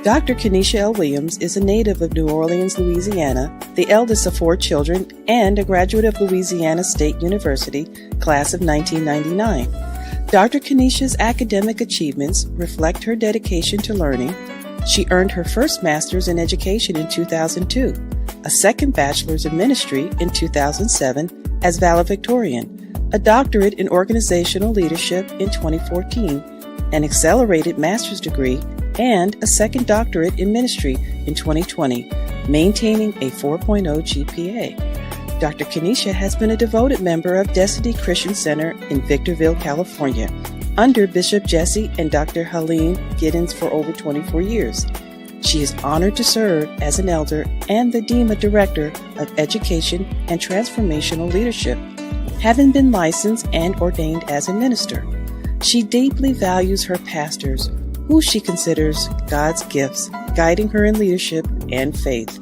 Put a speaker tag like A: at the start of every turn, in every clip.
A: Dr. Kenesha L. Williams is a native of New Orleans, Louisiana, the eldest of 4 children, and a graduate of Louisiana State University, class of 1999. Dr. Kenesha's academic achievements reflect her dedication to learning. She earned her first master's in education in 2002, a second bachelor's in ministry in 2007 as valedictorian, a doctorate in organizational leadership in 2014, an accelerated master's degree, and a second doctorate in ministry in 2020, maintaining a 4.0 GPA. Dr. Kenesha has been a devoted member of Destiny Christian Center in Victorville, California, under Bishop Jesse and Dr. Helene Giddens for over 24 years. She is honored to serve as an elder and the DEMA Director of Education and Transformational Leadership, having been licensed and ordained as a minister. She deeply values her pastors, who she considers God's gifts, guiding her in leadership and faith.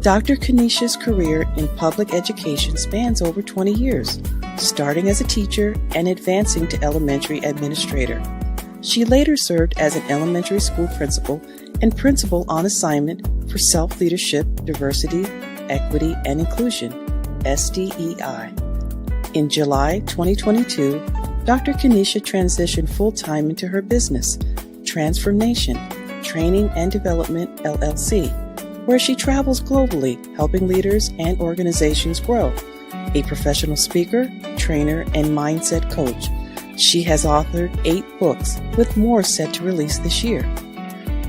A: Dr. Kenesha's career in public education spans over 20 years, starting as a teacher and advancing to elementary administrator. She later served as an elementary school principal and principal on assignment for self-leadership, diversity, equity, and inclusion, SDEI. In July 2022, Dr. Kenesha transitioned full-time into her business, TransFormation, Training and Development, LLC, where she travels globally, helping leaders and organizations grow. A professional speaker, trainer, and mindset coach, she has authored 8 books, with more set to release this year.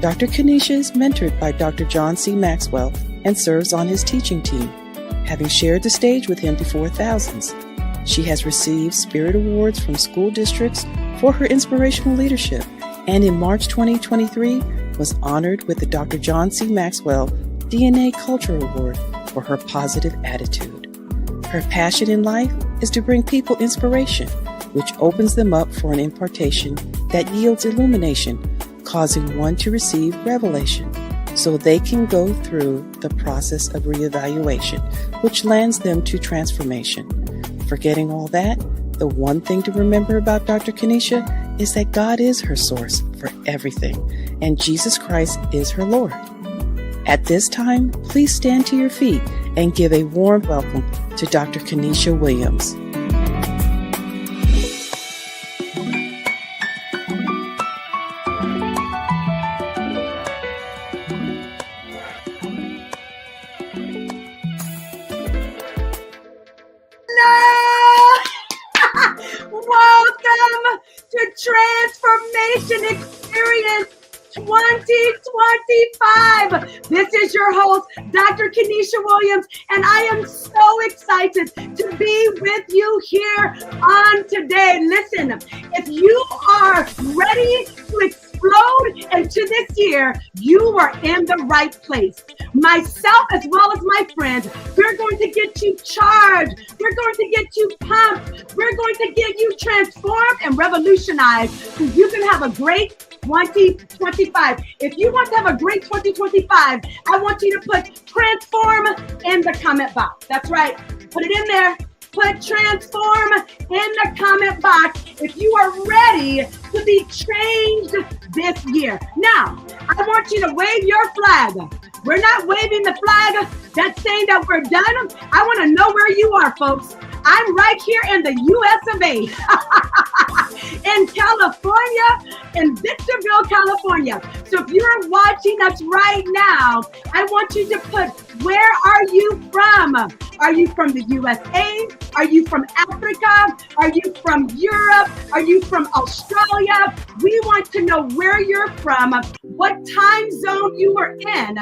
A: Dr. Kenesha is mentored by Dr. John C. Maxwell and serves on his teaching team, having shared the stage with him before thousands. She has received Spirit Awards from school districts for her inspirational leadership, and in March 2023 was honored with the Dr. John C. Maxwell DNA Culture Award for her positive attitude. Her passion in life is to bring people inspiration, which opens them up for an impartation that yields illumination, causing one to receive revelation, so they can go through the process of reevaluation, which lands them to transformation. Forgetting all that, the one thing to remember about Dr. Kenesha is that God is her source for everything, and Jesus Christ is her Lord. At this time, please stand to your feet and give a warm welcome to Dr. Kenesha Williams.
B: Welcome to Transformation Experience 2025. This is your host, Dr. Kenesha Williams, and I am so excited to be with you here on today. Listen, if you are ready to explode into this year, you are in the right place. Myself, as well as my friends, we're going to get you charged. We're going to get you pumped. We're going to get you transformed and revolutionized so you can have a great 2025. If you want to have a great 2025, I want you to put transform in the comment box. That's right. Put it in there. Put transform in the comment box if you are ready to be changed this year. Now, I want you to wave your flag. We're not waving the flag that's saying that we're done. I want to know where you are, folks. I'm right here in the US of A, in California, in Victorville, California. So if you're watching us right now, I want you to put, where are you from? Are you from the USA? Are you from Africa? Are you from Europe? Are you from Australia? We want to know where you're from, what time zone you are in,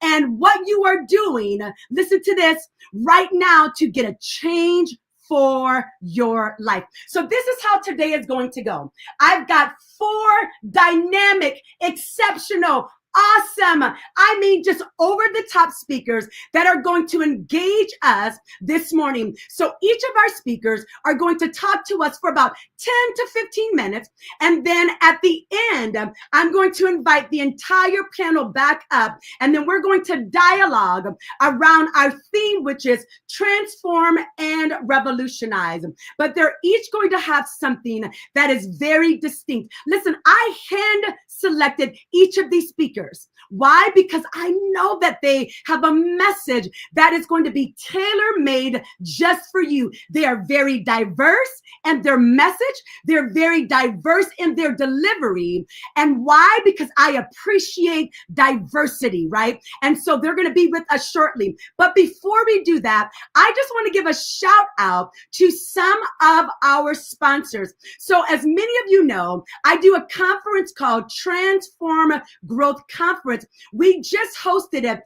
B: and what you are doing. Listen to this right now to get a change for your life. So this is how today is going to go. I've got 4 dynamic, exceptional, awesome, I mean, just over the top speakers that are going to engage us this morning. So each of our speakers are going to talk to us for about 10 to 15 minutes. And then at the end, I'm going to invite the entire panel back up. And then we're going to dialogue around our theme, which is transform and revolutionize. But they're each going to have something that is very distinct. Listen, I hand selected each of these speakers speakers. Why? Because I know that they have a message that is going to be tailor-made just for you. They are very diverse in their message. They're very diverse in their delivery. And why? Because I appreciate diversity, right? And so they're going to be with us shortly. But before we do that, I just want to give a shout out to some of our sponsors. So as many of you know, I do a conference called Transform Growth Conference. We just hosted it,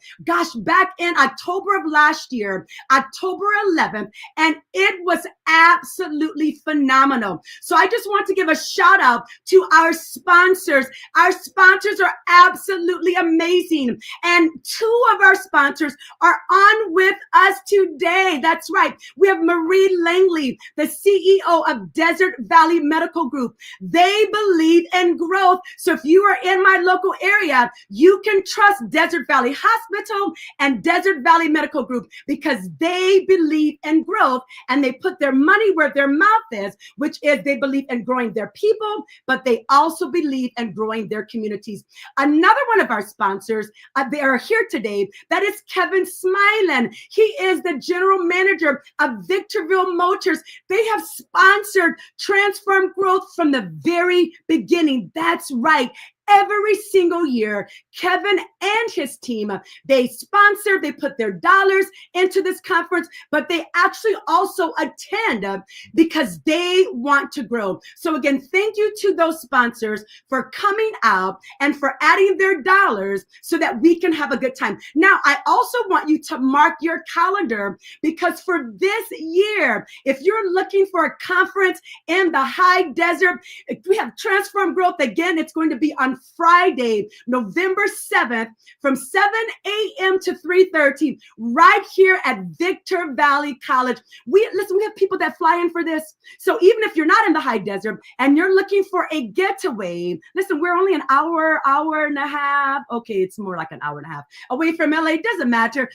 B: back in October of last year, October 11th, and it was absolutely phenomenal. So I just want to give a shout out to our sponsors. Our sponsors are absolutely amazing. And two of our sponsors are on with us today. That's right. We have Marie Langley, the CEO of Desert Valley Medical Group. They believe in growth. So if you are in my local area, you can trust Desert Valley Hospital and Desert Valley Medical Group because they believe in growth and they put their money where their mouth is, which is they believe in growing their people, but they also believe in growing their communities. Another one of our sponsors, they are here today. That is Kevin Smilen. He is the general manager of Victorville Motors. They have sponsored Transform Growth from the very beginning. That's right. Every single year, Kevin and his team, they sponsor, they put their dollars into this conference, but they actually also attend because they want to grow. So again, thank you to those sponsors for coming out and for adding their dollars so that we can have a good time. Now, I also want you to mark your calendar because for this year, if you're looking for a conference in the high desert, we have Transform Growth. Again, it's going to be on Friday, November 7th from 7 a.m. to 3:30 right here at Victor Valley College. We have people that fly in for this. So even if you're not in the high desert and you're looking for a getaway, listen, we're only an hour and a half. Okay, it's more like an hour and a half away from LA. Doesn't matter. 2.5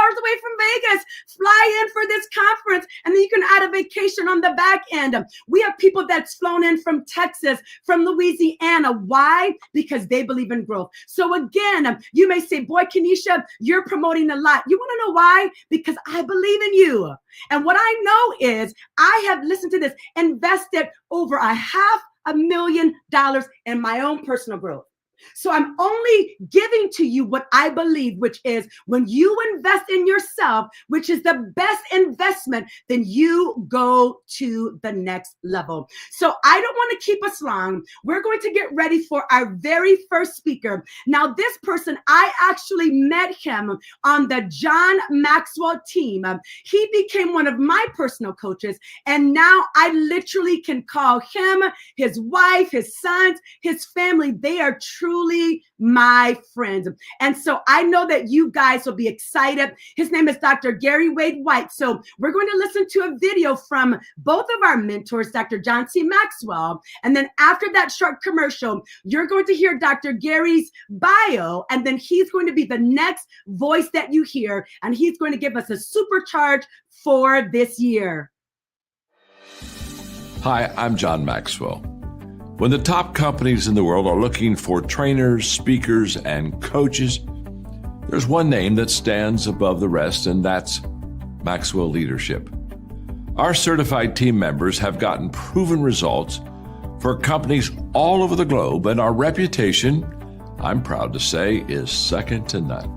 B: hours away from Vegas. Fly in for this conference and then you can add a vacation on the back end. We have people that's flown in from Texas, from Louisiana. Why? Because they believe in growth. So again, you may say, boy, Kenesha, you're promoting a lot. You want to know why? Because I believe in you. And what I know is I have, listened to this, invested over $500,000 in my own personal growth. So I'm only giving to you what I believe, which is when you invest in yourself, which is the best investment, then you go to the next level. So I don't want to keep us long. We're going to get ready for our very first speaker. Now, this person, I actually met him on the John Maxwell team. He became one of my personal coaches. And now I literally can call him, his wife, his sons, his family. They are truly my friends. And so I know that you guys will be excited. His name is Dr. Gary Wade White. So we're going to listen to a video from both of our mentors, Dr. John C. Maxwell. And then after that short commercial, you're going to hear Dr. Gary's bio. And then he's going to be the next voice that you hear. And he's going to give us a supercharge for this year.
C: Hi, I'm John Maxwell. When the top companies in the world are looking for trainers, speakers, and coaches, there's one name that stands above the rest, and that's Maxwell Leadership. Our certified team members have gotten proven results for companies all over the globe, and our reputation, I'm proud to say, is second to none.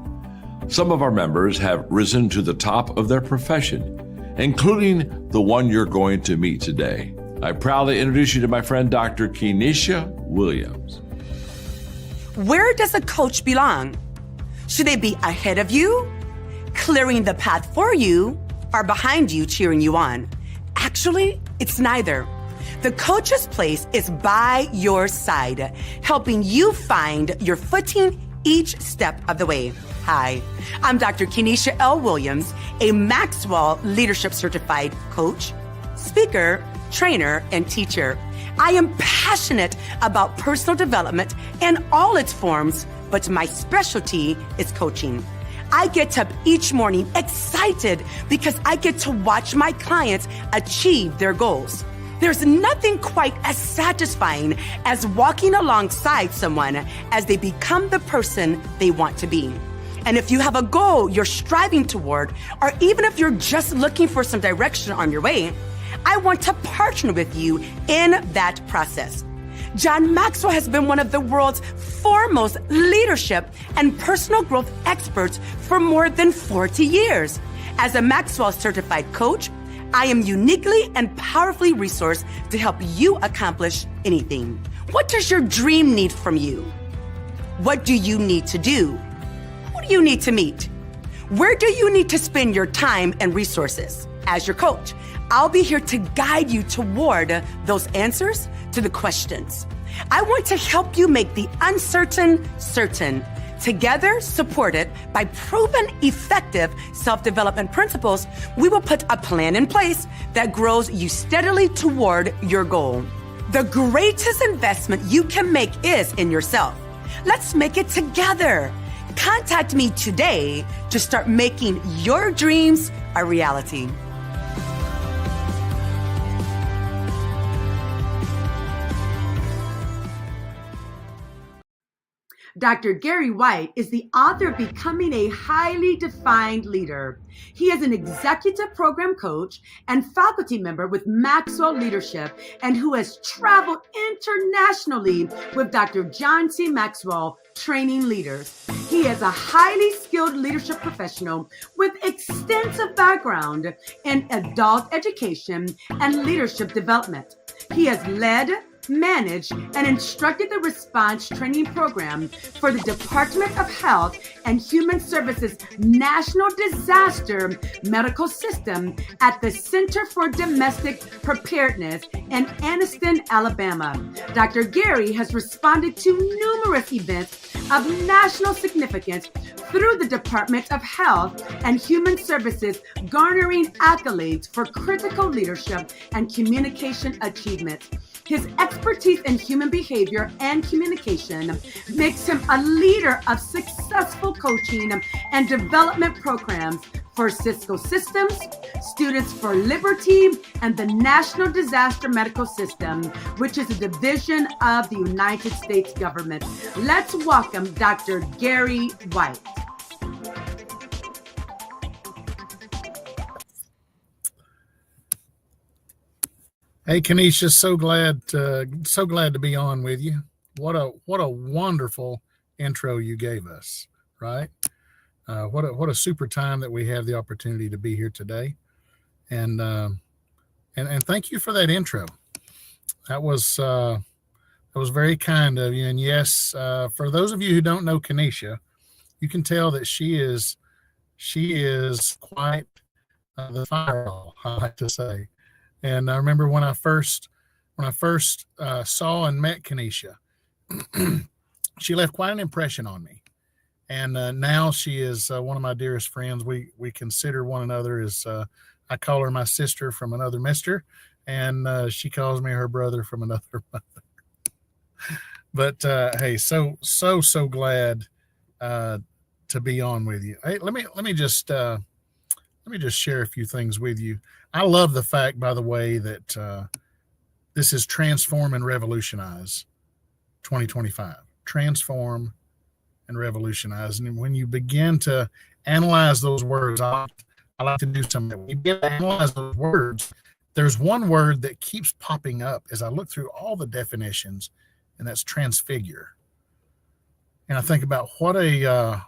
C: Some of our members have risen to the top of their profession, including the one you're going to meet today. I proudly introduce you to my friend, Dr. Kenesha Williams.
D: Where does a coach belong? Should they be ahead of you, clearing the path for you, or behind you, cheering you on? Actually, it's neither. The coach's place is by your side, helping you find your footing each step of the way. Hi, I'm Dr. Kenesha L. Williams, a Maxwell Leadership Certified coach, speaker, trainer, and teacher. I am passionate about personal development in all its forms, but my specialty is coaching. I get up each morning excited because I get to watch my clients achieve their goals. There's nothing quite as satisfying as walking alongside someone as they become the person they want to be. And if you have a goal you're striving toward, or even if you're just looking for some direction on your way, I want to partner with you in that process. John Maxwell has been one of the world's foremost leadership and personal growth experts for more than 40 years. As a Maxwell certified coach, I am uniquely and powerfully resourced to help you accomplish anything. What does your dream need from you? What do you need to do? Who do you need to meet? Where do you need to spend your time and resources? As your coach, I'll be here to guide you toward those answers to the questions. I want to help you make the uncertain certain. Together, supported by proven effective self-development principles, we will put a plan in place that grows you steadily toward your goal. The greatest investment you can make is in yourself. Let's make it together. Contact me today to start making your dreams a reality.
B: Dr. Gary White is the author of Becoming a Highly Defined Leader. He is an executive program coach and faculty member with Maxwell Leadership, and who has traveled internationally with Dr. John C. Maxwell training leaders. He is a highly skilled leadership professional with extensive background in adult education and leadership development. He has led, managed, and instructed the response training program for the Department of Health and Human Services National Disaster Medical System at the Center for Domestic Preparedness in Anniston, Alabama. Dr. Gary has responded to numerous events of national significance through the Department of Health and Human Services, garnering accolades for critical leadership and communication achievements. His expertise in human behavior and communication makes him a leader of successful coaching and development programs for Cisco Systems, Students for Liberty, and the National Disaster Medical System, which is a division of the United States government. Let's welcome Dr. Gary White.
E: Hey, Kenesha, so glad to be on with you. What a wonderful intro you gave us, right? What a super time that we have the opportunity to be here today, and thank you for that intro. That was very kind of you. And yes, for those of you who don't know Kenesha, you can tell that she is quite the fireball, I like to say. And I remember when I first saw and met Kenesha, she left quite an impression on me. And now she is one of my dearest friends. We consider one another as I call her my sister from another mister, and she calls me her brother from another mother. But hey, so glad to be on with you. Hey, let me just share a few things with you. I love the fact, by the way, that this is Transform and Revolutionize 2025. Transform and Revolutionize. And when you begin to analyze those words, I like to do something. When you begin to analyze those words, there's one word that keeps popping up as I look through all the definitions, and that's transfigure. And I think about what an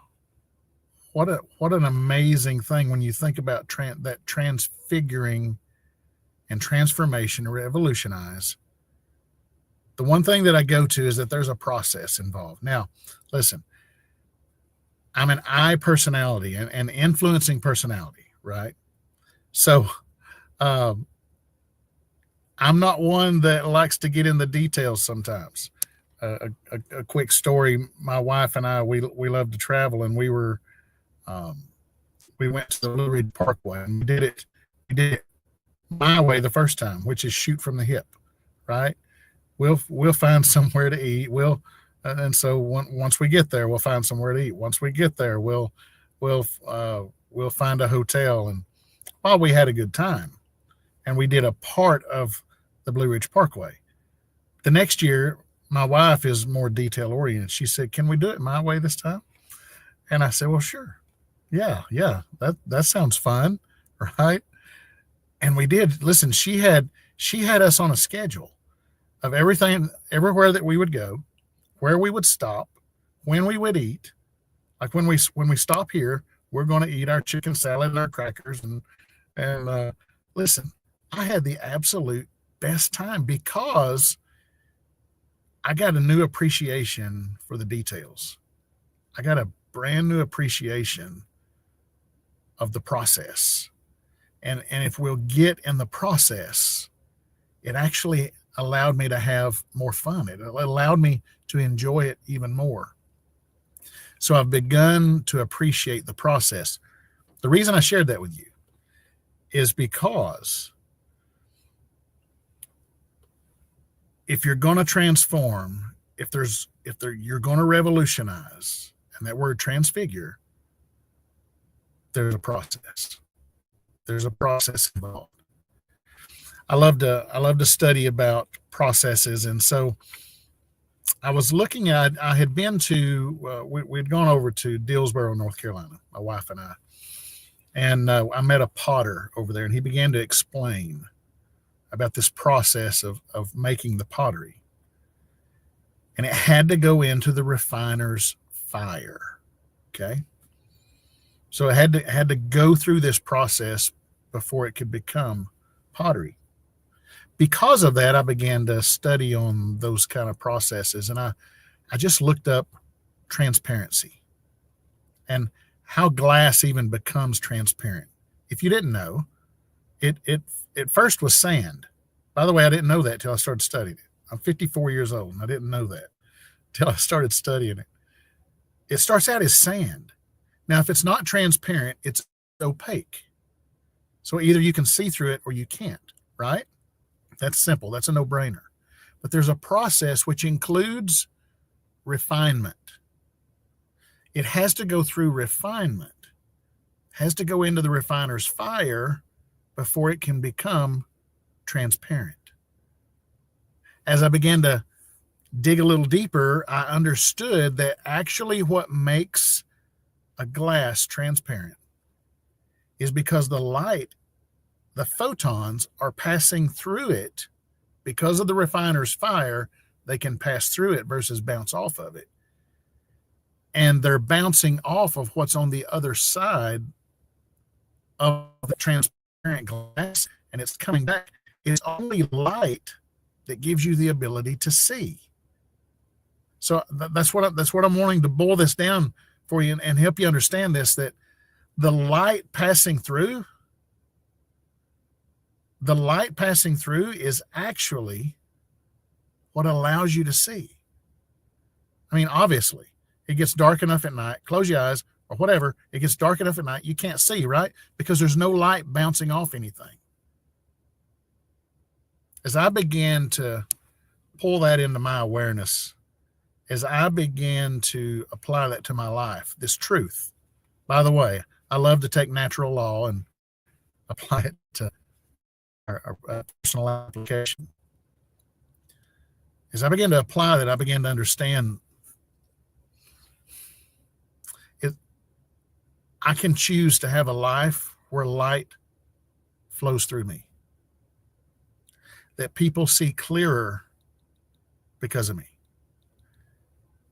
E: amazing thing when you think about that transfiguring and transformation, revolutionize. The one thing that I go to is that there's a process involved. Now, listen, I'm an I personality and influencing personality, right? So I'm not one that likes to get in the details sometimes. A quick story, my wife and I, we love to travel, and we went to the Blue Ridge Parkway, and we did it my way the first time, which is shoot from the hip, right? We'll find somewhere to eat. And so once we get there, we'll find somewhere to eat. Once we get there, we'll find a hotel. And while we had a good time, and we did a part of the Blue Ridge Parkway. The next year, my wife is more detail oriented. She said, "Can we do it my way this time?" And I said, "Well, sure. Yeah, that sounds fun." Right. And we did. Listen, she had us on a schedule of everything, everywhere that we would go, where we would stop, when we would eat. Like when we stop here, we're going to eat our chicken salad and our crackers. And listen, I had the absolute best time because I got a new appreciation for the details. I got a brand new appreciation of the process. And if we'll get in the process, it actually allowed me to have more fun. It allowed me to enjoy it even more. So I've begun to appreciate the process. The reason I shared that with you is because if you're going to transform, you're going to revolutionize, and that word transfigure, there's a process. There's a process involved. I love to study about processes, and so I was looking at. I had been to. We'd gone over to Dillsboro, North Carolina, my wife and I, and I met a potter over there, and he began to explain about this process of making the pottery, and it had to go into the refiner's fire. Okay, so it had to go through this process before it could become pottery. Because of that, I began to study on those kind of processes, and I just looked up transparency and how glass even becomes transparent. If you didn't know, it first was sand. By the way, I didn't know that till I started studying it. I'm 54 years old, and I didn't know that till I started studying it. It starts out as sand. Now, if it's not transparent, it's opaque. So either you can see through it or you can't, right? That's simple. That's a no-brainer. But there's a process which includes refinement. It has to go through refinement. It has to go into the refiner's fire before it can become transparent. As I began to dig a little deeper, I understood that actually what makes a glass transparent is because the light, the photons are passing through it. Because of the refiner's fire, they can pass through it versus bounce off of it. And they're bouncing off of what's on the other side of the transparent glass, and it's coming back. It's only light that gives you the ability to see. So that's what I'm wanting to boil this down for you and help you understand this, that the light passing through is actually what allows you to see. I mean, obviously, it gets dark enough at night, close your eyes or whatever, it gets dark enough at night, you can't see, right? Because there's no light bouncing off anything. As I began to pull that into my awareness, as I began to apply that to my life, this truth, by the way, I love to take natural law and apply it to our personal application. As I began to apply that, I began to understand it. I can choose to have a life where light flows through me, that people see clearer because of me,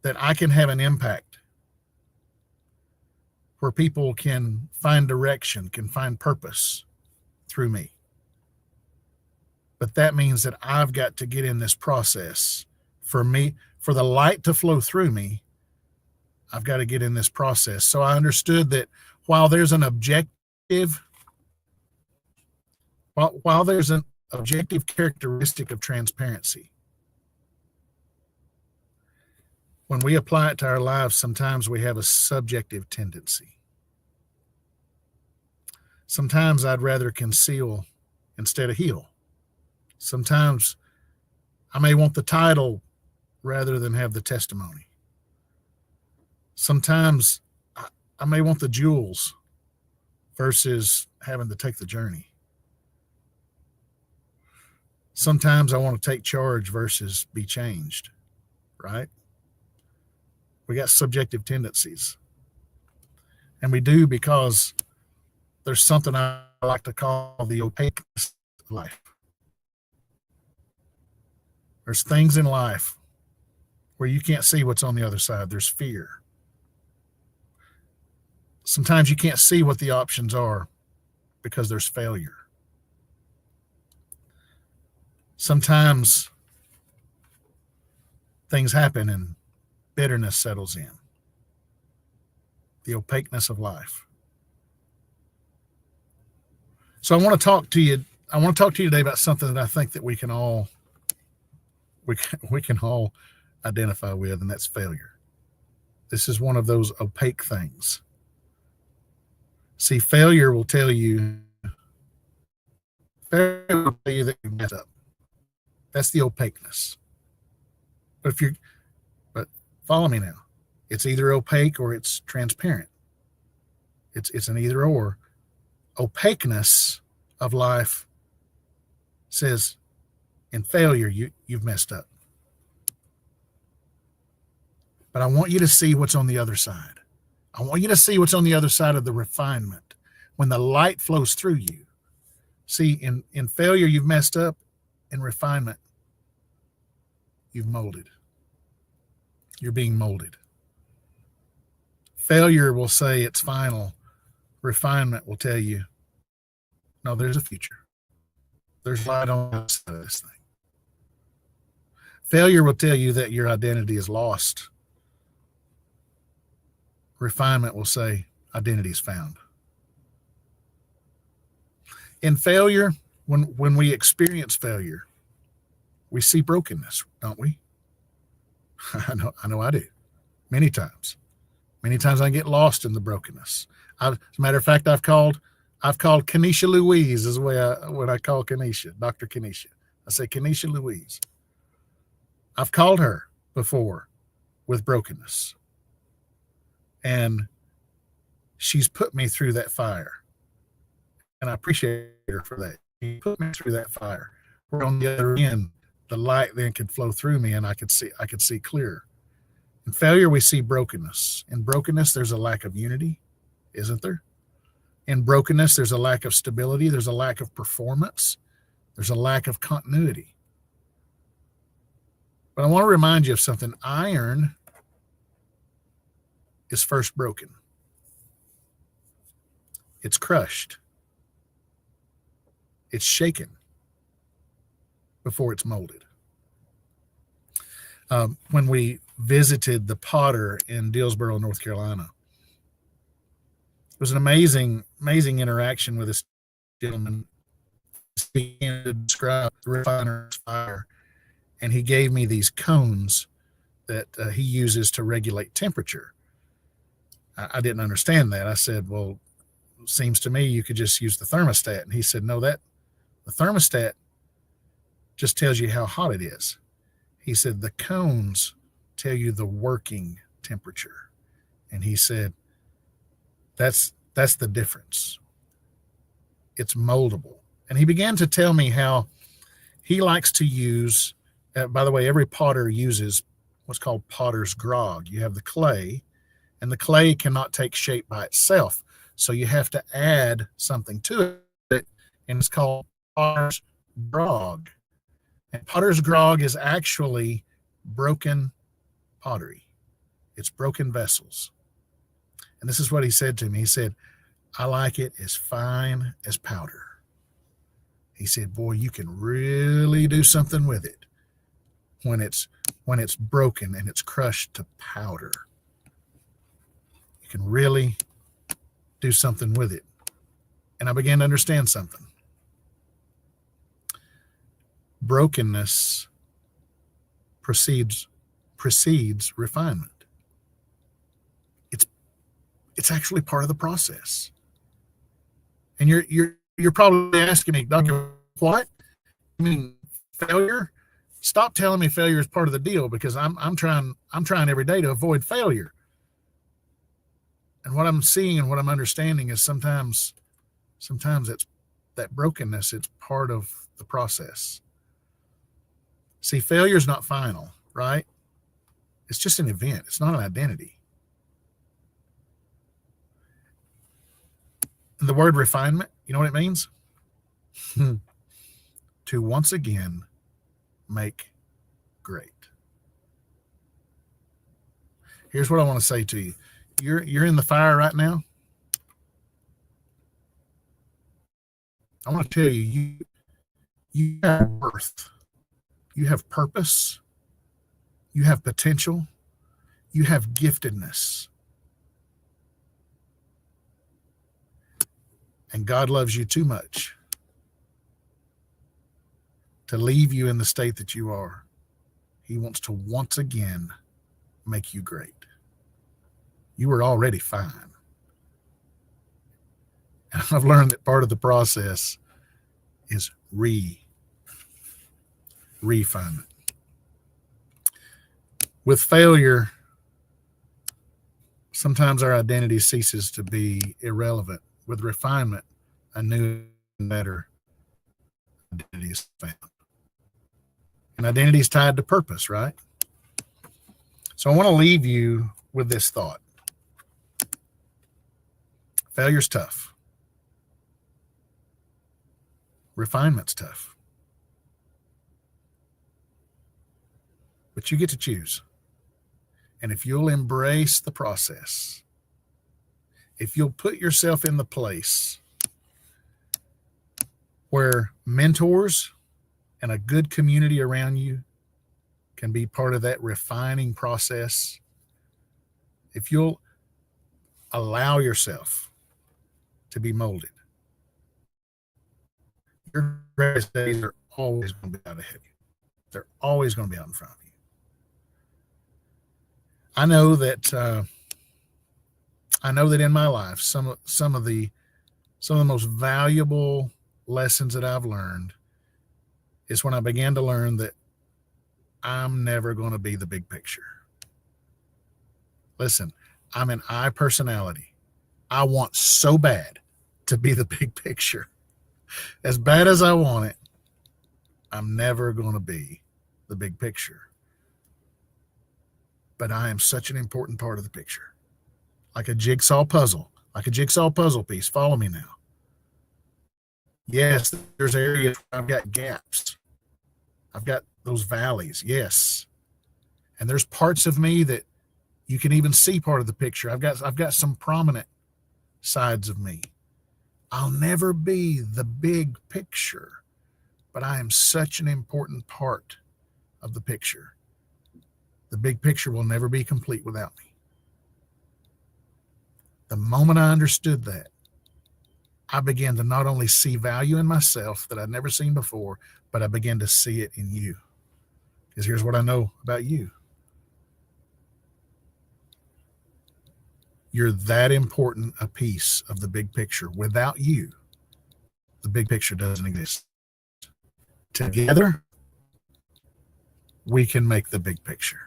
E: that I can have an impact where people can find direction, can find purpose through me. But that means that I've got to get in this process. For me, for the light to flow through me, I've got to get in this process. So I understood that while there's an objective characteristic of transparency, when we apply it to our lives, sometimes we have a subjective tendency. Sometimes I'd rather conceal instead of heal. Sometimes I may want the title rather than have the testimony. Sometimes I may want the jewels versus having to take the journey. Sometimes I want to take charge versus be changed, right? We got subjective tendencies. And we do because there's something I like to call the opaqueness of life. There's things in life where you can't see what's on the other side. There's fear. Sometimes you can't see what the options are because there's failure. Sometimes things happen and bitterness settles in. The opaqueness of life. So I want to talk to you today about something that I think that we can all identify with, and that's failure. This is one of those opaque things. See, failure will tell you that you messed up. That's the opaqueness. But follow me now. It's either opaque or it's transparent. It's an either or. Opaqueness of life says in failure, you've messed up. But I want you to see what's on the other side. I want you to see what's on the other side of the refinement when the light flows through you. See, in failure, you've messed up. In refinement, you've molded. You're being molded. Failure will say it's final. Refinement will tell you, no, there's a future. There's light on the outside of this thing. Failure will tell you that your identity is lost. Refinement will say identity is found. In failure, when we experience failure, we see brokenness, don't we? I know I do. Many times. Many times I get lost in the brokenness. As a matter of fact, I've called Kenesha Louise is the way when I call Kenesha, Dr. Kenesha. I say Kenesha Louise. I've called her before with brokenness. And she's put me through that fire. And I appreciate her for that. She put me through that fire. Where on the other end, the light then could flow through me and I could see clearer. In failure, we see brokenness. In brokenness, there's a lack of unity, isn't there? In brokenness, there's a lack of stability. There's a lack of performance. There's a lack of continuity. But I want to remind you of something. Iron is first broken. It's crushed. It's shaken before it's molded. When we visited the potter in Dillsboro, North Carolina, it was an amazing interaction with this gentleman. He began to describe the refiner's fire, and he gave me these cones that he uses to regulate temperature. I didn't understand that. I said, well, it seems to me you could just use the thermostat. And he said, no, the thermostat just tells you how hot it is. He said, the cones tell you the working temperature. And he said, that's the difference. It's moldable. And he began to tell me how he likes to use, by the way, every potter uses what's called potter's grog. You have the clay, and the clay cannot take shape by itself. So you have to add something to it, and it's called potter's grog. And potter's grog is actually broken pottery. It's broken vessels. And this is what he said to me. He said, I like it as fine as powder. He said, boy, you can really do something with it when it's broken and it's crushed to powder. You can really do something with it. And I began to understand something. Brokenness precedes refinement. It's actually part of the process. And you're probably asking me, Doctor, what? I mean, failure? Stop telling me failure is part of the deal, because I'm trying every day to avoid failure. And what I'm seeing and what I'm understanding is sometimes it's that brokenness, it's part of the process. See, failure is not final, right? It's just an event. It's not an identity. The word refinement, you know what it means? To once again make great. Here's what I want to say to you. You're in the fire right now. I want to tell you, you have worth. You have purpose. You have potential. You have giftedness. And God loves you too much to leave you in the state that you are. He wants to once again make you great. You were already fine. And I've learned that part of the process is refinement. With failure, sometimes our identity ceases to be irrelevant. With refinement, a new and better identity is found. And identity is tied to purpose, right? So I want to leave you with this thought. Failure's tough. Refinement's tough. But you get to choose. And if you'll embrace the process, if you'll put yourself in the place where mentors and a good community around you can be part of that refining process, if you'll allow yourself to be molded, your greatest days are always going to be out ahead of you. They're always going to be out in front of you. I know that in my life, some of the most valuable lessons that I've learned is when I began to learn that I'm never going to be the big picture. Listen, I'm an I personality. I want so bad to be the big picture. As bad as I want it, I'm never going to be the big picture. But I am such an important part of the picture. Like a jigsaw puzzle piece. Follow me now. Yes, there's areas where I've got gaps. I've got those valleys, yes. And there's parts of me that you can even see part of the picture. I've got some prominent sides of me. I'll never be the big picture, but I am such an important part of the picture. The big picture will never be complete without me. The moment I understood that, I began to not only see value in myself that I'd never seen before, but I began to see it in you. Because here's what I know about you. You're that important a piece of the big picture. Without you, the big picture doesn't exist. Together, we can make the big picture.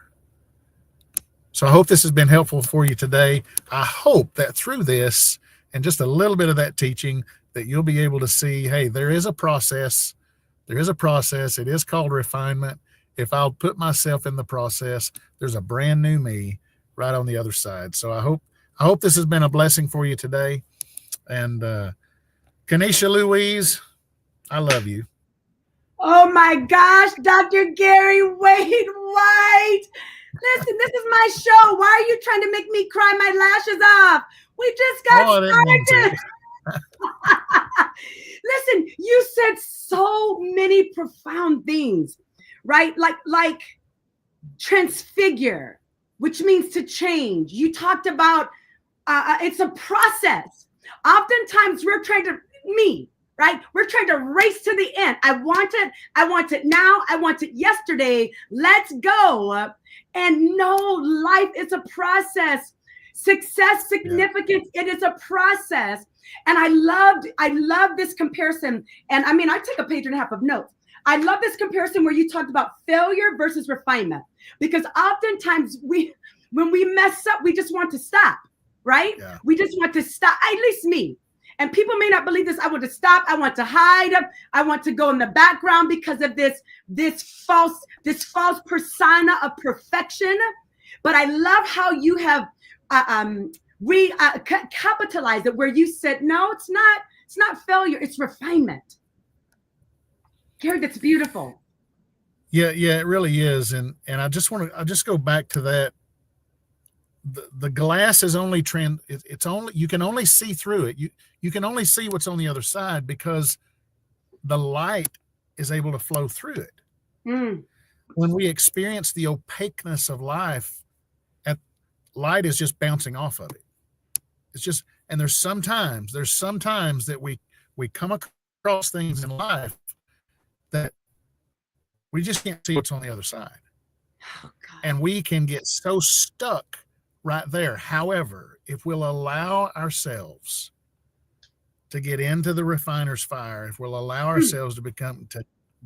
E: So I hope this has been helpful for you today. I hope that through this and just a little bit of that teaching that you'll be able to see, hey, there is a process. There is a process. It is called refinement. If I'll put myself in the process, there's a brand new me right on the other side. So I hope this has been a blessing for you today. And Kanisha Louise, I love you.
B: Oh my gosh, Dr. Gary Wade White. Listen, this is my show. Why are you trying to make me cry my lashes off? We just got started. Listen, you said so many profound things, right? Like transfigure, which means to change. You talked about it's a process. Oftentimes we're trying to, right? We're trying to race to the end. I want it now. I want it yesterday. Let's go. And no, life is a process. Success, significance, It is a process. And I love this comparison. And I mean, I took a page and a half of notes. I love this comparison where you talked about failure versus refinement, because oftentimes when we mess up, we just want to stop, right? Yeah. We just want to stop, at least me. And people may not believe this. I want to stop. I want to hide. I want to go in the background because of this false persona of perfection. But I love how you have capitalized it, where you said, no, it's not failure. It's refinement. Gary, that's beautiful.
E: Yeah, it really is. And I just go back to that. The glass is only it's only, you can only see through it. You can only see what's on the other side because the light is able to flow through it.
B: Mm.
E: When we experience the opaqueness of life, light is just bouncing off of it. It's just, and there's sometimes that we come across things in life that we just can't see what's on the other side.
B: Oh, God.
E: And we can get so stuck right there. However, if we'll allow ourselves to get into the refiner's fire, if we'll allow ourselves to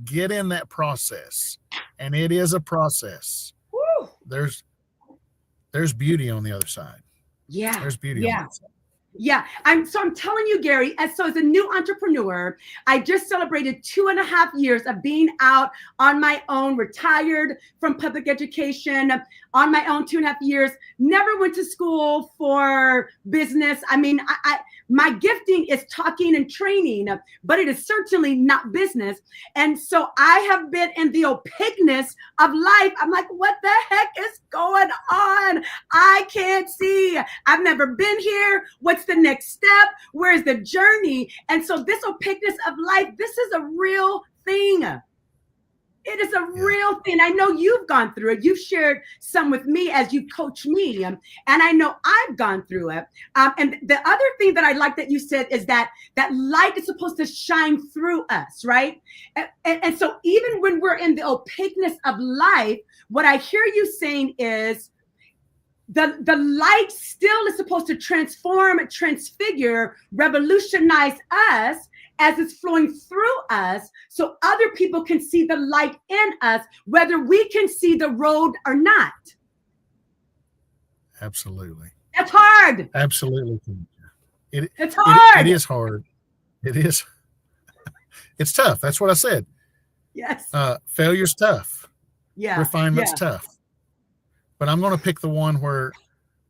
E: get in that process, and it is a process,
B: Woo.
E: there's beauty on the other side.
B: Yeah.
E: There's beauty on the other side.
B: Yeah. I'm telling you, Gary, as a new entrepreneur, I just celebrated 2.5 years of being out on my own, retired from public education on my own 2.5 years, never went to school for business. I mean, my gifting is talking and training, but it is certainly not business. And so I have been in the opaqueness of life. I'm like, what the heck is going on? I can't see. I've never been here. What's the next step? Where's the journey? And so this opaqueness of life, this is a real thing. It is a real thing. I know you've gone through it. You've shared some with me as you coach me. And I know I've gone through it. And the other thing that I like that you said is that light is supposed to shine through us, right? And so even when we're in the opaqueness of life, what I hear you saying is the light still is supposed to transform, transfigure, revolutionize us as it's flowing through us so other people can see the light in us, whether we can see the road or not.
E: Absolutely.
B: That's hard.
E: Absolutely.
B: It's hard.
E: It is hard. It is. It's tough. That's what I said.
B: Yes.
E: Failure's tough.
B: Yeah.
E: Refinement's tough. But I'm going to pick the one where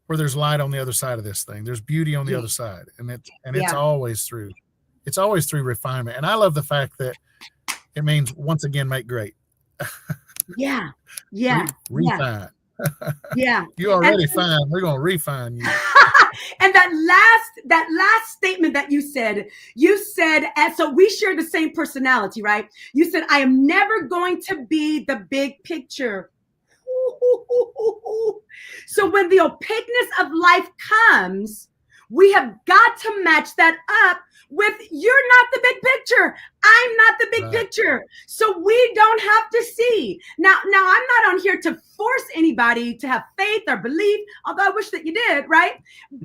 E: there's light on the other side of this thing. There's beauty on the other side. And it's always through. It's always through refinement. And I love the fact that it means, once again, make great.
B: Yeah.
E: Refine.
B: Yeah.
E: You already fine. We're going to refine you.
B: And that last statement that you said, and so we share the same personality, right? You said, I am never going to be the big picture. So when the opaqueness of life comes, we have got to match that up with, you're not the big picture. I'm not the big picture. So we don't have to see. Now I'm not on here to force anybody to have faith or belief, although I wish that you did, right?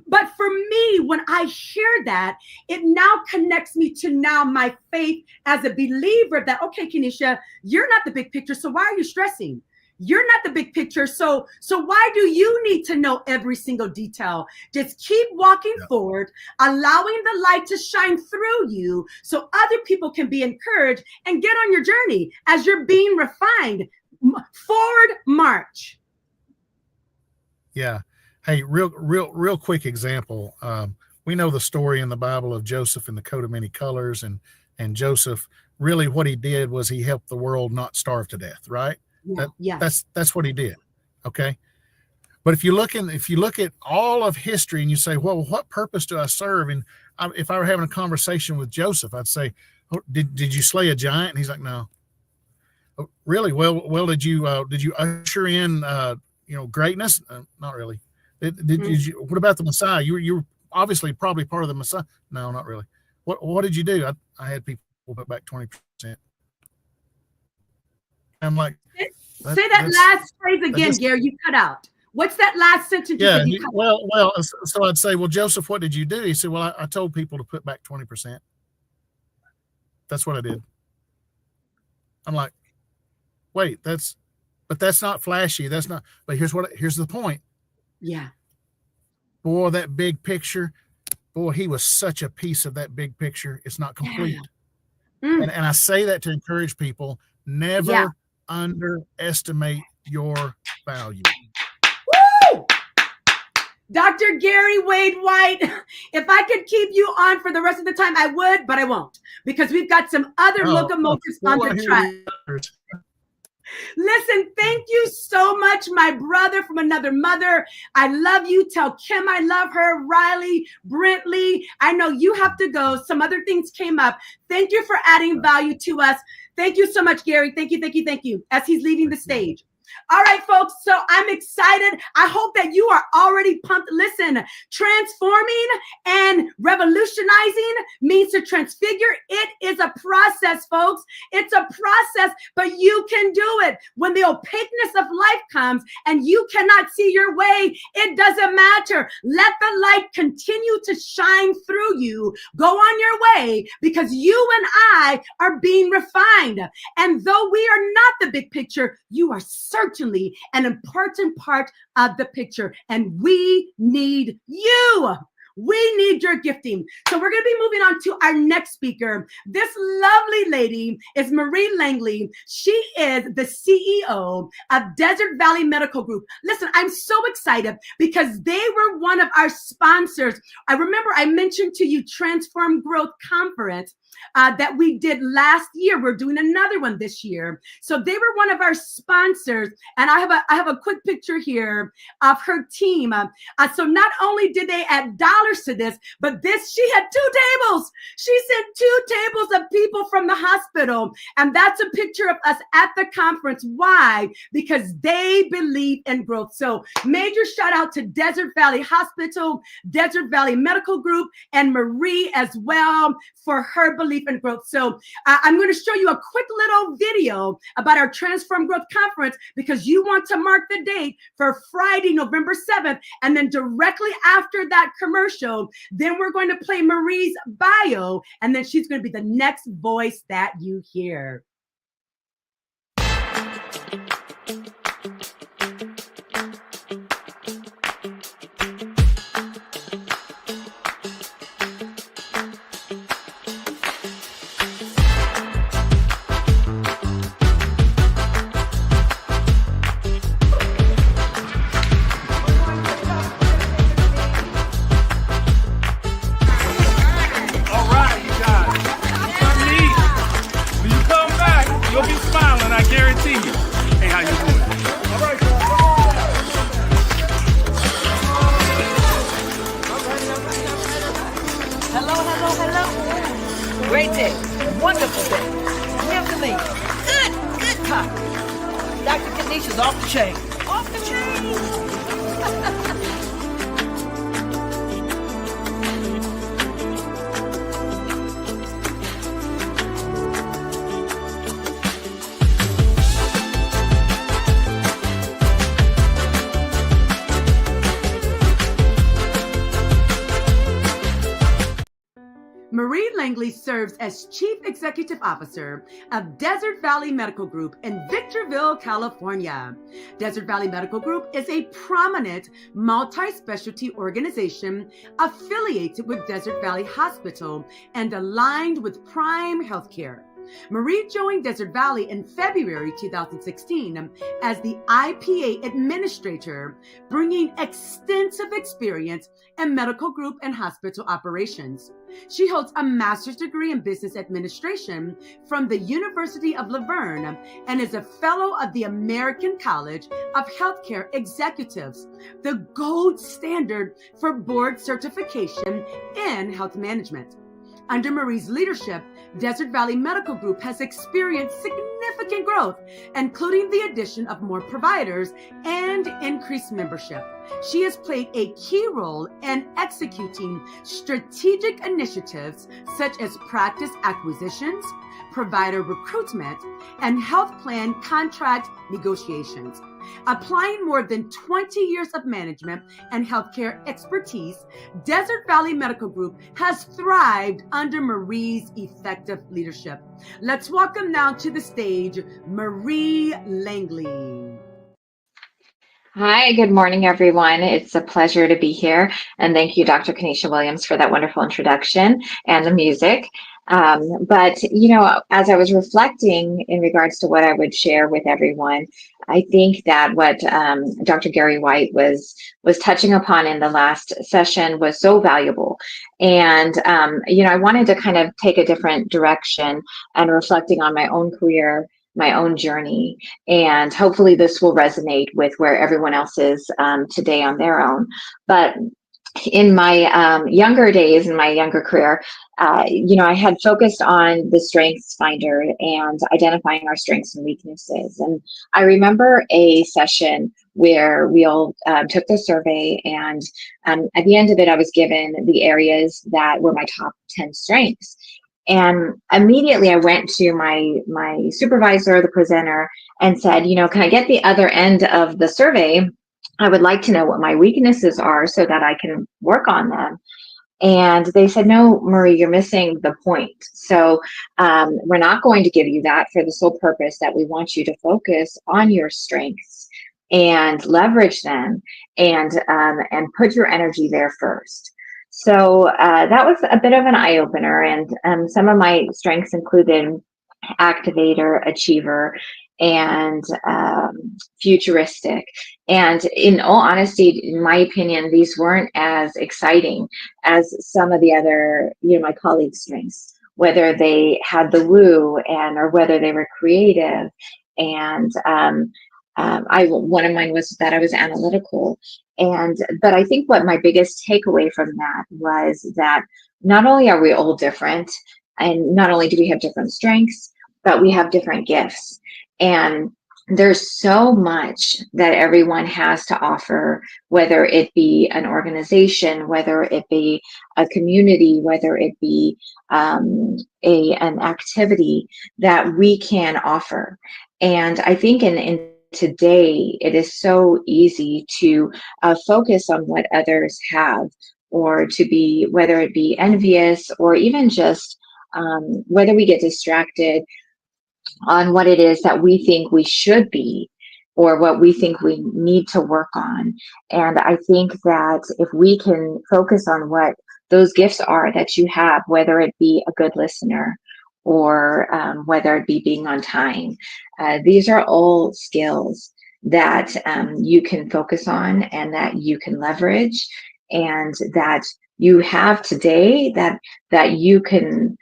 B: But for me, when I hear that, it now connects me to now my faith as a believer that, okay, Kenesha, you're not the big picture. So why are you stressing? You're not the big picture. So why do you need to know every single detail? Just keep walking forward, allowing the light to shine through you so other people can be encouraged and get on your journey as you're being refined. Forward march.
E: Yeah. Hey, real quick example. We know the story in the Bible of Joseph and the coat of many colors, and Joseph, really what he did was he helped the world not starve to death, right? That's what he did. Okay. But if you look at all of history and you say, well, what purpose do I serve? And if I were having a conversation with Joseph, I'd say, oh, did you slay a giant? And he's like, no. Oh, really? Well, did you usher in, greatness? Not really. Did you, what about the Messiah? You were obviously probably part of the Messiah. No, not really. What did you do? I had people put back 20%. I'm like,
B: say that last phrase again, Gary. You cut out. What's that last sentence?
E: Yeah. So I'd say, well, Joseph, what did you do? He said, well, I told people to put back 20%. That's what I did. I'm like, wait, that's not flashy. That's not. But here's the point.
B: Yeah.
E: Boy, that big picture. boy, he was such a piece of that big picture. It's not complete.
B: Mm.
E: And I say that to encourage people, never underestimate your value.
B: Woo! Dr. Gary Wade White, if I could keep you on for the rest of the time, I would, but I won't, because we've got some other locomotives on the track. Listen, thank you so much, my brother from another mother. I love you. Tell Kim I love her. Riley, Brentley, I know you have to go. Some other things came up. Thank you for adding value to us. Thank you so much, Gary. Thank you, thank you, thank you, as he's leaving the stage. All right, folks, so I'm excited. I hope that you are already pumped. Listen, transforming and revolutionizing means to transfigure. It is a process, folks. It's a process, but you can do it. When the opaqueness of life comes and you cannot see your way, it doesn't matter. Let the light continue to shine through you. Go on your way, because you and I are being refined. And though we are not the big picture, you are certainly an important part of the picture, and we need you. We need your gifting. So we're going to be moving on to our next speaker. This lovely lady is Marie Langley. She is the CEO of Desert Valley Medical Group. Listen, I'm so excited because they were one of our sponsors. I remember I mentioned to you Transform Growth Conference that we did last year. We're doing another one this year. So they were one of our sponsors. And I have a quick picture here of her team. So not only did they add dollars to this, but she had 2 tables. She sent 2 tables of people from the hospital. And that's a picture of us at the conference. Why? Because they believe in growth. So major shout out to Desert Valley Hospital, Desert Valley Medical Group, and Marie as well for her belief in growth. So I'm going to show you a quick little video about our Transform Growth Conference, because you want to mark the date for Friday, November 7th. And then directly after that commercial, then we're going to play Marie's bio, and then she's going to be the next voice that you hear.
F: Great day. Wonderful day. Never Good talk. Dr. Kanisha's off the chain. Off the chain.
B: Marie Langley serves as Chief Executive Officer of Desert Valley Medical Group in Victorville, California. Desert Valley Medical Group is a prominent multi-specialty organization affiliated with Desert Valley Hospital and aligned with Prime Healthcare. Marie joined Desert Valley in February 2016 as the IPA administrator, bringing extensive experience in medical group and hospital operations. She holds a master's degree in business administration from the University of Laverne and is a fellow of the American College of Healthcare Executives, the gold standard for board certification in health management. Under Marie's leadership, Desert Valley Medical Group has experienced significant growth, including the addition of more providers and increased membership. She has played a key role in executing strategic initiatives such as practice acquisitions, provider recruitment, and health plan contract negotiations. Applying more than 20 years of management and healthcare expertise, Desert Valley Medical Group has thrived under Marie's effective leadership. Let's welcome now to the stage, Marie Langley.
G: Hi, good morning, everyone. It's a pleasure to be here. And thank you, Dr. Kanisha Williams, for that wonderful introduction and the music. But, as I was reflecting in regards to what I would share with everyone, I think that what Dr. Gary White was touching upon in the last session was so valuable. And, I wanted to kind of take a different direction and reflecting on my own career, my own journey, and hopefully this will resonate with where everyone else is today on their own. But in my younger days, in my younger career, I had focused on the strengths finder and identifying our strengths and weaknesses. And I remember a session where we all took the survey, and at the end of it, I was given the areas that were my top 10 strengths. And immediately I went to my supervisor, the presenter, and said, can I get the other end of the survey? I would like to know what my weaknesses are so that I can work on them. And they said, no, Marie, you're missing the point. So we're not going to give you that for the sole purpose that we want you to focus on your strengths and leverage them and put your energy there first. So that was a bit of an eye opener. And some of my strengths included activator, achiever, and futuristic. And in all honesty, in my opinion, these weren't as exciting as some of the other, my colleagues' strengths, whether they had the woo or whether they were creative. And one of mine was that I was analytical. But I think what my biggest takeaway from that was that not only are we all different, and not only do we have different strengths, but we have different gifts. And there's so much that everyone has to offer, whether it be an organization, whether it be a community, whether it be an activity that we can offer. And I think in today, it is so easy to focus on what others have, or to be, whether it be envious or even just whether we get distracted on what it is that we think we should be or what we think we need to work on. And I think that if we can focus on what those gifts are that you have, whether it be a good listener or whether it be being on time, these are all skills that you can focus on and that you can leverage, and that you have today that you can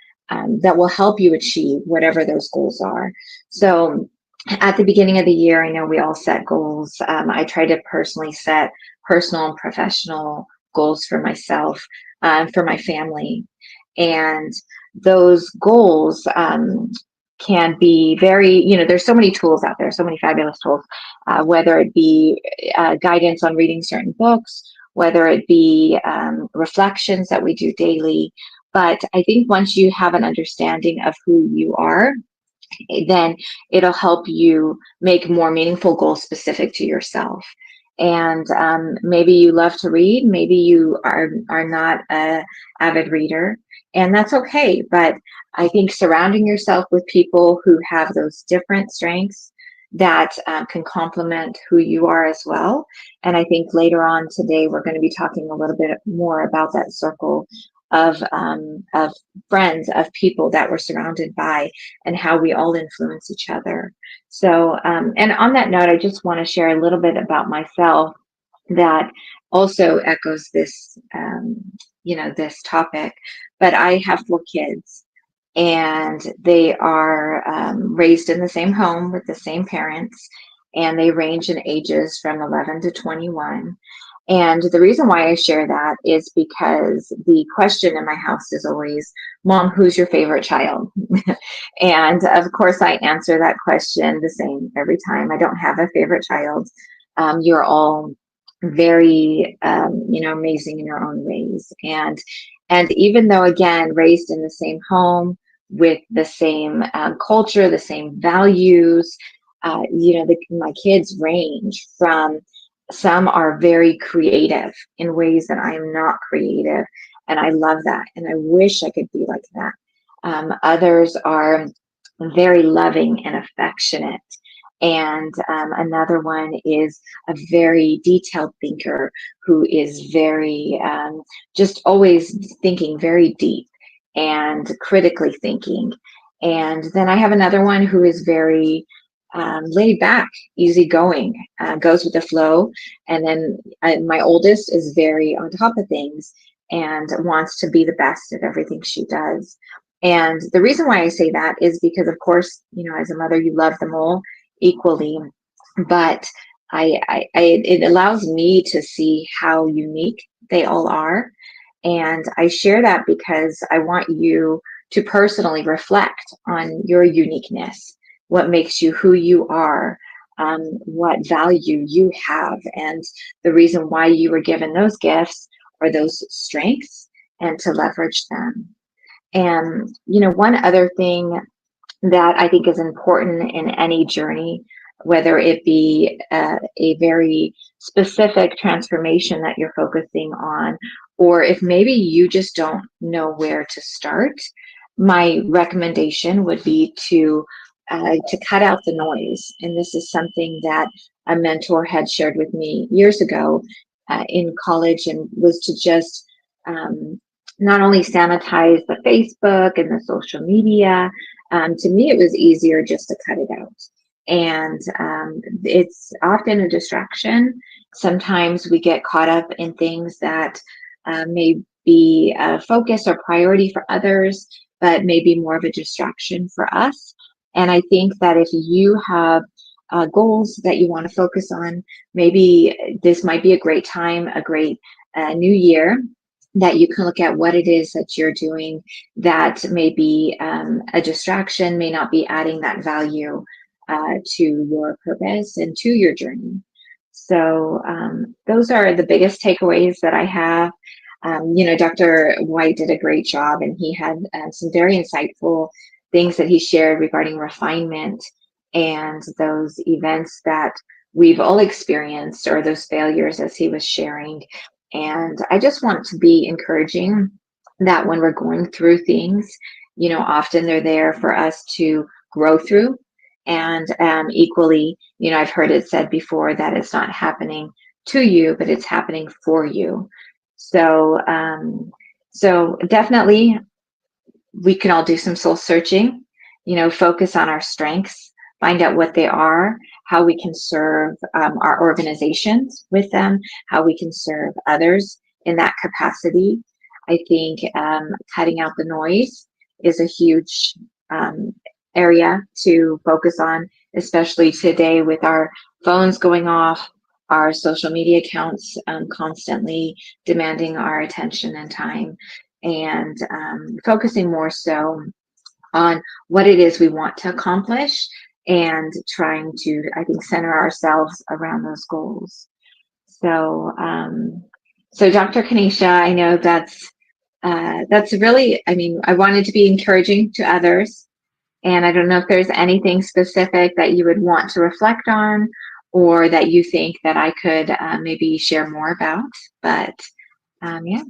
G: that will help you achieve whatever those goals are. So at the beginning of the year, I know we all set goals. I try to personally set personal and professional goals for myself, for my family. And those goals can be very, there's so many tools out there, so many fabulous tools, whether it be guidance on reading certain books, whether it be reflections that we do daily. But I think once you have an understanding of who you are, then it'll help you make more meaningful goals specific to yourself. And maybe you love to read, maybe you are not an avid reader, and that's okay. But I think surrounding yourself with people who have those different strengths that can complement who you are as well. And I think later on today, we're going to be talking a little bit more about that circle of friends, of people that we're surrounded by, and how we all influence each other. So, and on that note, I just want to share a little bit about myself that also echoes this, this topic. But I have 4 kids, and they are raised in the same home with the same parents, and they range in ages from 11 to 21. And the reason why I share that is because the question in my house is always, Mom, who's your favorite child? And of course, I answer that question the same every time. I don't have a favorite child. You're all very, amazing in your own ways. And even though, again, raised in the same home with the same culture, the same values, my kids range from, some are very creative in ways that I am not creative, and I love that, and I wish I could be like that. Others are very loving and affectionate, And another one is a very detailed thinker who is very just always thinking very deep and critically thinking. And then I have another one who is very laid back, easygoing, goes with the flow. And then my oldest is very on top of things and wants to be the best at everything she does. And the reason why I say that is because, of course, you know, as a mother, you love them all equally, but it allows me to see how unique they all are. And I share that because I want you to personally reflect on your uniqueness, what makes you who you are, what value you have, and the reason why you were given those gifts or those strengths, and to leverage them. And, you know, one other thing that I think is important in any journey, whether it be a very specific transformation that you're focusing on, or if maybe you just don't know where to start, my recommendation would be to cut out the noise. And this is something that a mentor had shared with me years ago in college, and was to just not only sanitize the Facebook and the social media. To me, it was easier just to cut it out. And it's often a distraction. Sometimes we get caught up in things that may be a focus or priority for others, but may be more of a distraction for us. And I think that if you have goals that you want to focus on, maybe this might be a great time, a great new year, that you can look at what it is that you're doing that may be a distraction, may not be adding that value to your purpose and to your journey. So those are the biggest takeaways that I have. You know, Dr. White did a great job, and he had some very insightful things that he shared regarding refinement and those events that we've all experienced, or those failures, as he was sharing. And I just want to be encouraging that when we're going through things, you know, often they're there for us to grow through. And equally, you know, I've heard it said before that it's not happening to you, but it's happening for you. So, so definitely we can all do some soul searching, you know, focus on our strengths, find out what they are, how we can serve our organizations with them, how we can serve others in that capacity. I think cutting out the noise is a huge area to focus on, especially today with our phones going off, our social media accounts constantly demanding our attention and time, and focusing more so on what it is we want to accomplish, and trying to, I think, center ourselves around those goals. So, so Dr. Kanisha, I know that's really, I mean, I wanted to be encouraging to others, and I don't know if there's anything specific that you would want to reflect on, or that you think that I could maybe share more about, but yeah.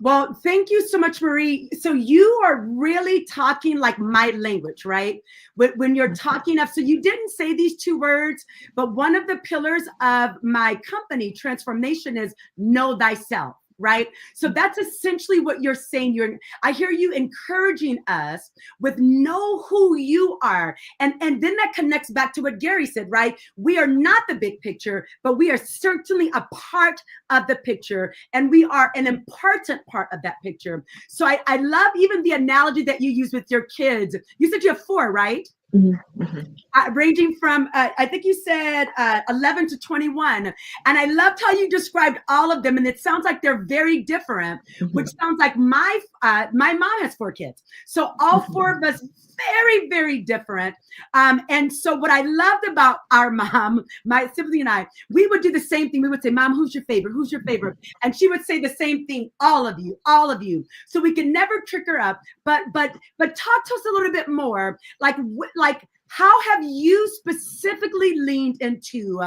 B: Well, thank you so much, Marie. So you are really talking like my language, right? When you're talking of, so you didn't say these two words, but one of the pillars of my company, TransFormation, is know thyself, right? So that's essentially what you're saying. I hear you encouraging us with know who you are. And then that connects back to what Gary said, right? We are not the big picture, but we are certainly a part of the picture, and we are an important part of that picture. So I love even the analogy that you use with your kids. You said you have 4, right? Mm-hmm. Ranging from, I think you said 11 to 21. And I loved how you described all of them. And it sounds like they're very different, which sounds like my mom has 4 kids. So all 4 of us, very, very different. And so what I loved about our mom, my sibling and I, we would do the same thing. We would say, Mom, who's your favorite? Who's your favorite? And she would say the same thing, all of you, all of you. So we can never trick her up. But talk to us a little bit more, like how have you specifically leaned into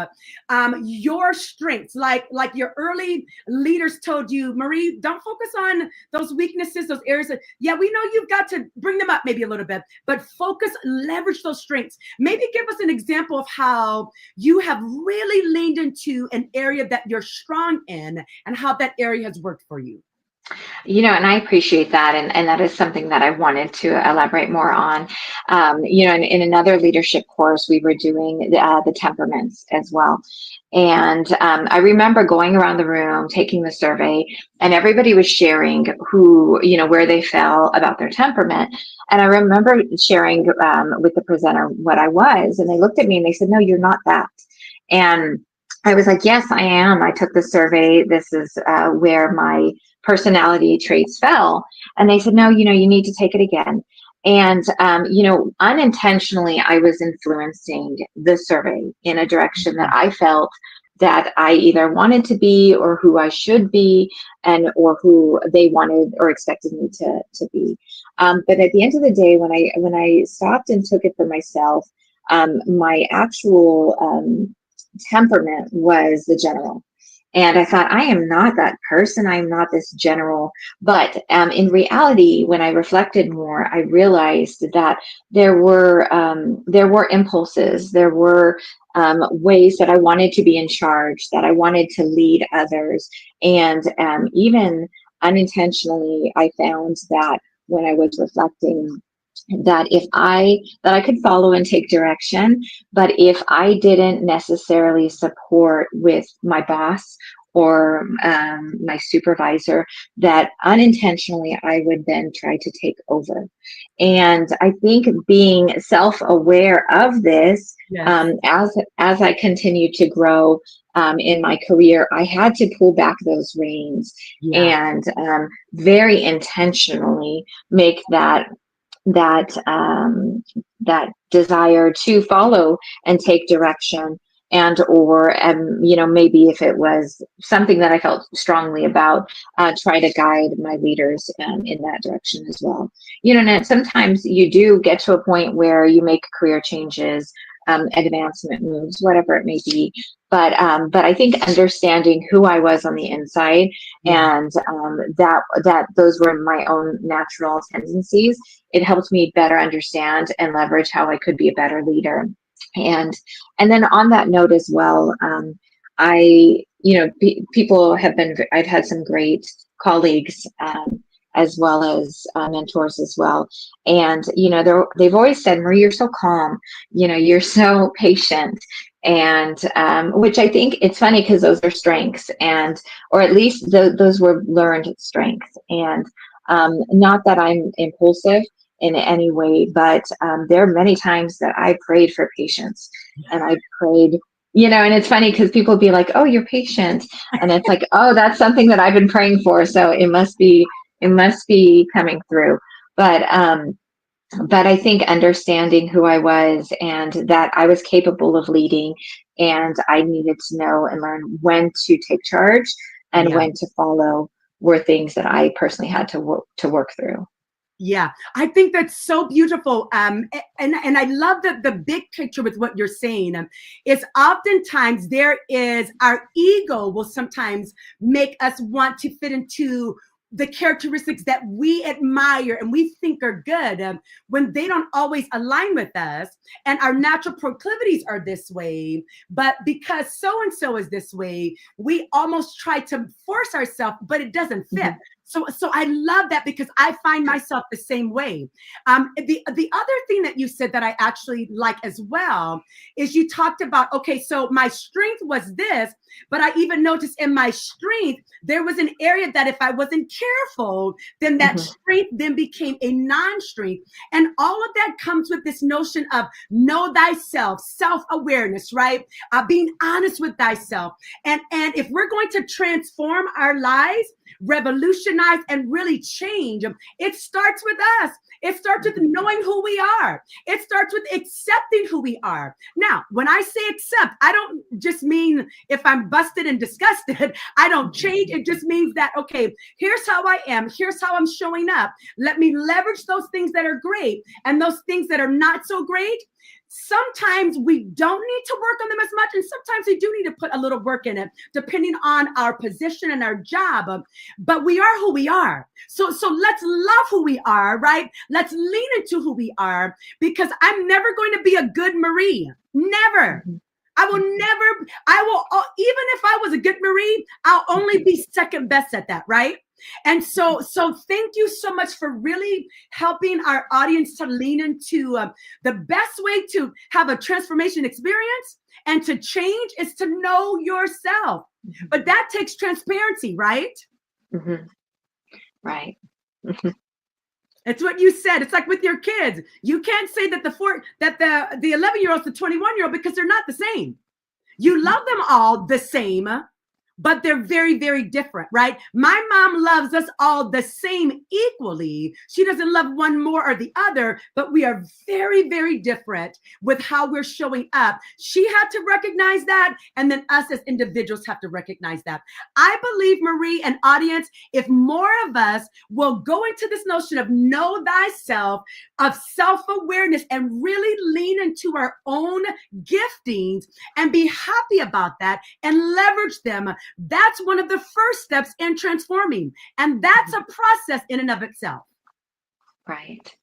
B: your strengths? Like your early leaders told you, Marie, don't focus on those weaknesses, those areas that, yeah, we know you've got to bring them up maybe a little bit, but focus, leverage those strengths. Maybe give us an example of how you have really leaned into an area that you're strong in and how that area has worked for you.
G: And I appreciate that. And that is something that I wanted to elaborate more on. In another leadership course, we were doing the temperaments as well. And I remember going around the room, taking the survey, and everybody was sharing where they felt about their temperament. And I remember sharing with the presenter what I was, and they looked at me and they said, "No, you're not that." And I was like, "Yes, I am. I took the survey. This is where my personality traits fell." And they said, "No, you need to take it again." And, unintentionally, I was influencing the survey in a direction that I felt that I either wanted to be, or who I should be, or who they wanted or expected me to be. But at the end of the day, when I stopped and took it for myself, my actual temperament was the general. And I thought, I am not that person. I'm not this general. But in reality, when I reflected more, I realized that there were impulses, there were ways that I wanted to be in charge, that I wanted to lead others. And even unintentionally, I found that when I was reflecting, that I could follow and take direction, but if I didn't necessarily support with my boss or my supervisor, that unintentionally I would then try to take over. And I think being self-aware of this,
B: Yes.
G: as I continued to grow in my career, I had to pull back those reins.
B: Yeah.
G: And very intentionally make that desire to follow and take direction, and or maybe if it was something that I felt strongly about, try to guide my leaders in that direction as well. And sometimes you do get to a point where you make career changes, advancement moves, whatever it may be. But I think understanding who I was on the inside, and that those were my own natural tendencies, it helped me better understand and leverage how I could be a better leader. And then on that note as well, people have been, I've had some great colleagues, as well as mentors as well. And, they've always said, "Marie, you're so calm, you're so patient." And which I think it's funny, because those are strengths, or at least those were learned strengths. And not that I'm impulsive in any way, but there are many times that I prayed for patience, and I prayed, and it's funny because people be like, "Oh, you're patient," and it's like, "Oh, that's something that I've been praying for, so it must be coming through." But I think understanding who I was, and that I was capable of leading, and I needed to know and learn when to take charge and when to follow, were things that I personally had to work through.
B: Yeah, I think that's so beautiful. And I love the big picture with what you're saying. Is oftentimes there is, our ego will sometimes make us want to fit into the characteristics that we admire and we think are good, when they don't always align with us, and our natural proclivities are this way, but because so-and-so is this way, we almost try to force ourselves, but it doesn't fit. Mm-hmm. So I love that, because I find myself the same way. The other thing that you said that I actually like as well is you talked about, okay, so my strength was this, but I even noticed in my strength, there was an area that if I wasn't careful, then that strength then became a non-strength. And all of that comes with this notion of know thyself, self-awareness, right? Being honest with thyself. And if we're going to transform our lives, revolutionize, and really change, it starts with us. It starts with knowing who we are. It starts with accepting who we are. Now, when I say accept, I don't just mean if I'm busted and disgusted, I don't change. It just means that, okay, here's how I am. Here's how I'm showing up. Let me leverage those things that are great, and those things that are not so great, sometimes we don't need to work on them as much, and sometimes we do need to put a little work in it, depending on our position and our job. But we are who we are. So let's love who we are, right? Let's lean into who we are, because I'm never going to be a good Marie. Never. I will never, even if I was a good Marie, I'll only be second best at that, right? And so thank you so much for really helping our audience to lean into the best way to have a transformation experience and to change is to know yourself. But that takes transparency, right?
G: Mm-hmm. Right.
B: It's what you said. It's like with your kids. You can't say that the 11-year-old's the 21-year-old because they're not the same. You love them all the same, but they're very, very different, right? My mom loves us all the same equally. She doesn't love one more or the other, but we are very, very different with how we're showing up. She had to recognize that, and then us as individuals have to recognize that. I believe, Marie and audience, if more of us will go into this notion of know thyself, of self-awareness, and really lean into our own giftings and be happy about that and leverage them, that's one of the first steps in transforming. And that's a process in and of itself.
G: Right.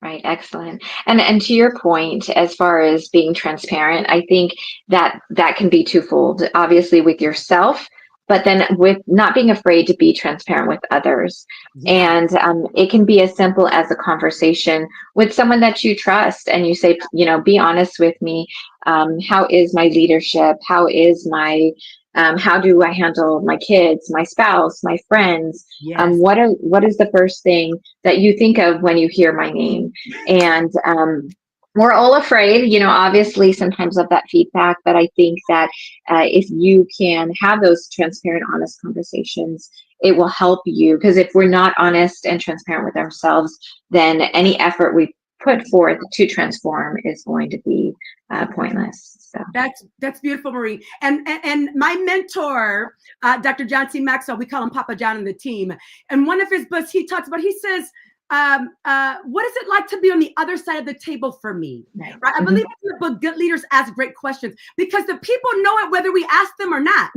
G: Right. Excellent. And to your point, as far as being transparent, I think that can be twofold, obviously with yourself, but then with not being afraid to be transparent with others. Yeah. And it can be as simple as a conversation with someone that you trust, and you say, be honest with me. How is my leadership? How is my how do I handle my kids, my spouse, my friends? Yes. What is the first thing that you think of when you hear my name? And we're all afraid, obviously sometimes of that feedback, but I think that if you can have those transparent, honest conversations, it will help you. Because if we're not honest and transparent with ourselves, then any effort we put forth to transform is going to be pointless. So
B: that's beautiful, Marie. And my mentor, Dr. John C. Maxwell, we call him Papa John in the team. And one of his books, he says, what is it like to be on the other side of the table for me? Right? I believe in the book, Good Leaders Ask Great Questions, because the people know it whether we ask them or not.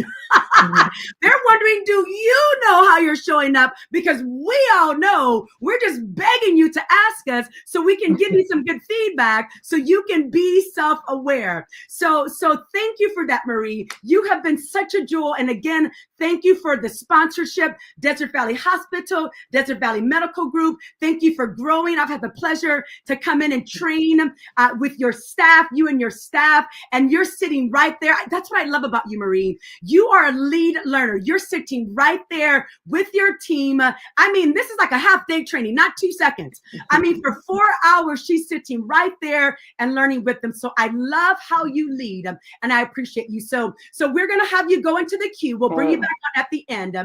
B: They're wondering, do you know how you're showing up? Because we all know. We're just begging you to ask us so we can give you some good feedback so you can be self-aware. So thank you for that, Marie. You have been such a jewel. And again, thank you for the sponsorship, Desert Valley Hospital, Desert Valley Medical Group. Thank you for growing. I've had the pleasure to come in and train with your staff, you and your staff, and you're sitting right there. That's what I love about you, Marie. You are a lead learner. You're sitting right there with your team. I mean, this is like a half-day training, not 2 seconds. I mean, for 4 hours, she's sitting right there and learning with them. So I love how you lead, and I appreciate you. So we're going to have you go into the queue. We'll bring you back on at the end.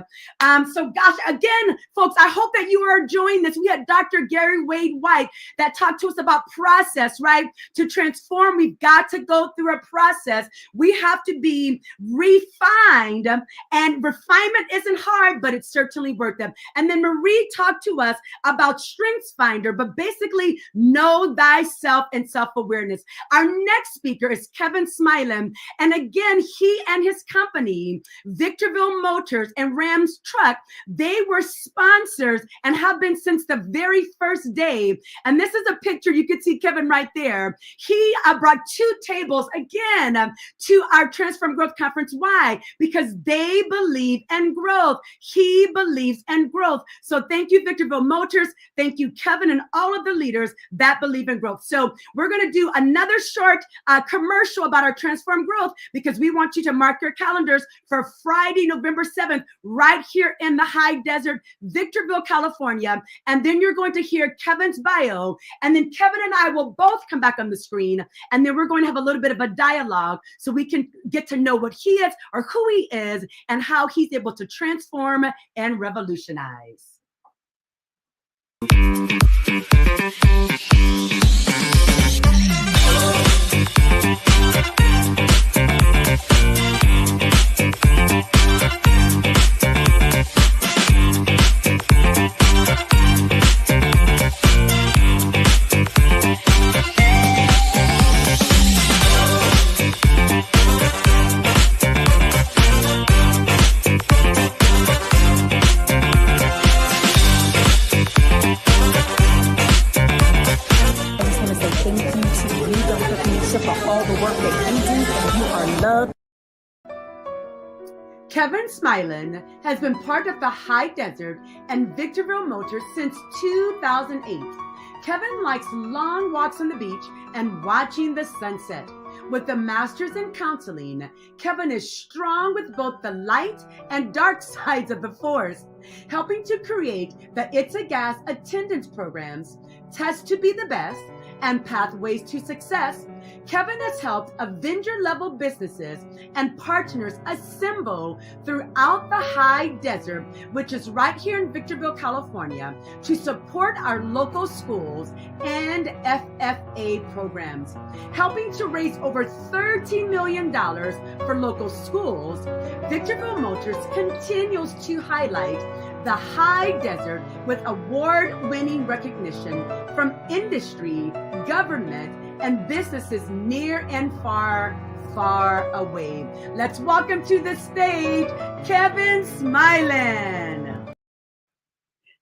B: So gosh, again, folks, I hope that you are enjoying this. We had Dr. Gary Wade White that talked to us about process, right? To transform, we've got to go through a process. We have to be refined, and refinement isn't hard, but it's certainly worth it. And then Marie talked to us about Strengths Finder, but basically know thyself and self-awareness. Our next speaker is Kevin Smilen. And again, he and his company, Victorville Motors and Rams Truck, they were sponsors and have been since the very first day. And this is a picture. You can see Kevin right there. He brought 2 tables again to our Transform Growth Conference. Why? Because they believe in growth. He believes in growth. So thank you, Victorville Motors. Thank you, Kevin, and all of the leaders that believe in growth. So we're going to do another short commercial about our Transform Growth, because we want you to mark your calendars for Friday, November 7th, right here in the high desert, Victorville, California. And then you're going to hear Kevin's bio, and then Kevin and I will both come back on the screen, and then we're going to have a little bit of a dialogue so we can get to know what he is or who he is and how he's able to transform and revolutionize. Kevin Smilen has been part of the High Desert and Victorville Motors since 2008. Kevin likes long walks on the beach and watching the sunset. With a master's in counseling, Kevin is strong with both the light and dark sides of the force, helping to create the It's a Gas attendance programs, Test to be the Best, and Pathways to Success. Kevin has helped Avenger-level businesses and partners assemble throughout the High Desert, which is right here in Victorville, California, to support our local schools and FFA programs. Helping to raise over $30 million for local schools, Victorville Motors continues to highlight the High Desert with award-winning recognition from industry, government, and businesses near and far, far away. Let's welcome to the stage, Kevin Smilen.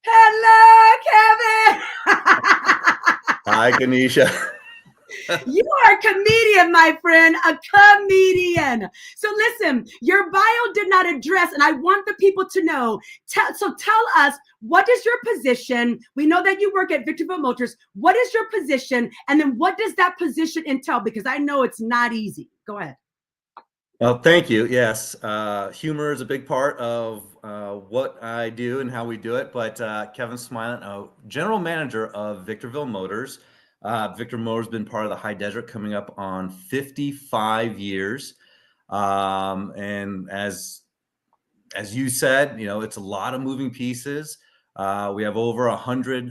B: Hello, Kevin.
H: Hi, Kanisha.
B: You are a comedian, my friend, a comedian. So listen, your bio did not address, and I want the people to know. So tell us, what is your position? We know that you work at Victorville Motors. What is your position? And then what does that position entail? Because I know it's not easy. Go ahead.
H: Well, thank you. Yes, humor is a big part of what I do and how we do it. But Kevin Smilen, general manager of Victorville Motors. Victorville Motors has been part of the High Desert coming up on 55 years. And as you said, it's a lot of moving pieces. We have over 100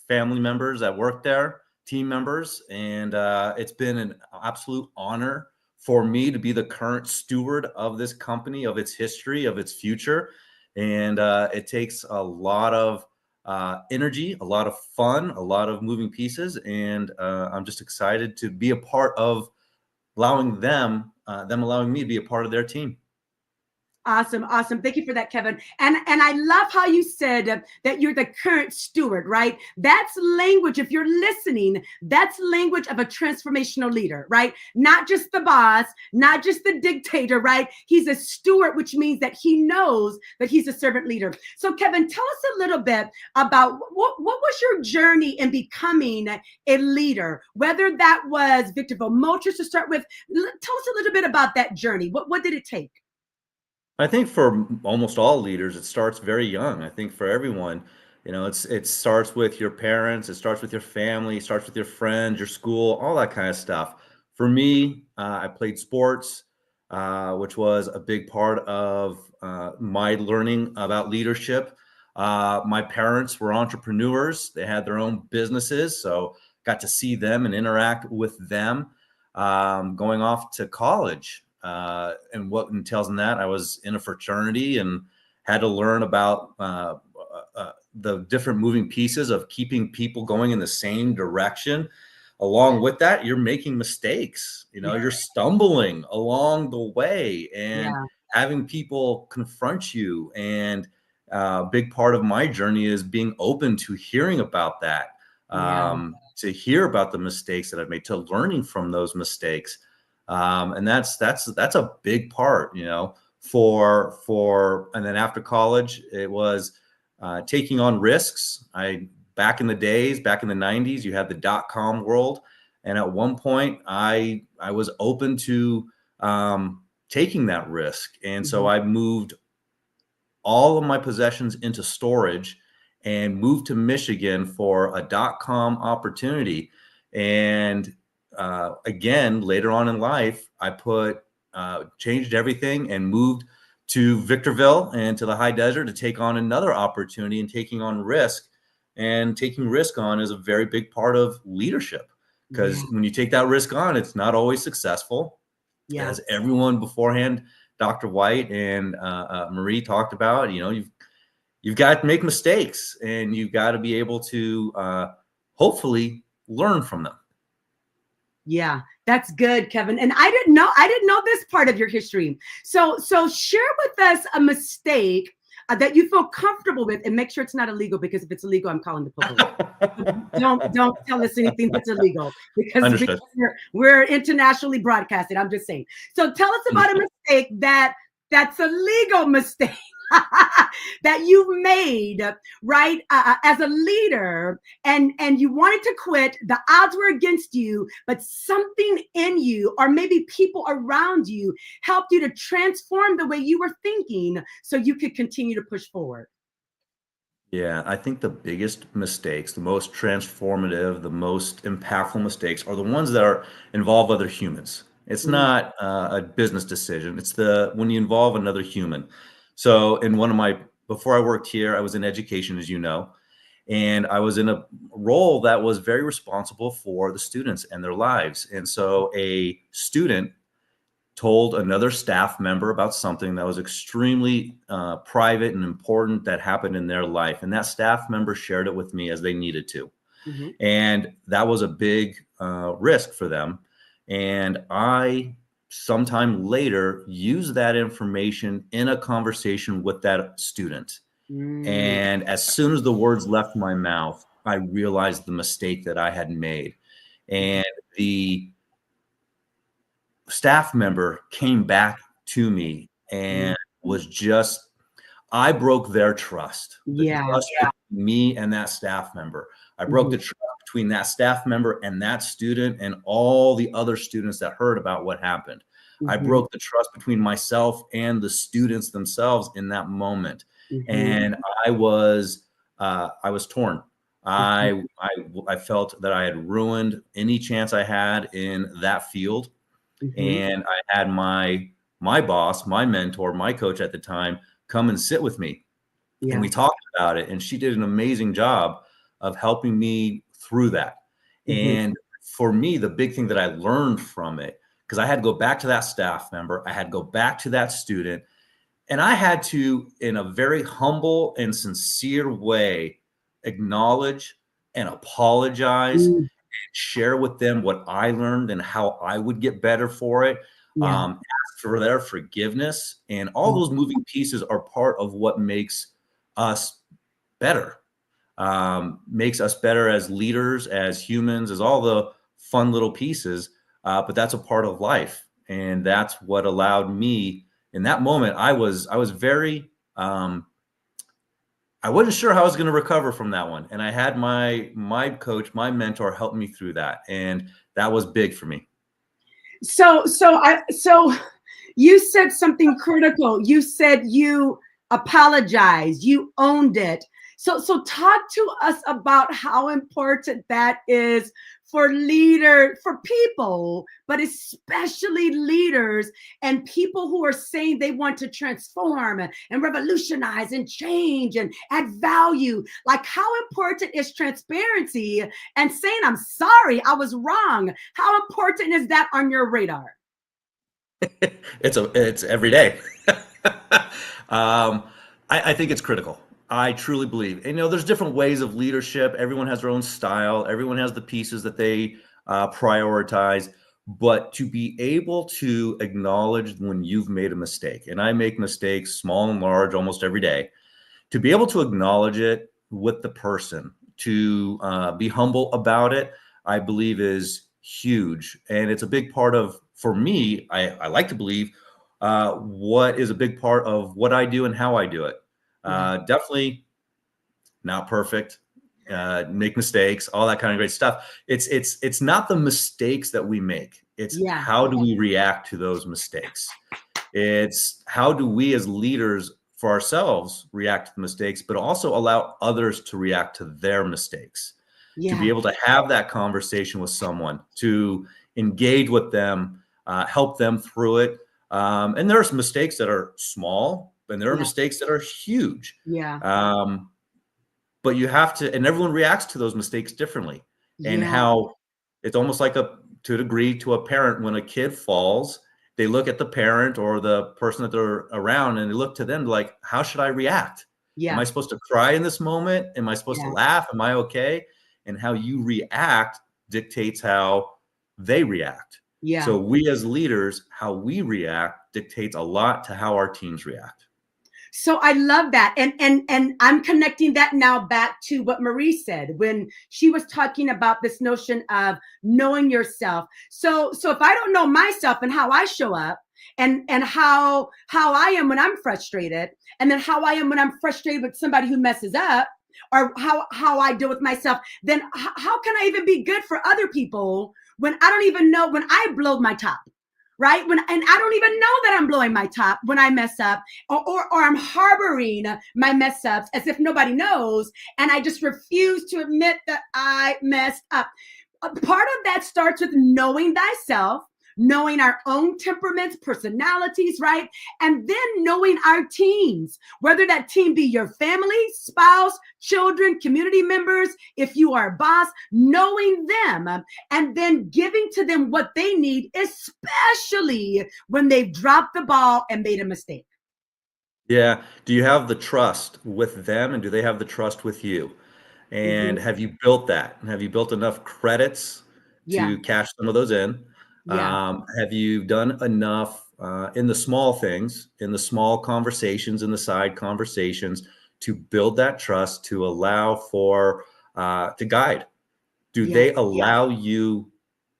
H: family members that work there, team members, and it's been an absolute honor for me to be the current steward of this company, of its history, of its future. And it takes a lot of energy, a lot of fun, a lot of moving pieces, and I'm just excited to be a part of allowing them allowing me to be a part of their team.
B: Awesome. Thank you for that, Kevin. And I love how you said that you're the current steward, right? That's language. If you're listening, that's language of a transformational leader, right? Not just the boss, not just the dictator, right? He's a steward, which means that he knows that he's a servant leader. So Kevin, tell us a little bit about what was your journey in becoming a leader, whether that was Victorville Motors to start with. Tell us a little bit about that journey. What did it take?
H: I think for almost all leaders, it starts very young. I think for everyone, it starts with your parents, it starts with your family, it starts with your friends, your school, all that kind of stuff. For me, I played sports, which was a big part of my learning about leadership. My parents were entrepreneurs. They had their own businesses, so got to see them and interact with them. Going off to college, and what entails in that, I was in a fraternity and had to learn about the different moving pieces of keeping people going in the same direction. Along with that, you're making mistakes, you're stumbling along the way, and having people confront you. And a big part of my journey is being open to hearing about that, to hear about the mistakes that I've made, to learning from those mistakes. And that's a big part, and then after college, it was taking on risks. Back in the 90s, you had the .com world. And at one point I was open to taking that risk. And so I moved all of my possessions into storage and moved to Michigan for a .com opportunity. And again, later on in life, I changed everything and moved to Victorville and to the High Desert to take on another opportunity and taking on risk. And taking risk on is a very big part of leadership, because when you take that risk on, it's not always successful. As everyone beforehand, Dr. White and Marie talked about, you've got to make mistakes, and you've got to be able to hopefully learn from them.
B: Yeah, that's good, Kevin. And I didn't know this part of your history. So share with us a mistake that you feel comfortable with, and make sure it's not illegal, because if it's illegal, I'm calling the police. Don't tell us anything that's illegal, because we're internationally broadcasted. I'm just saying. So tell us about a mistake that That's a legal mistake that you made, right? As a leader, and you wanted to quit. The odds were against you, but something in you, or maybe people around you, helped you to transform the way you were thinking, so you could continue to push forward.
H: Yeah, I think the biggest mistakes, the most transformative, the most impactful mistakes are the ones that involve other humans. It's not a business decision. It's when you involve another human. So in before I worked here, I was in education, as you know, and I was in a role that was very responsible for the students and their lives. And so a student told another staff member about something that was extremely private and important that happened in their life. And that staff member shared it with me as they needed to.
B: Mm-hmm.
H: And that was a big risk for them. And I, sometime later, used that information in a conversation with that student. And as soon as the words left my mouth, I realized the mistake that I had made. And the staff member came back to me and I broke their trust. The trust between me and that staff member. I broke the trust between that staff member and that student and all the other students that heard about what happened. I broke the trust between myself and the students themselves in that moment. And I was torn. I felt that I had ruined any chance I had in that field. And I had my boss, my mentor, my coach at the time, come and sit with me. And we talked about it. And she did an amazing job of helping me through that. And for me, the big thing that I learned from it, because I had to go back to that staff member, I had to go back to that student, and I had to, in a very humble and sincere way, acknowledge and apologize and share with them what I learned and how I would get better for it. Ask for their forgiveness, and all those moving pieces are part of what makes us better. Makes us better as leaders, as humans, as all the fun little pieces. But that's a part of life, and that's what allowed me. In that moment, I was very. I wasn't sure how I was going to recover from that one, and I had my coach, my mentor, help me through that, and that was big for me.
B: So you said something critical. You said you apologized, you owned it. So talk to us about how important that is for for people, but especially leaders and people who are saying they want to transform and revolutionize and change and add value. Like, how important is transparency and saying, I'm sorry, I was wrong? How important is that on your radar?
H: It's every day. I think it's critical. I truly believe, and there's different ways of leadership. Everyone has their own style. Everyone has the pieces that they prioritize. But to be able to acknowledge when you've made a mistake, and I make mistakes, small and large, almost every day, to be able to acknowledge it with the person, to be humble about it, I believe is huge. And it's a big part of, for me, I like to believe, what is a big part of what I do and how I do it. Definitely not perfect, make mistakes, all that kind of great stuff. It's not the mistakes that we make. It's how do we react to those mistakes? It's how do we as leaders for ourselves react to the mistakes, but also allow others to react to their mistakes. To be able to have that conversation with someone, to engage with them, help them through it. And there's mistakes that are small, and there are mistakes that are huge. But you have to, and everyone reacts to those mistakes differently. And how it's almost like to a degree, to a parent, when a kid falls, they look at the parent or the person that they're around, and they look to them like, how should I react? Am I supposed to cry in this moment? Am I supposed to laugh? Am I okay? And how you react dictates how they react. So we as leaders, how we react dictates a lot to how our teams react.
B: So I love that. And I'm connecting that now back to what Marie said when she was talking about this notion of knowing yourself. So if I don't know myself and how I show up, and how I am when I'm frustrated, and then how I am when I'm frustrated with somebody who messes up, or how I deal with myself, then how can I even be good for other people when I don't even know when I blow my top? Right? And I don't even know that I'm blowing my top when I mess up, or I'm harboring my mess ups as if nobody knows. And I just refuse to admit that I messed up. A part of that starts with knowing thyself, knowing our own temperaments, personalities, right? And then knowing our teams, whether that team be your family, spouse, children, community members, if you are a boss, knowing them and then giving to them what they need, especially when they've dropped the ball and made a mistake.
H: Yeah. Do you have the trust with them, and do they have the trust with you? And
B: Mhm.
H: have you built that? Have you built enough credits
B: Yeah,
H: to cash some of those in?
B: yeah,
H: Have you done enough in the small things, in the small conversations, in the side conversations, to build that trust, to allow for to guide? Do
B: yeah.
H: they allow you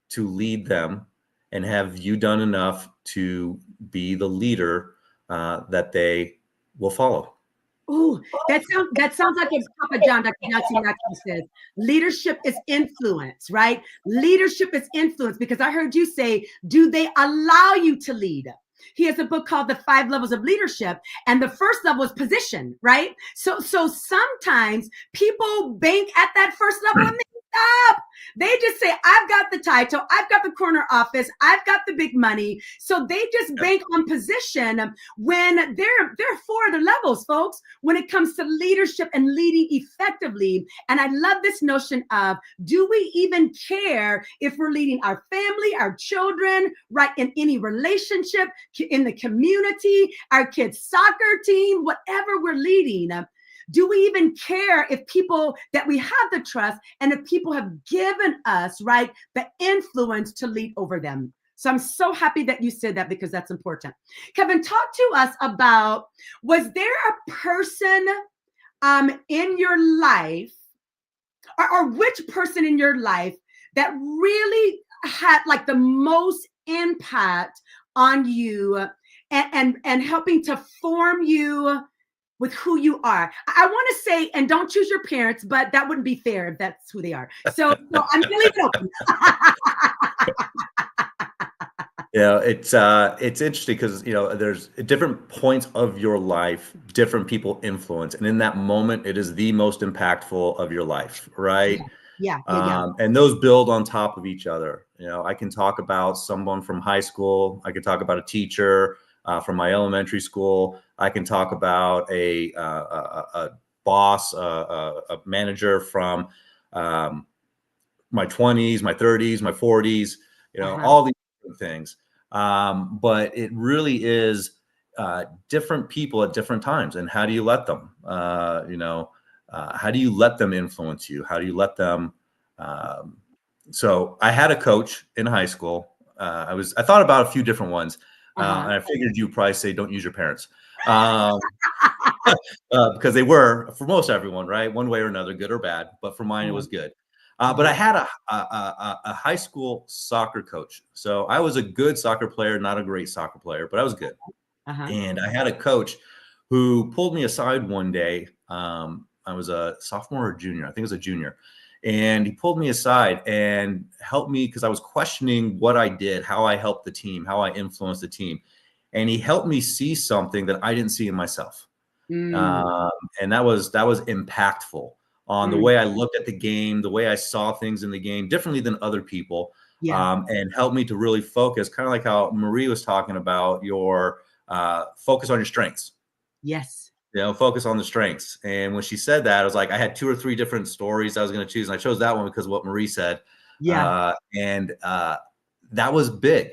H: to lead them? And have you done enough to be the leader that they will follow?
B: Ooh, that sounds like a Papa John, Dr. Johnson says. Leadership is influence, right? Leadership is influence, because I heard you say, do they allow you to lead? He has a book called The 5 Levels of Leadership, and the first level is position, right? So sometimes people bank at that first level and they stop. They just say, I've got the title, I've got the corner office, I've got the big money. So they just bank on position when there are 4 other levels, folks, when it comes to leadership and leading effectively. And I love this notion of, do we even care if we're leading our family, our children, right, in any relationship, in the community, our kids' soccer team, whatever we're leading? Do we even care if people that we have the trust, and if people have given us, right, the influence to lead over them? So I'm so happy that you said that, because that's important. Kevin, talk to us about, was there a person in your life, or which person in your life that really had like the most impact on you, and helping to form you with who you are? I want to say, and don't choose your parents, but that wouldn't be fair if that's who they are. So I'm going to leave it open.
H: It's interesting because there's at different points of your life, different people influence, and in that moment, it is the most impactful of your life, right?
B: Yeah.
H: And those build on top of each other. I can talk about someone from high school. I can talk about a teacher from my elementary school. I can talk about a boss, a manager from my 20s, my 30s, my 40s. All these different things. But it really is different people at different times. And how do you let them? How do you let them influence you? How do you let them? So I had a coach in high school. I thought about a few different ones, and I figured you'd probably say, "Don't use your parents," because they were, for most everyone, right, one way or another, good or bad. But for mine, it was good. But I had a high school soccer coach. So I was a good soccer player, not a great soccer player, but I was good. And I had a coach who pulled me aside one day. I was a sophomore or junior. I think it was a junior. And he pulled me aside and helped me, because I was questioning what I did, how I helped the team, how I influenced the team. And he helped me see something that I didn't see in myself. And that was impactful on the way I looked at the game, the way I saw things in the game differently than other people, and helped me to really focus, kind of like how Marie was talking about, your focus on your strengths.
B: Yes.
H: Focus on the strengths. And when she said that, I was like, I had 2 or 3 different stories I was going to choose. And I chose that one because of what Marie said. And that was big.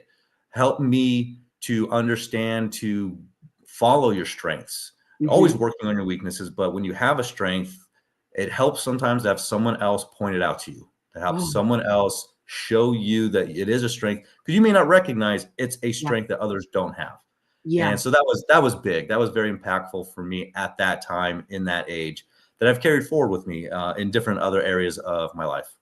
H: Helped me to understand, to follow your strengths. Always working on your weaknesses. But when you have a strength, it helps sometimes to have someone else point it out to you, to have someone else show you that it is a strength, because you may not recognize it's a strength that others don't have. And so that was big. That was very impactful for me at that time, in that age, that I've carried forward with me in different other areas of my life.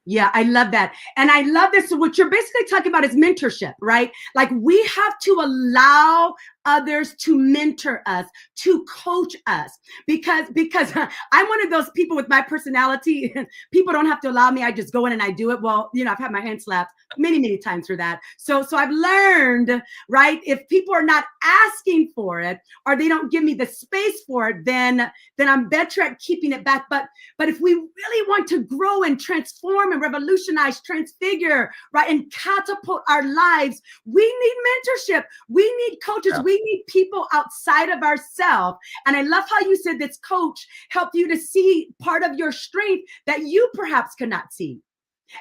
B: Yeah, I love that. And I love this. So what you're basically talking about is mentorship, right? Like we have to allow others to mentor us, to coach us, because I'm one of those people with my personality. People don't have to allow me. I just go in and I do it. Well, I've had my hand slapped many times for that. So I've learned, right? If people are not asking for it or they don't give me the space for it, then I'm better at keeping it back. But if we really want to grow and transform and revolutionize, transfigure, right, and catapult our lives, we need mentorship. We need coaches. Yeah. We need people outside of ourselves. And I love how you said this coach helped you to see part of your strength that you perhaps could not see.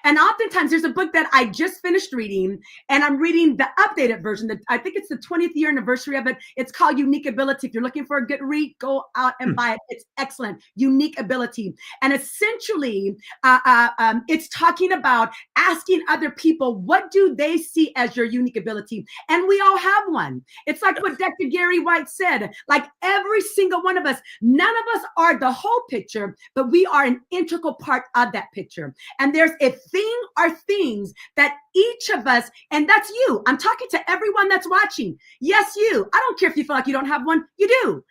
B: And oftentimes there's a book that I just finished reading, and I'm reading the updated version. I think it's the 20th year anniversary of it. It's called Unique Ability. If you're looking for a good read, go out and buy it. It's excellent. Unique Ability. And essentially, it's talking about asking other people, what do they see as your unique ability? And we all have one. It's like what Dr. Gary White said, like every single one of us, none of us are the whole picture, but we are an integral part of that picture. And there's a thing or things that each of us, and that's you. I'm talking to everyone that's watching. Yes, you. I don't care if you feel like you don't have one. You do.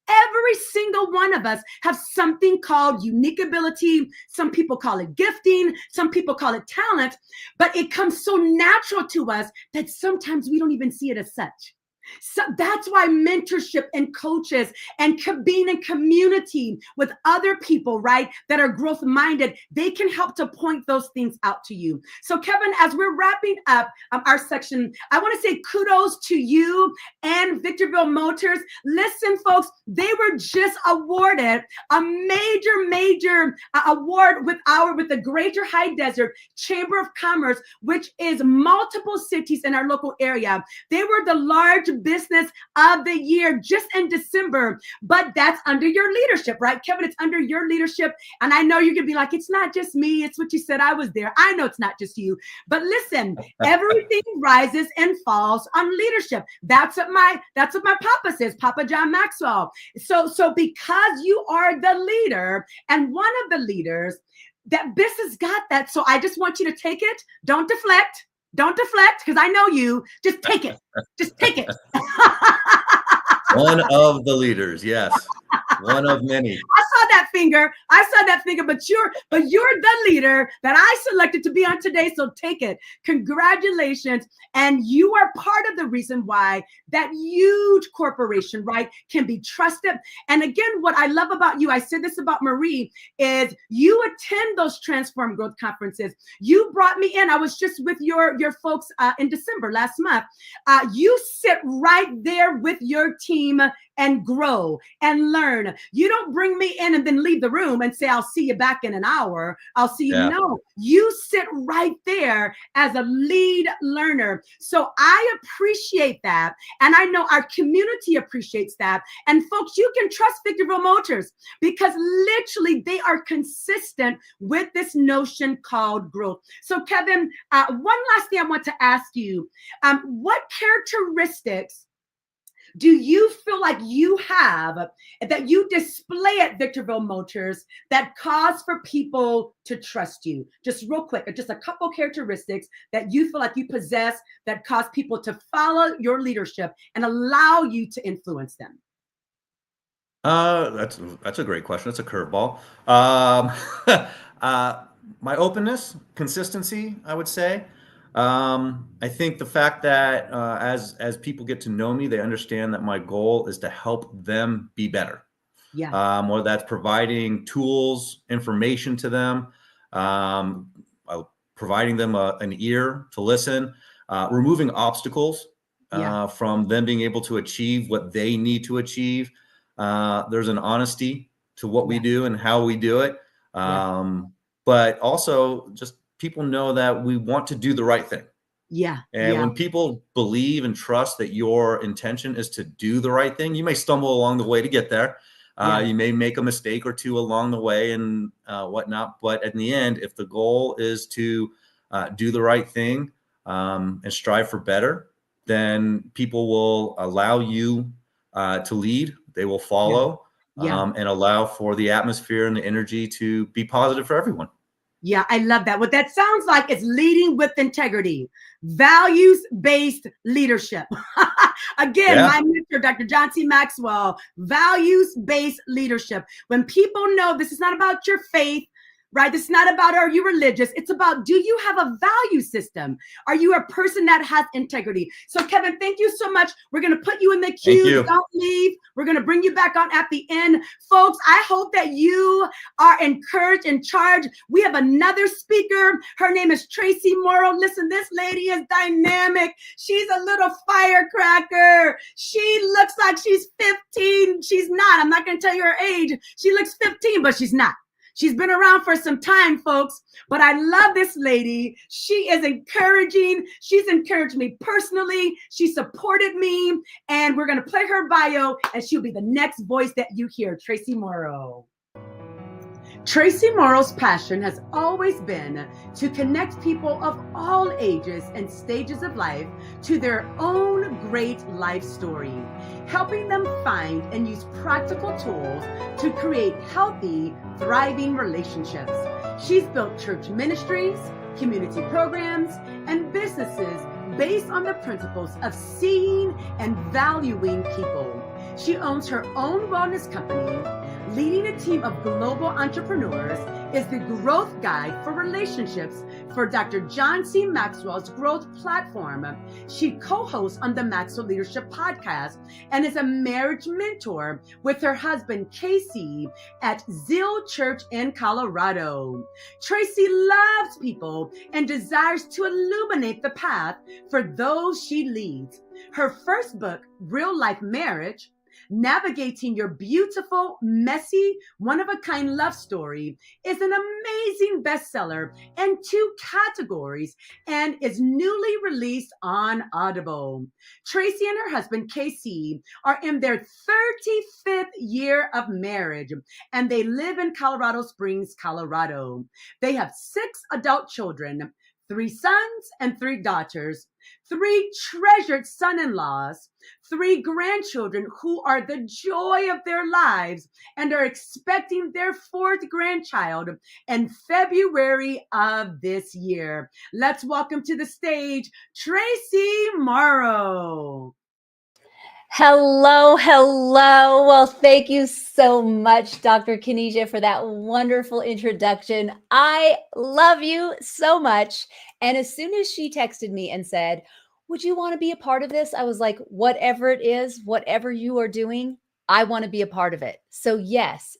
B: Every single one of us have something called unique ability. Some people call it gifting. Some people call it talent. But it comes so natural to us that sometimes we don't even see it as such. So that's why mentorship and coaches and being in community with other people, right, that are growth minded, they can help to point those things out to you. So Kevin, as we're wrapping up our section, I want to say kudos to you and Victorville Motors. Listen, folks, they were just awarded a major award with the Greater High Desert Chamber of Commerce, which is multiple cities in our local area. They were the large business of the year just in December, but that's under your leadership, right, Kevin? It's under your leadership. And I know you're gonna be like, it's not just me, it's what you said, I was there. I know it's not just you, but listen, everything rises and falls on leadership. That's what my papa says, Papa John Maxwell. So because you are the leader and one of the leaders, that business got that. So I just want you to take it. Don't deflect. Don't deflect, because I know you. Just take it. Just take it.
H: One of the leaders, yes. One of many.
B: I saw that finger, but you're the leader that I selected to be on today. So take it. Congratulations. And you are part of the reason why that huge corporation, right, can be trusted. And again, what I love about you, I said this about Marie, is you attend those Transform Growth conferences. You brought me in. I was just with your folks in December last month. You sit right there with your team and grow and learn. You don't bring me in and then leave the room and say, I'll see you back in an hour. I'll see you. Yeah. No, you sit right there as a lead learner. So I appreciate that. And I know our community appreciates that. And folks, you can trust Victorville Motors because literally they are consistent with this notion called growth. So Kevin, one last thing I want to ask you, what characteristics do you feel like you have that you display at Victorville Motors that cause for people to trust you? Just real quick, just a couple characteristics that you feel like you possess that cause people to follow your leadership and allow you to influence them.
H: That's a great question. That's a curveball. My openness, consistency, I would say. I think the fact that as people get to know me, they understand that my goal is to help them be better. Yeah. Whether that's providing tools, information to them, providing them an ear to listen, removing obstacles from them being able to achieve what they need to achieve. There's an honesty to what we do and how we do it. But also just people know that we want to do the right thing. Yeah. And when people believe and trust that your intention is to do the right thing, you may stumble along the way to get there. You may make a mistake or two along the way and whatnot. But in the end, if the goal is to do the right thing and strive for better, then people will allow you to lead. They will follow and allow for the atmosphere and the energy to be positive for everyone.
B: Yeah, I love that. What that sounds like is leading with integrity, values-based leadership. Again,
H: Yeah.
B: my mentor, Dr. John C. Maxwell, values-based leadership. When people know this is not about your faith, right? This is not about, are you religious? It's about, do you have a value system? Are you a person that has integrity? So Kevin, thank you so much. We're going to put you in the queue.
H: you.
B: Don't leave. We're going to bring you back on at the end. Folks, I hope that you are encouraged and charged. We have another speaker. Her name is Traci Morrow. Listen, this lady is dynamic. She's a little firecracker. She looks like she's 15. She's not. I'm not going to tell you her age. She looks 15, but she's not. She's been around for some time, folks, but I love this lady. She is encouraging. She's encouraged me personally. She supported me, and we're going to play her bio, and she'll be the next voice that you hear, Traci Morrow. Traci Morrow's passion has always been to connect people of all ages and stages of life to their own great life story, helping them find and use practical tools to create healthy, thriving relationships. She's built church ministries, community programs, and businesses based on the principles of seeing and valuing people. She owns her own wellness company, leading a team of global entrepreneurs, is the growth guide for relationships for Dr. John C. Maxwell's growth platform. She co-hosts on the Maxwell Leadership Podcast and is a marriage mentor with her husband, Casey, at Zeal Church in Colorado. Traci loves people and desires to illuminate the path for those she leads. Her first book, Real Life Marriage, Navigating Your Beautiful, Messy, One-of-a-Kind Love Story, is an amazing bestseller in 2 categories and is newly released on Audible. Traci and her husband, Casey, are in their 35th year of marriage, and they live in Colorado Springs, Colorado. They have 6 adult children, 3 sons and 3 daughters, 3 treasured son-in-laws, 3 grandchildren who are the joy of their lives and are expecting their 4th grandchild in February of this year. Let's welcome to the stage, Traci Morrow.
I: Hello, hello. Well, thank you so much, Dr. Kenesha, for that wonderful introduction. I love you so much. And as soon as she texted me and said, would you want to be a part of this? I was like, whatever it is, whatever you are doing, I want to be a part of it. So yes,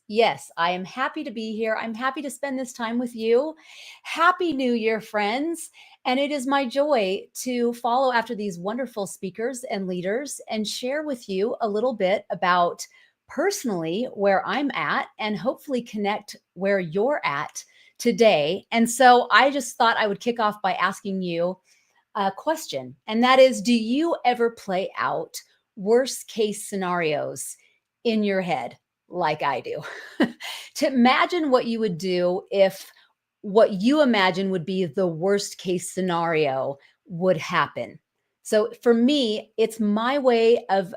I: I am happy to be here. I'm happy to spend this time with you. Happy New Year, friends. And it is my joy to follow after these wonderful speakers and leaders and share with you a little bit about personally where I'm at and hopefully connect where you're at today. And so I just thought I would kick off by asking you a question. And that is, do you ever play out worst case scenarios in your head like I do? To imagine what you would do if what you imagine would be the worst case scenario would happen. So for me, it's my way of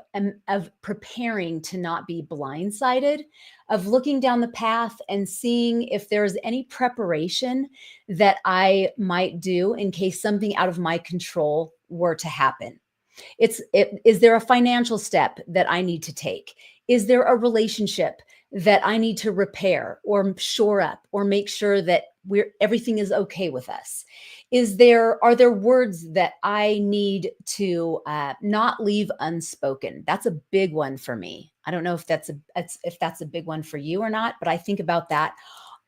I: preparing to not be blindsided, of looking down the path and seeing if there's any preparation that I might do in case something out of my control were to happen. Is there a financial step that I need to take? Is there a relationship that I need to repair or shore up or make sure that everything is okay with us? Are there words that I need to not leave unspoken? That's a big one for me. I don't know if that's a big one for you or not, but I think about that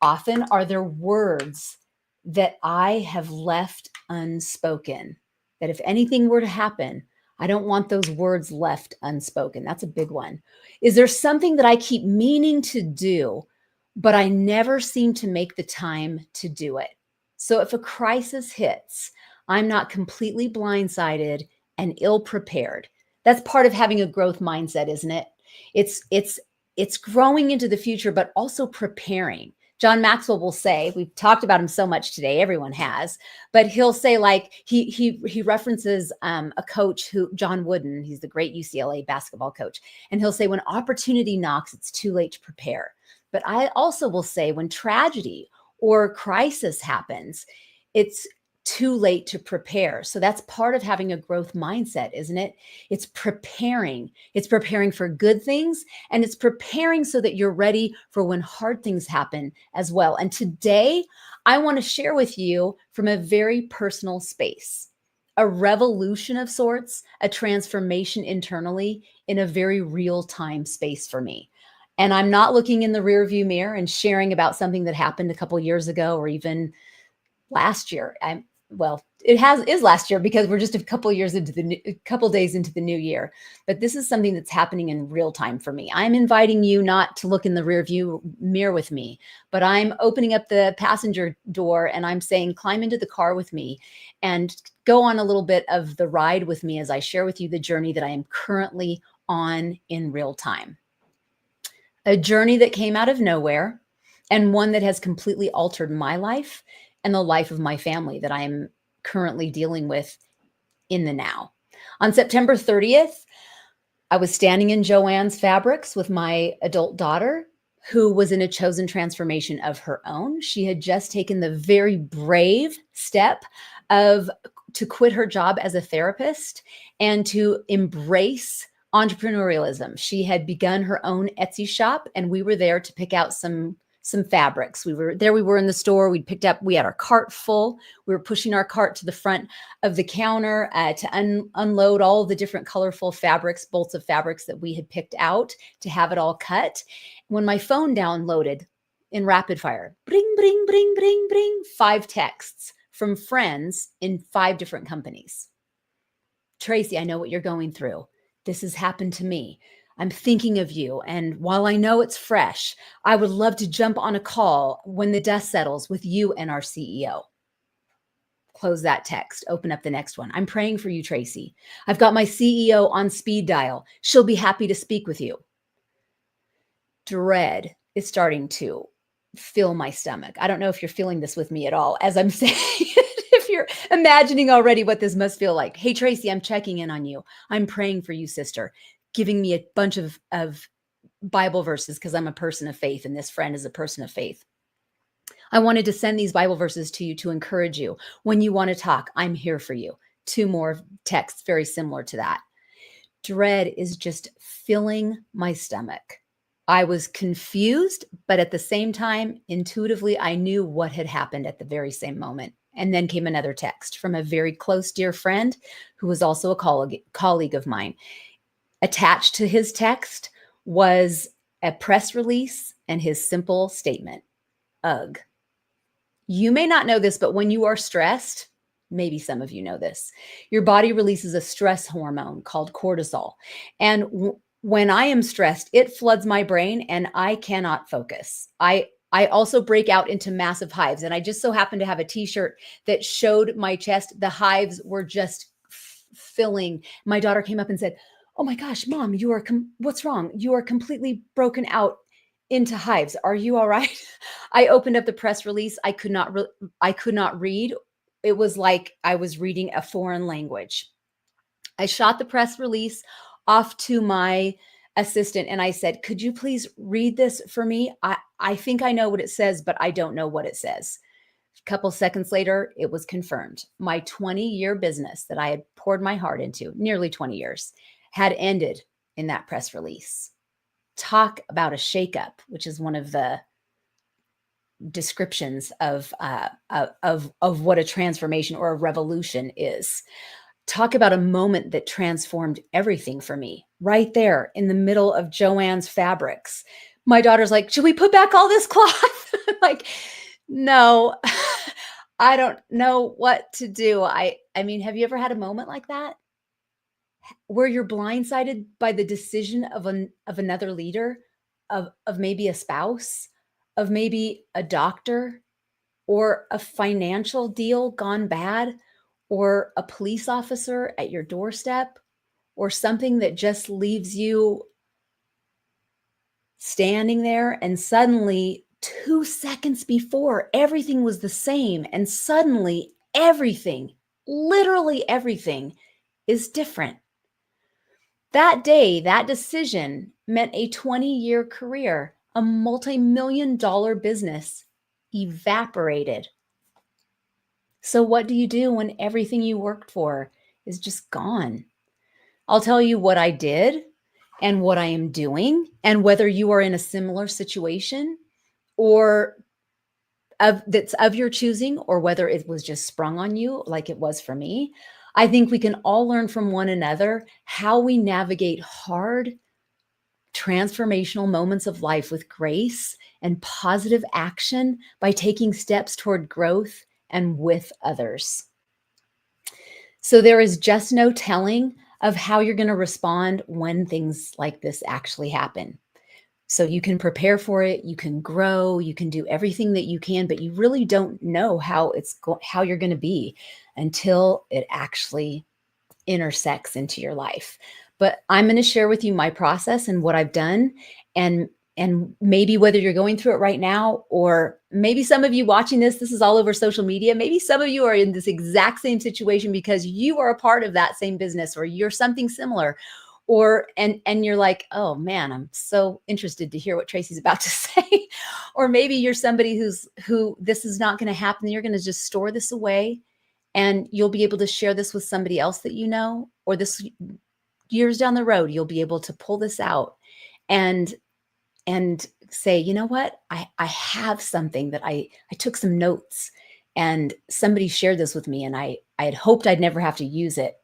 I: often. Are there words that I have left unspoken that if anything were to happen, I don't want those words left unspoken? That's a big one. Is there something that I keep meaning to do, but I never seem to make the time to do it? So if a crisis hits, I'm not completely blindsided and ill-prepared. That's part of having a growth mindset, isn't it? It's growing into the future, but also preparing. John Maxwell will say, we've talked about him so much today, everyone has, but he'll say, like, he references a coach John Wooden, he's the great UCLA basketball coach. And he'll say, when opportunity knocks, it's too late to prepare. But I also will say, when tragedy or crisis happens, it's too late to prepare. So that's part of having a growth mindset, isn't it? It's preparing. It's preparing for good things, and it's preparing so that you're ready for when hard things happen as well. And today, I want to share with you from a very personal space, a revolution of sorts, a transformation internally in a very real time space for me. And I'm not looking in the rearview mirror and sharing about something that happened a couple years ago or even last year. Is last year because we're just a couple days into the new year. But this is something that's happening in real time for me. I'm inviting you not to look in the rearview mirror with me, but I'm opening up the passenger door and I'm saying, climb into the car with me and go on a little bit of the ride with me as I share with you the journey that I am currently on in real time. A journey that came out of nowhere and one that has completely altered my life and the life of my family that I am currently dealing with in the now. On September 30th, I was standing in Joanne's Fabrics with my adult daughter, who was in a chosen transformation of her own. She had just taken the very brave step to quit her job as a therapist and to embrace entrepreneurialism. She had begun her own Etsy shop, and we were there to pick out some fabrics. We were in the store. We had our cart full. We were pushing our cart to the front of the counter to unload all the different colorful fabrics, bolts of fabrics that we had picked out to have it all cut. When my phone downloaded in rapid fire, bring, bring, bring, bring, bring, 5 texts from friends in 5 different companies. Traci, I know what you're going through. This has happened to me. I'm thinking of you. And while I know it's fresh, I would love to jump on a call when the dust settles with you and our CEO. Close that text. Open up the next one. I'm praying for you, Traci. I've got my CEO on speed dial. She'll be happy to speak with you. Dread is starting to fill my stomach. I don't know if you're feeling this with me at all as I'm saying it, if you're imagining already what this must feel like. Hey, Traci, I'm checking in on you. I'm praying for you, sister. Giving me a bunch of Bible verses because I'm a person of faith and this friend is a person of faith. I wanted to send these Bible verses to you to encourage you. When you want to talk, I'm here for you. 2 more texts very similar to that. Dread is just filling my stomach. I was confused, but at the same time, intuitively, I knew what had happened at the very same moment. And then came another text from a very close, dear friend who was also a colleague of mine. Attached to his text was a press release and his simple statement, ugh. You may not know this, but when you are stressed, maybe some of you know this, your body releases a stress hormone called cortisol. And when I am stressed, it floods my brain and I cannot focus. I also break out into massive hives. And I just so happened to have a t-shirt that showed my chest. The hives were just filling. My daughter came up and said, oh my gosh, Mom, what's wrong? You are completely broken out into hives. Are you all right? I opened up the press release. I could not read. It was like I was reading a foreign language. I shot the press release off to my assistant and I said, could you please read this for me? I think I know what it says, but I don't know what it says. A couple seconds later, it was confirmed. My 20-year business that I had poured my heart into, nearly 20 years, had ended in that press release. Talk about a shakeup, which is one of the descriptions of what a transformation or a revolution is. Talk about a moment that transformed everything for me. Right there in the middle of Joanne's Fabrics. My daughter's like, should we put back all this cloth? I'm like, no, I don't know what to do. I mean, have you ever had a moment like that? Where you're blindsided by the decision of another leader, of maybe a spouse, of maybe a doctor, or a financial deal gone bad, or a police officer at your doorstep, or something that just leaves you standing there and suddenly 2 seconds before everything was the same and suddenly everything, literally everything, is different. That day, that decision meant a 20-year career, a multi-million-dollar business evaporated. So what do you do when everything you worked for is just gone? I'll tell you what I did and what I am doing, and whether you are in a similar situation or that's of your choosing, or whether it was just sprung on you like it was for me. I think we can all learn from one another how we navigate hard, transformational moments of life with grace and positive action by taking steps toward growth and with others. So there is just no telling of how you're going to respond when things like this actually happen. So you can prepare for it, you can grow, you can do everything that you can, but you really don't know how how you're going to be until it actually intersects into your life. But I'm going to share with you my process and what I've done, and maybe whether you're going through it right now, or maybe some of you watching this is all over social media. Maybe some of you are in this exact same situation because you are a part of that same business, or you're something similar, or and you're like, oh man, I'm so interested to hear what Traci's about to say. Or maybe you're somebody who this is not going to happen. You're going to just store this away, and you'll be able to share this with somebody else that you know, or this years down the road, you'll be able to pull this out and say, you know what, I have something that I took some notes and somebody shared this with me, and I had hoped I'd never have to use it.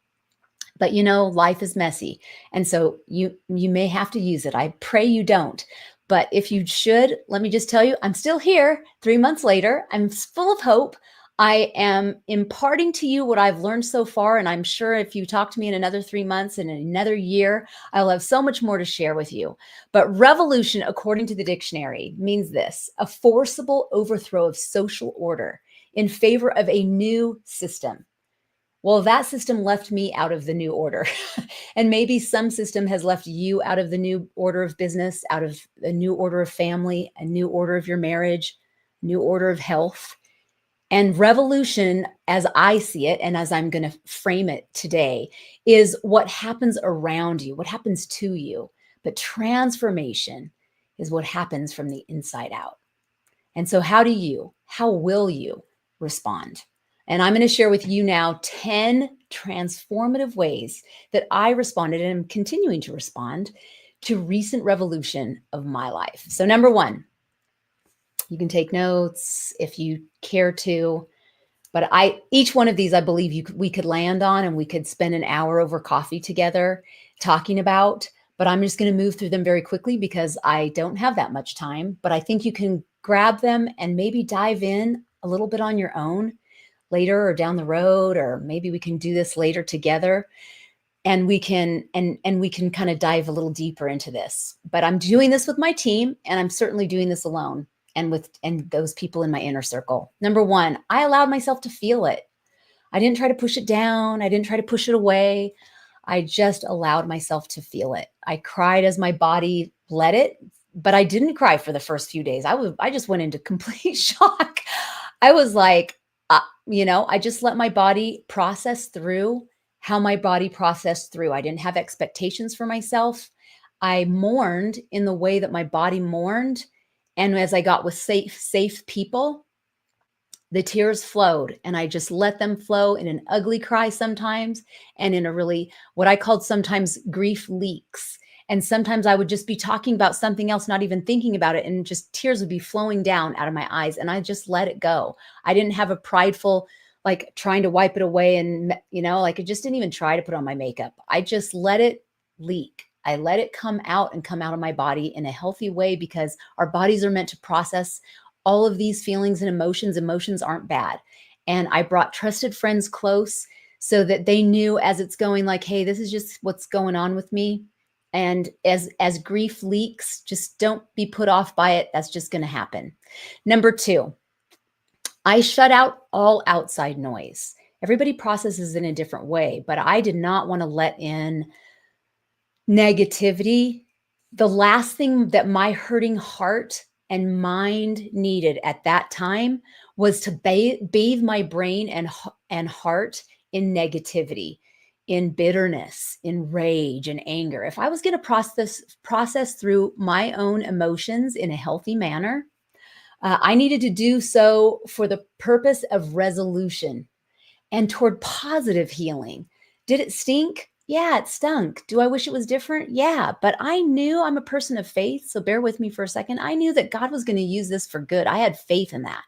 I: But you know, life is messy. And so you may have to use it. I pray you don't. But if you should, let me just tell you, I'm still here 3 months later. I'm full of hope. I am imparting to you what I've learned so far. And I'm sure if you talk to me in another 3 months and another year, I'll have so much more to share with you. But revolution, according to the dictionary, means this: a forcible overthrow of social order in favor of a new system. Well, that system left me out of the new order. And maybe some system has left you out of the new order of business, out of a new order of family, a new order of your marriage, new order of health. And revolution, as I see it, and as I'm going to frame it today, is what happens around you, what happens to you. But transformation is what happens from the inside out. And so how will you respond? And I'm going to share with you now 10 transformative ways that I responded and am continuing to respond to recent revolution of my life. So number one, you can take notes if you care to, but each one of these, I believe we could land on, and we could spend an hour over coffee together talking about, but I'm just going to move through them very quickly because I don't have that much time. But I think you can grab them and maybe dive in a little bit on your own later or down the road, or maybe we can do this later together, and we can we can kind of dive a little deeper into this. But I'm doing this with my team, and I'm certainly doing this alone and with those people in my inner circle. Number one, I allowed myself to feel it. I didn't try to push it down. I didn't try to push it away. I just allowed myself to feel it. I cried as my body let it, but I didn't cry for the first few days. I just went into complete shock. I was like, I just let my body process through how my body processed through. I didn't have expectations for myself. I mourned in the way that my body mourned. And as I got with safe people, the tears flowed, and I just let them flow in an ugly cry sometimes, and in a really, what I called sometimes grief leaks. And sometimes I would just be talking about something else, not even thinking about it, and just tears would be flowing down out of my eyes, and I just let it go. I didn't have a prideful, like trying to wipe it away, and I just didn't even try to put on my makeup. I just let it leak. I let it come out of my body in a healthy way, because our bodies are meant to process all of these feelings and emotions. Emotions aren't bad. And I brought trusted friends close so that they knew as it's going, like, hey, this is just what's going on with me. And as grief leaks, just don't be put off by it. That's just going to happen. Number two, I shut out all outside noise. Everybody processes in a different way, but I did not want to let in negativity. The last thing that my hurting heart and mind needed at that time was to bathe my brain and heart in negativity, in bitterness, in rage and anger. If I was going to process through my own emotions in a healthy manner, I needed to do so for the purpose of resolution and toward positive healing. Did it stink? Yeah, it stunk. Do I wish it was different? Yeah, but I knew I'm a person of faith. So bear with me for a second. I knew that God was going to use this for good. I had faith in that.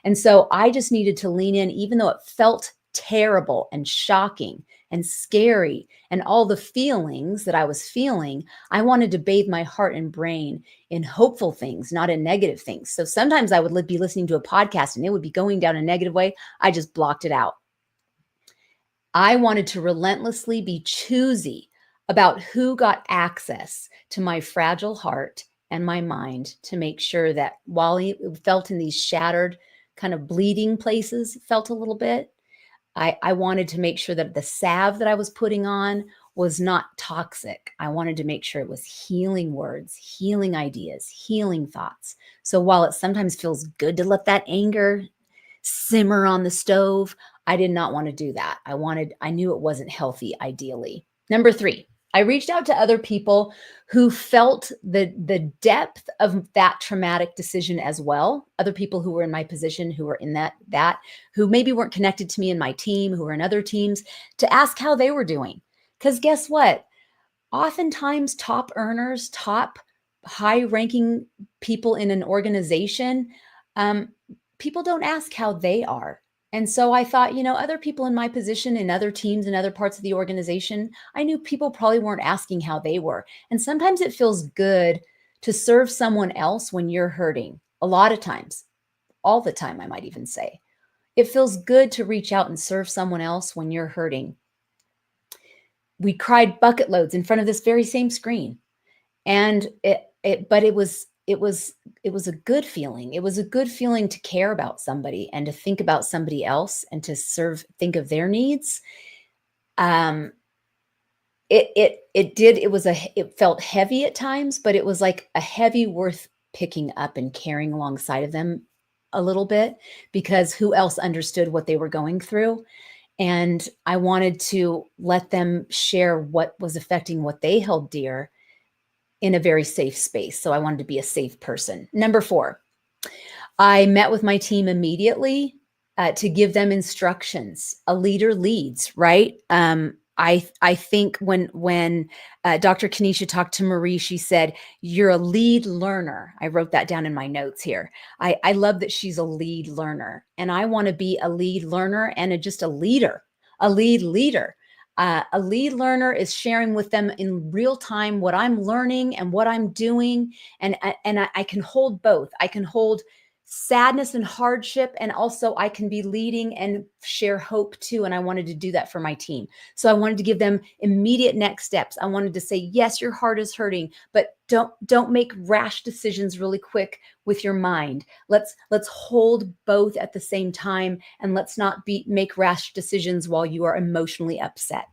I: And so I just needed to lean in, even though it felt terrible and shocking and scary and all the feelings that I was feeling. I wanted to bathe my heart and brain in hopeful things, not in negative things. So sometimes I would be listening to a podcast and it would be going down a negative way. I just blocked it out. I wanted to relentlessly be choosy about who got access to my fragile heart and my mind to make sure that while he felt in these shattered, kind of bleeding places, felt a little bit, I wanted to make sure that the salve that I was putting on was not toxic. I wanted to make sure it was healing words, healing ideas, healing thoughts. So while it sometimes feels good to let that anger simmer on the stove, I did not want to do that. I knew it wasn't healthy, ideally. Number 3, I reached out to other people who felt the depth of that traumatic decision as well. Other people who were in my position, who were in that, who maybe weren't connected to me in my team, who were in other teams, to ask how they were doing. Because guess what? Oftentimes top earners, top high ranking people in an organization, people don't ask how they are. And so I thought, other people in my position in other teams and other parts of the organization, I knew people probably weren't asking how they were. And sometimes it feels good to serve someone else when you're hurting. A lot of times, all the time, I might even say. It feels good to reach out and serve someone else when you're hurting. We cried bucket loads in front of this very same screen. And it was a good feeling. It was a good feeling to care about somebody and to think about somebody else and to think of their needs. It felt heavy at times, but it was like a heavy worth picking up and carrying alongside of them a little bit, because who else understood what they were going through? And I wanted to let them share what was affecting what they held dear in a very safe space. So I wanted to be a safe person. Number 4, I met with my team immediately to give them instructions. A leader leads, right? I think when Dr. Kenesha talked to Marie, she said, "You're a lead learner." I wrote that down in my notes here. I love that she's a lead learner, and I want to be a lead learner and just a leader, a lead leader. A lead learner is sharing with them in real time what I'm learning and what I'm doing. And I can hold both. I can hold sadness and hardship, and also I can be leading and share hope too. And I wanted to do that for my team. So I wanted to give them immediate next steps. I wanted to say, yes, your heart is hurting, but don't make rash decisions really quick with your mind. Let's hold both at the same time, and let's not make rash decisions while you are emotionally upset.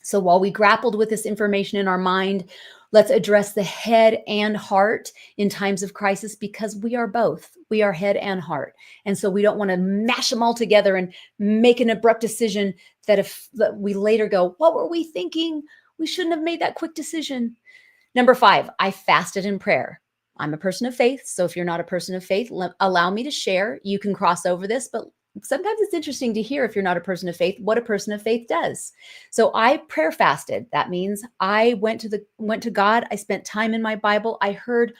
I: So while we grappled with this information in our mind, let's address the head and heart in times of crisis, because we are both. We are head and heart. And so we don't want to mash them all together and make an abrupt decision that we later go, what were we thinking? We shouldn't have made that quick decision. Number 5, I fasted in prayer. I'm a person of faith. So if you're not a person of faith, allow me to share. You can cross over this, but sometimes it's interesting to hear, if you're not a person of faith, what a person of faith does. So I prayer fasted. That means I went to God. I spent time in my Bible. I heard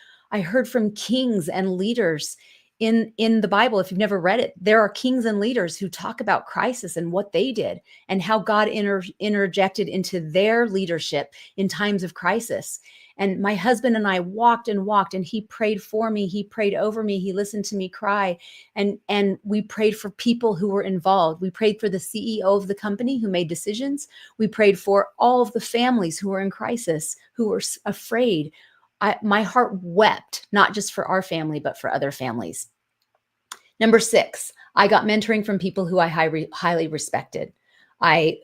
I: from kings and leaders in the Bible. If you've never read it, there are kings and leaders who talk about crisis and what they did and how God interjected into their leadership in times of crisis. And my husband and I walked, and he prayed for me. He prayed over me. He listened to me cry. And we prayed for people who were involved. We prayed for the CEO of the company who made decisions. We prayed for all of the families who were in crisis, who were afraid. My heart wept, not just for our family, but for other families. Number 6, I got mentoring from people who I highly respected. I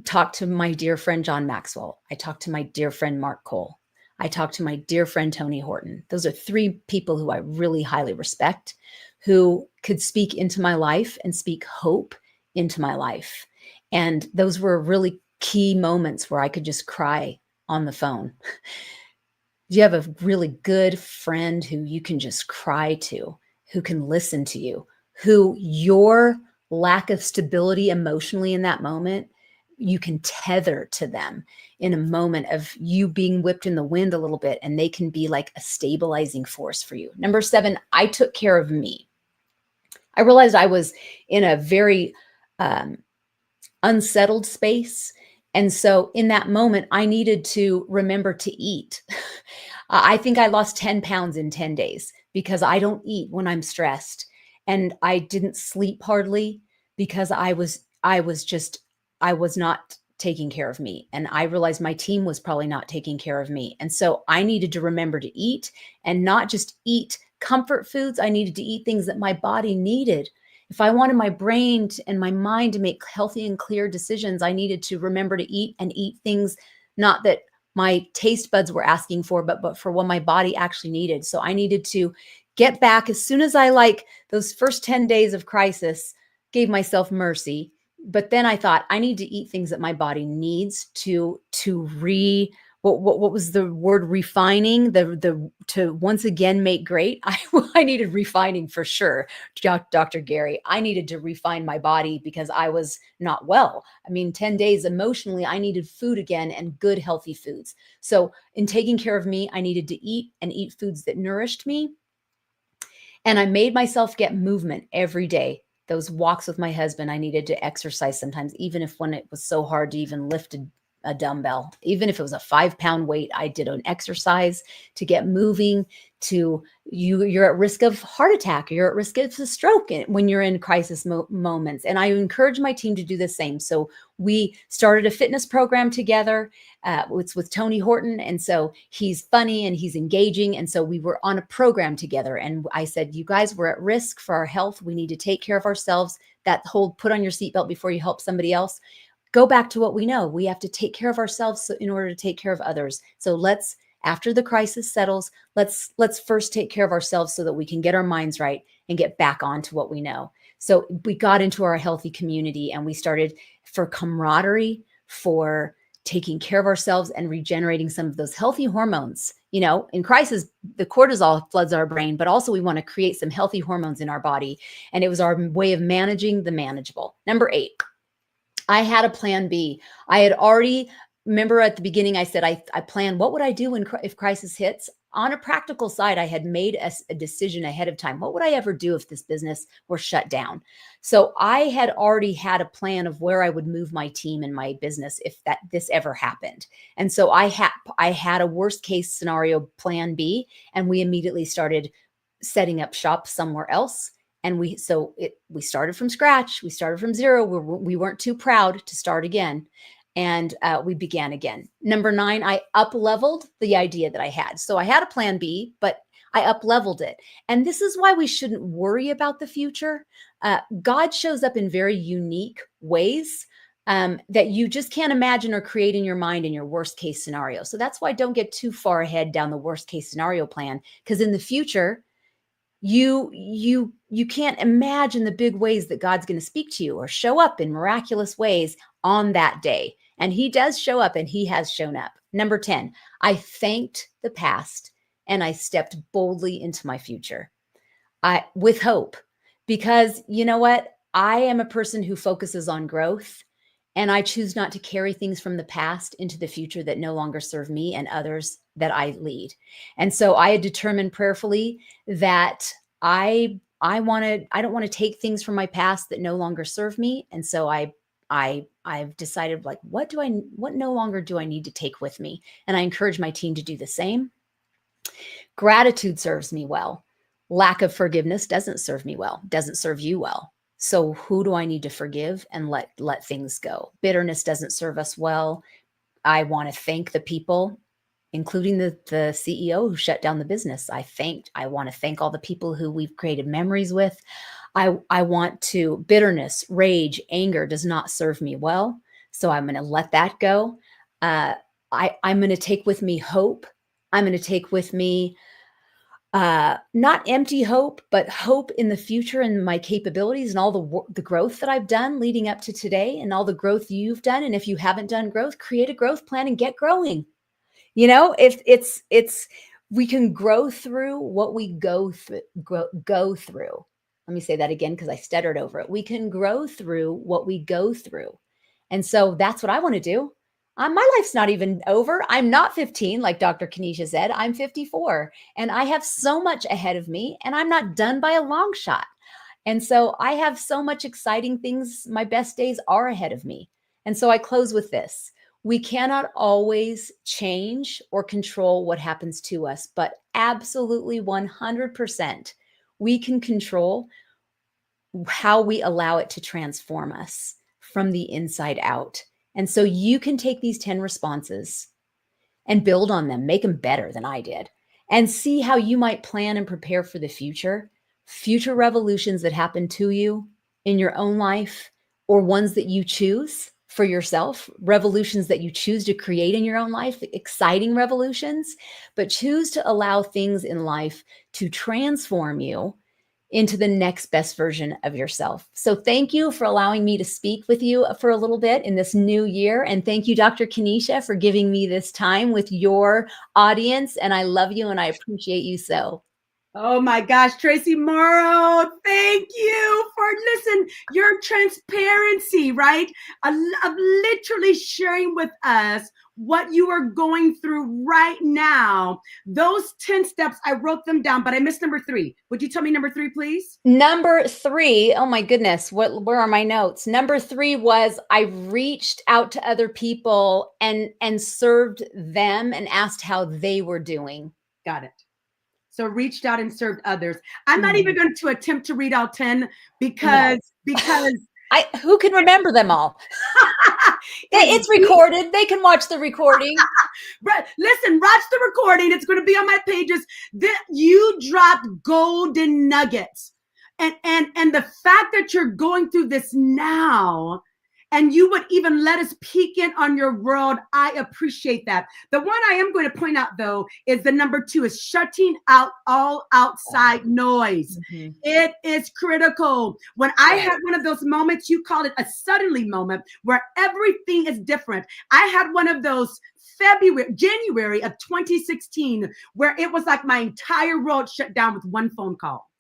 I: talked to my dear friend, John Maxwell. I talked to my dear friend, Mark Cole. I talked to my dear friend, Tony Horton. Those are 3 people who I really highly respect, who could speak into my life and speak hope into my life. And those were really key moments where I could just cry on the phone. Do you have a really good friend who you can just cry to, who can listen to you, who your lack of stability emotionally in that moment, you can tether to them in a moment of you being whipped in the wind a little bit, and they can be like a stabilizing force for you. Number 7, I took care of me. I realized I was in a very unsettled space. And so in that moment, I needed to remember to eat. I think I lost 10 pounds in 10 days because I don't eat when I'm stressed. And I didn't sleep hardly because I was not taking care of me. And I realized my team was probably not taking care of me. And so I needed to remember to eat, and not just eat comfort foods. I needed to eat things that my body needed. If I wanted my brain and my mind to make healthy and clear decisions, I needed to remember to eat, and eat things not that my taste buds were asking for, but for what my body actually needed. So I needed to get back as soon as I, like those first 10 days of crisis, gave myself mercy. But then I thought, I need to eat things that my body needs to what was the word, refining, to once again make great. I needed refining for sure, Dr. Gary. I needed to refine my body because I was not well. I mean, 10 days emotionally, I needed food again, and good, healthy foods. So in taking care of me, I needed to eat, and eat foods that nourished me. And I made myself get movement every day. Those walks with my husband, I needed to exercise sometimes, even if when it was so hard to even lift a dumbbell, even if it was a 5-pound weight, I did an exercise to get moving. You're at risk of heart attack, or you're at risk of a stroke when you're in crisis moments. And I encourage my team to do the same. So we started a fitness program together. It's with Tony Horton. And so he's funny and he's engaging. And so we were on a program together. And I said, you guys, we're at risk for our health. We need to take care of ourselves. That whole put on your seatbelt before you help somebody else. Go back to what we know. We have to take care of ourselves in order to take care of others. So let's, after the crisis settles, let's first take care of ourselves so that we can get our minds right and get back onto what we know. So we got into our healthy community, and we started for camaraderie, for taking care of ourselves and regenerating some of those healthy hormones. You know, in crisis, the cortisol floods our brain, but also we want to create some healthy hormones in our body. And it was our way of managing the manageable. Number 8, I had a plan B. I had already, remember at the beginning, I said, I planned what would I do if crisis hits. On a practical side, I had made a decision ahead of time. What would I ever do if this business were shut down? So I had already had a plan of where I would move my team and my business if this ever happened. And so I had a worst case scenario plan B, and we immediately started setting up shop somewhere else. And we started from scratch. We started from zero. We weren't too proud to start again. And we began again. Number 9, I up-leveled the idea that I had. So I had a plan B, but I up-leveled it. And this is why we shouldn't worry about the future. God shows up in very unique ways that you just can't imagine or create in your mind in your worst case scenario. So that's why don't get too far ahead down the worst case scenario plan, because in the future, you can't imagine the big ways that God's going to speak to you or show up in miraculous ways on that day. And he does show up, and he has shown up. Number 10, I thanked the past, and I stepped boldly into my future with hope, because you know what? I am a person who focuses on growth, and I choose not to carry things from the past into the future that no longer serve me and others that I lead. And so I had determined prayerfully that I don't want to take things from my past that no longer serve me. And so I've decided, like, what no longer do I need to take with me? And I encourage my team to do the same. Gratitude serves me well. Lack of forgiveness doesn't serve me well, doesn't serve you well. So who do I need to forgive and let things go? Bitterness doesn't serve us well. I want to thank the people, including the CEO who shut down the business. I want to thank all the people who we've created memories with. I want to, bitterness, rage, anger does not serve me well. So I'm going to let that go. I'm going to take with me hope. I'm going to take with me not empty hope, but hope in the future and my capabilities and all the growth that I've done leading up to today, and all the growth you've done. And if you haven't done growth, create a growth plan and get growing. You know, if it's We can grow through what we go through. Let me say that again because I stuttered over it. We can grow through what we go through. And so that's what I want to do. My life's not even over. I'm not 15, like Dr. Kenesha said. I'm 54, and I have so much ahead of me, and I'm not done by a long shot. And so I have so much exciting things. My best days are ahead of me. And so I close with this. We cannot always change or control what happens to us, but absolutely 100%, we can control how we allow it to transform us from the inside out. And so you can take these 10 responses and build on them, make them better than I did, and see how you might plan and prepare for the future revolutions that happen to you in your own life, or ones that you choose for yourself, revolutions that you choose to create in your own life, exciting revolutions, but choose to allow things in life to transform you into the next best version of yourself. So thank you for allowing me to speak with you for a little bit in this new year. And thank you, Dr. Kenesha, for giving me this time with your audience. And I love you and I appreciate you so.
B: Oh my gosh, Traci Morrow, thank you for, your transparency, right? Of literally sharing with us what you are going through right now. Those 10 steps, I wrote them down, but I missed number 3. Would you tell me number 3, please?
I: Number 3, oh my goodness, where are my notes? Number 3 was I reached out to other people and served them and asked how they were doing.
B: Got it. So reached out and served others. I'm not even going to attempt to read all 10 because
I: who can remember them all? It's recorded. They can watch the recording.
B: Listen, watch the recording. It's going to be on my pages. You dropped golden nuggets. And the fact that you're going through this now, and you would even let us peek in on your world, I appreciate that. The one I am going to point out, though, is the number 2 is shutting out all outside noise. Mm-hmm. It is critical. When I had one of those moments, you call it a suddenly moment, where everything is different. I had one of those January of 2016, where it was like my entire world shut down with one phone call.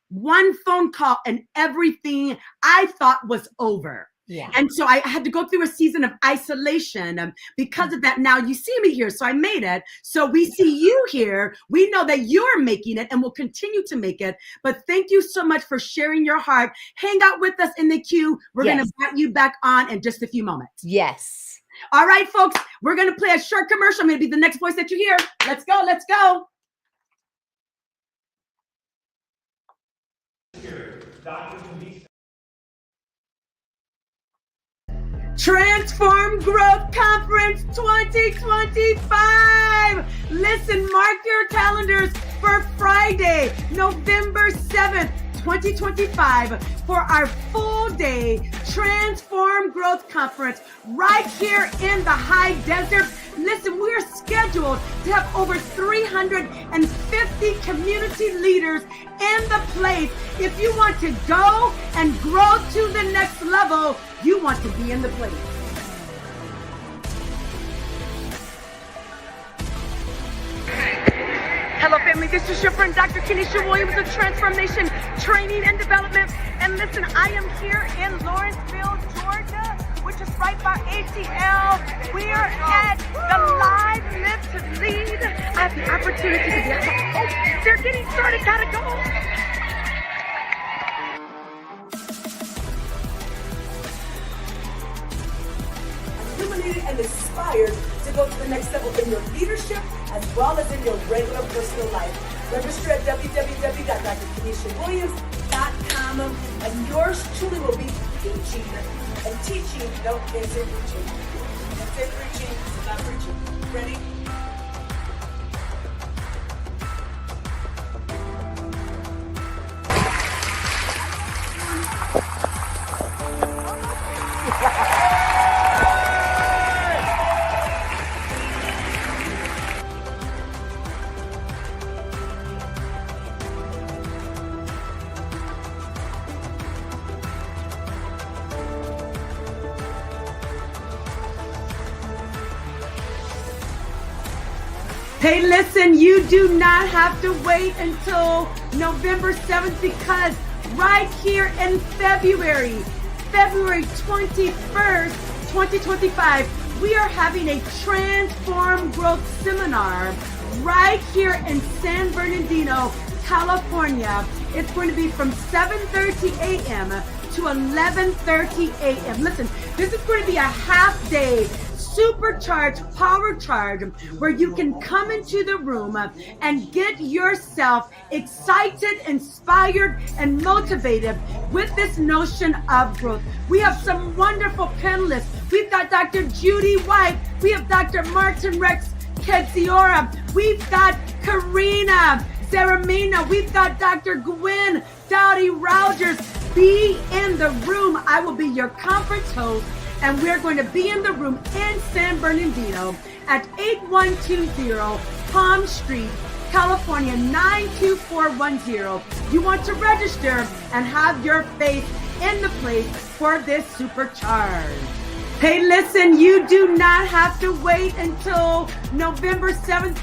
B: One phone call, and everything I thought was over.
I: Yeah.
B: And so I had to go through a season of isolation because of that. Now you see me here, so I made it. So we see you here. We know that you're making it and will continue to make it. But thank you so much for sharing your heart. Hang out with us in the queue. We're going to invite you back on in just a few moments.
I: Yes.
B: All right, folks, we're going to play a short commercial. I'm going to be the next voice that you hear. Let's go. Let's go. Transform Growth Conference 2025. Listen, mark your calendars for Friday, November 7th, 2025, for our full day Transform Growth Conference right here in the high desert. Listen, we're scheduled to have over 350 community leaders in the place. If you want to go and grow to the next level, you want to be in the place. Hello, family. This is your friend, Dr. Kenesha Williams of Transformation Training and Development. And listen, I am here in Lawrenceville, Georgia, which is right by ATL. We are at the Live Live to Lead. I have the opportunity to be oh, they're getting started. Gotta go. Illuminated and inspired to go to the next level in your leadership as well as in your regular personal life. Register at www.drkeneshawilliams.com, and yours truly will be teaching. And teaching, no, isn't preaching. That's it, preaching, it's not preaching. Ready? Hey, listen, you do not have to wait until November 7th because right here in February 21st, 2025, we are having a Transform Growth Seminar right here in San Bernardino, California. It's going to be from 7:30 a.m. to 11:30 a.m. Listen, this is going to be a half day supercharged power charge where you can come into the room and get yourself excited, inspired, and motivated with this notion of growth. We have some wonderful panelists. We've got Dr. Judy White. We have Dr. Martin Rex Kedziora. We've got Karina Zeramina. We've got Dr. Gwen Dowdy Rogers. Be in the room. I will be your conference host, and we're going to be in the room in San Bernardino at 8120 Palm Street, California, 92410. You want to register and have your faith in the place for this supercharge. Hey, listen, you do not have to wait until November 7th.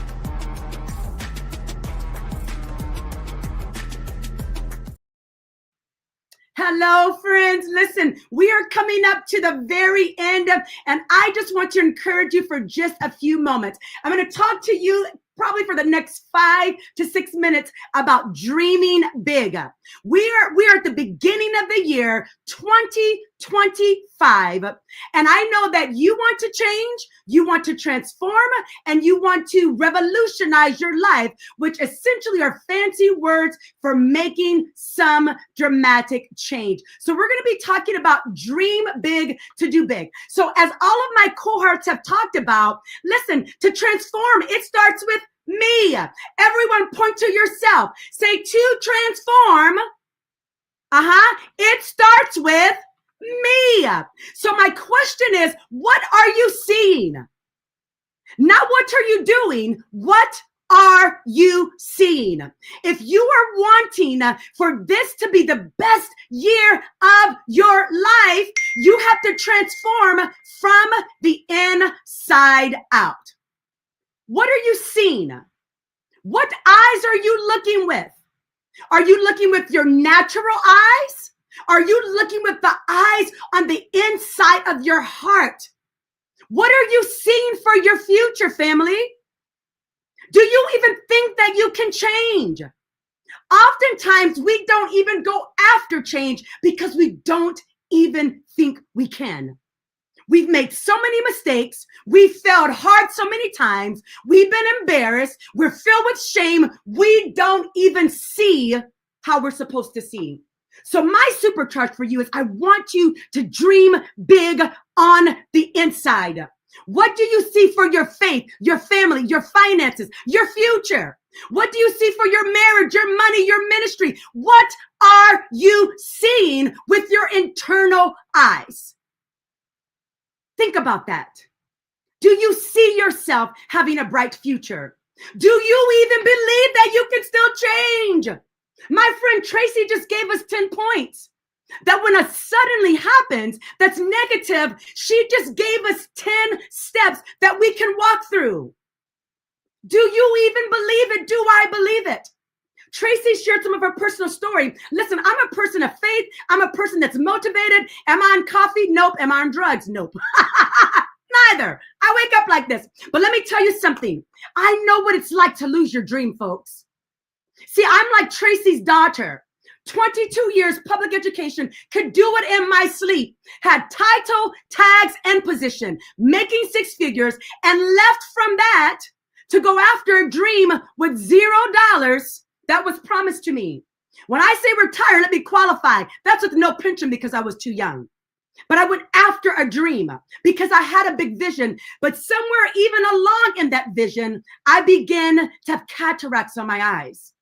B: Hello, friends. Listen, we are coming up to the very end, and I just want to encourage you for just a few moments. I'm going to talk to you probably for the next 5 to 6 minutes about dreaming big. We are at the beginning of the year 2025, and I know that you want to change, you want to transform, and you want to revolutionize your life, which essentially are fancy words for making some dramatic change. So we're going to be talking about dream big to do big. So as all of my cohorts have talked about, listen, to transform, it starts with me. Everyone point to yourself. Say to transform. It starts with me. So my question is, what are you seeing? Not what are you doing? What are you seeing? If you are wanting for this to be the best year of your life, you have to transform from the inside out. What are you seeing? What eyes are you looking with? Are you looking with your natural eyes? Are you looking with the eyes on the inside of your heart? What are you seeing for your future, family? Do you even think that you can change? Oftentimes, we don't even go after change because we don't even think we can. We've made so many mistakes. We've failed hard so many times. We've been embarrassed. We're filled with shame. We don't even see how we're supposed to see. So my supercharge for you is I want you to dream big on the inside. What do you see for your faith, your family, your finances, your future? What do you see for your marriage, your money, your ministry? What are you seeing with your internal eyes? Think about that. Do you see yourself having a bright future? Do you even believe that you can still change? My friend Traci just gave us 10 points. That when a suddenly happens that's negative, she just gave us 10 steps that we can walk through. Do you even believe it? Do I believe it? Traci shared some of her personal story. Listen, I'm a person of faith. I'm a person that's motivated. Am I on coffee? Nope. Am I on drugs? Nope. Neither. I wake up like this. But let me tell you something. I know what it's like to lose your dream, folks. See, I'm like Traci's daughter. 22 years public education, could do it in my sleep, had title, tags, and position, making 6 figures, and left from that to go after a dream with $0 that was promised to me. When I say retire, let me qualify. That's with no pension because I was too young. But I went after a dream because I had a big vision. But somewhere even along in that vision, I began to have cataracts on my eyes.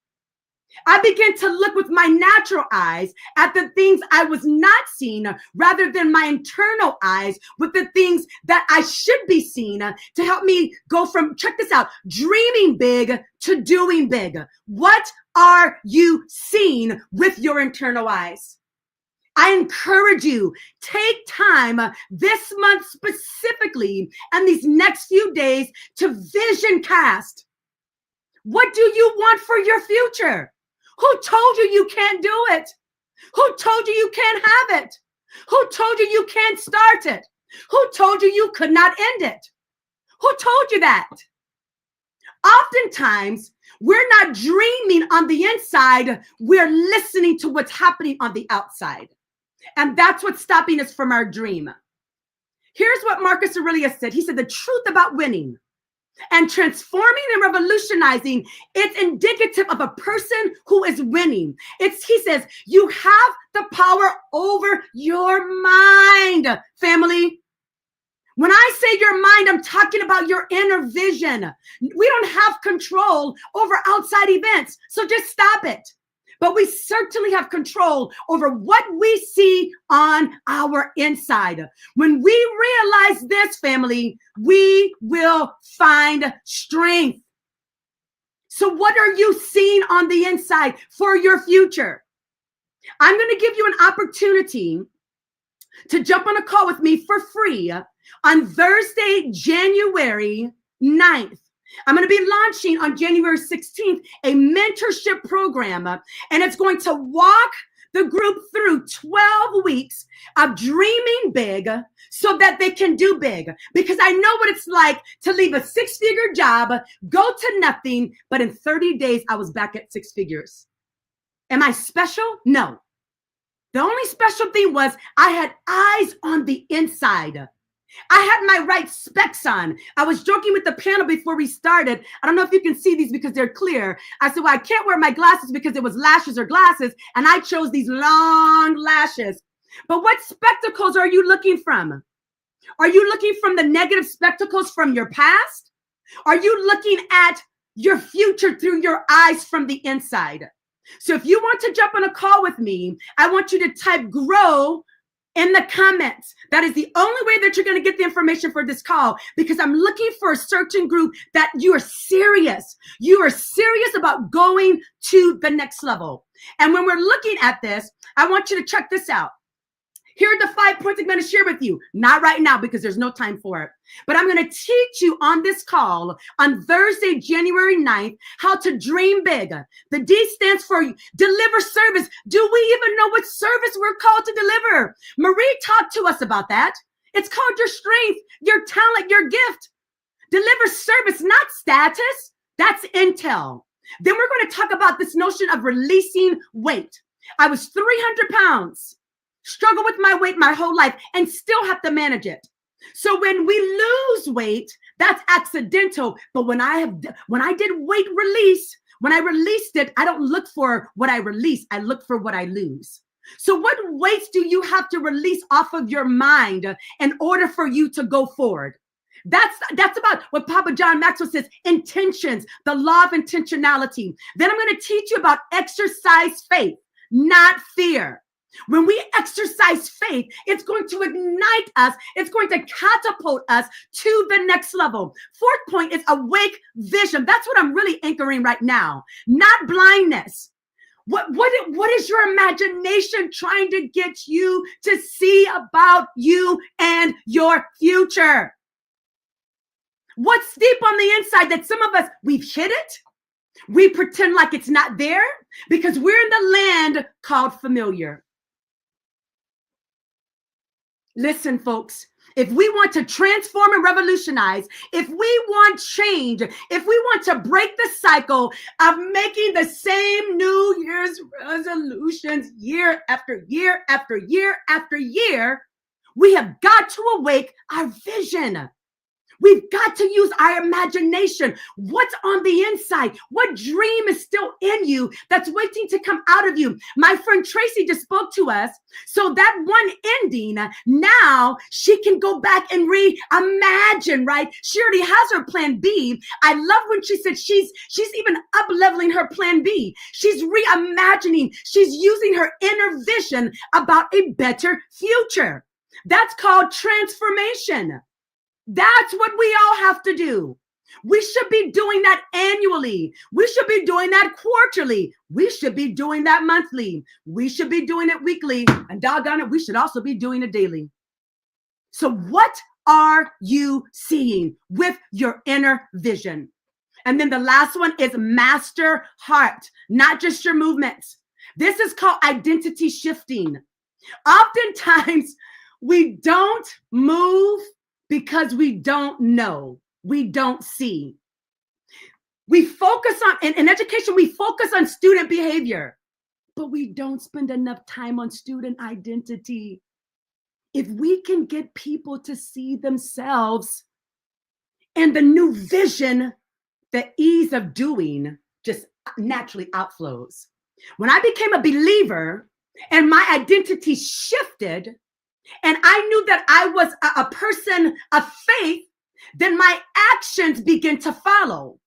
B: I began to look with my natural eyes at the things I was not seeing rather than my internal eyes with the things that I should be seeing to help me go from, check this out, dreaming big to doing big. What are you seeing with your internal eyes? I encourage you, take time this month specifically and these next few days to vision cast. What do you want for your future? Who told you you can't do it? Who told you you can't have it? Who told you you can't start it? Who told you you could not end it? Who told you that? Oftentimes, we're not dreaming on the inside. We're listening to what's happening on the outside. And that's what's stopping us from our dream. Here's what Marcus Aurelius said. He said, the truth about winning and transforming and revolutionizing, it's indicative of a person who is winning. He says, you have the power over your mind, family. When I say your mind, I'm talking about your inner vision. We don't have control over outside events, so just stop it. But we certainly have control over what we see on our inside. When we realize this, family, we will find strength. So what are you seeing on the inside for your future? I'm going to give you an opportunity to jump on a call with me for free on Thursday, January 9th. I'm going to be launching on January 16th a mentorship program, and it's going to walk the group through 12 weeks of dreaming big so that they can do big. Because I know what it's like to leave a six-figure job, go to nothing, but in 30 days, I was back at six figures. Am I special? No. The only special thing was I had eyes on the inside. I had my right specs on. I was joking with the panel before we started. I don't know if you can see these because they're clear. I said, well, I can't wear my glasses because it was lashes or glasses, and I chose these long lashes. But what spectacles are you looking from? Are you looking from the negative spectacles from your past? Are you looking at your future through your eyes from the inside? So if you want to jump on a call with me, I want you to type GROW in the comments. That is the only way that you're going to get the information for this call, because I'm looking for a certain group that you are serious. You are serious about going to the next level. And when we're looking at this, I want you to check this out. Here are the 5 points I'm going to share with you. Not right now because there's no time for it. But I'm going to teach you on this call on Thursday, January 9th, how to dream big. The D stands for deliver service. Do we even know what service we're called to deliver? Marie talked to us about that. It's called your strength, your talent, your gift. Deliver service, not status. That's intel. Then we're going to talk about this notion of releasing weight. I was 300 pounds. Struggle with my weight my whole life and still have to manage it. So when we lose weight, that's accidental. But when I did weight release, when I released it, I don't look for what I release. I look for what I lose. So what weights do you have to release off of your mind in order for you to go forward? That's about what Papa John Maxwell says, intentions, the law of intentionality. Then I'm going to teach you about exercise faith, not fear. When we exercise faith, it's going to ignite us. It's going to catapult us to the next level. 4th point is awake vision. That's what I'm really anchoring right now, not blindness. What is your imagination trying to get you to see about you and your future? What's deep on the inside that some of us, we've hid it? We pretend like it's not there because we're in the land called familiar. Listen, folks, if we want to transform and revolutionize, if we want change, if we want to break the cycle of making the same New Year's resolutions year after year after year after year, we have got to awake our vision. We've got to use our imagination. What's on the inside? What dream is still in you that's waiting to come out of you? My friend Traci just spoke to us. So that one ending, now she can go back and reimagine, right? She already has her plan B. I love when she said she's even up-leveling her plan B. She's reimagining. She's using her inner vision about a better future. That's called transformation. That's what we all have to do. We should be doing that annually. We should be doing that quarterly. We should be doing that monthly. We should be doing it weekly. And doggone it, we should also be doing it daily. So what are you seeing with your inner vision? And then the last one is master heart, not just your movements. This is called identity shifting. Oftentimes, we don't move because we don't know, we don't see. We focus on, in education, we focus on student behavior, but we don't spend enough time on student identity. If we can get people to see themselves and the new vision, the ease of doing just naturally outflows. When I became a believer and my identity shifted, and I knew that I was a person of faith, then my actions begin to follow.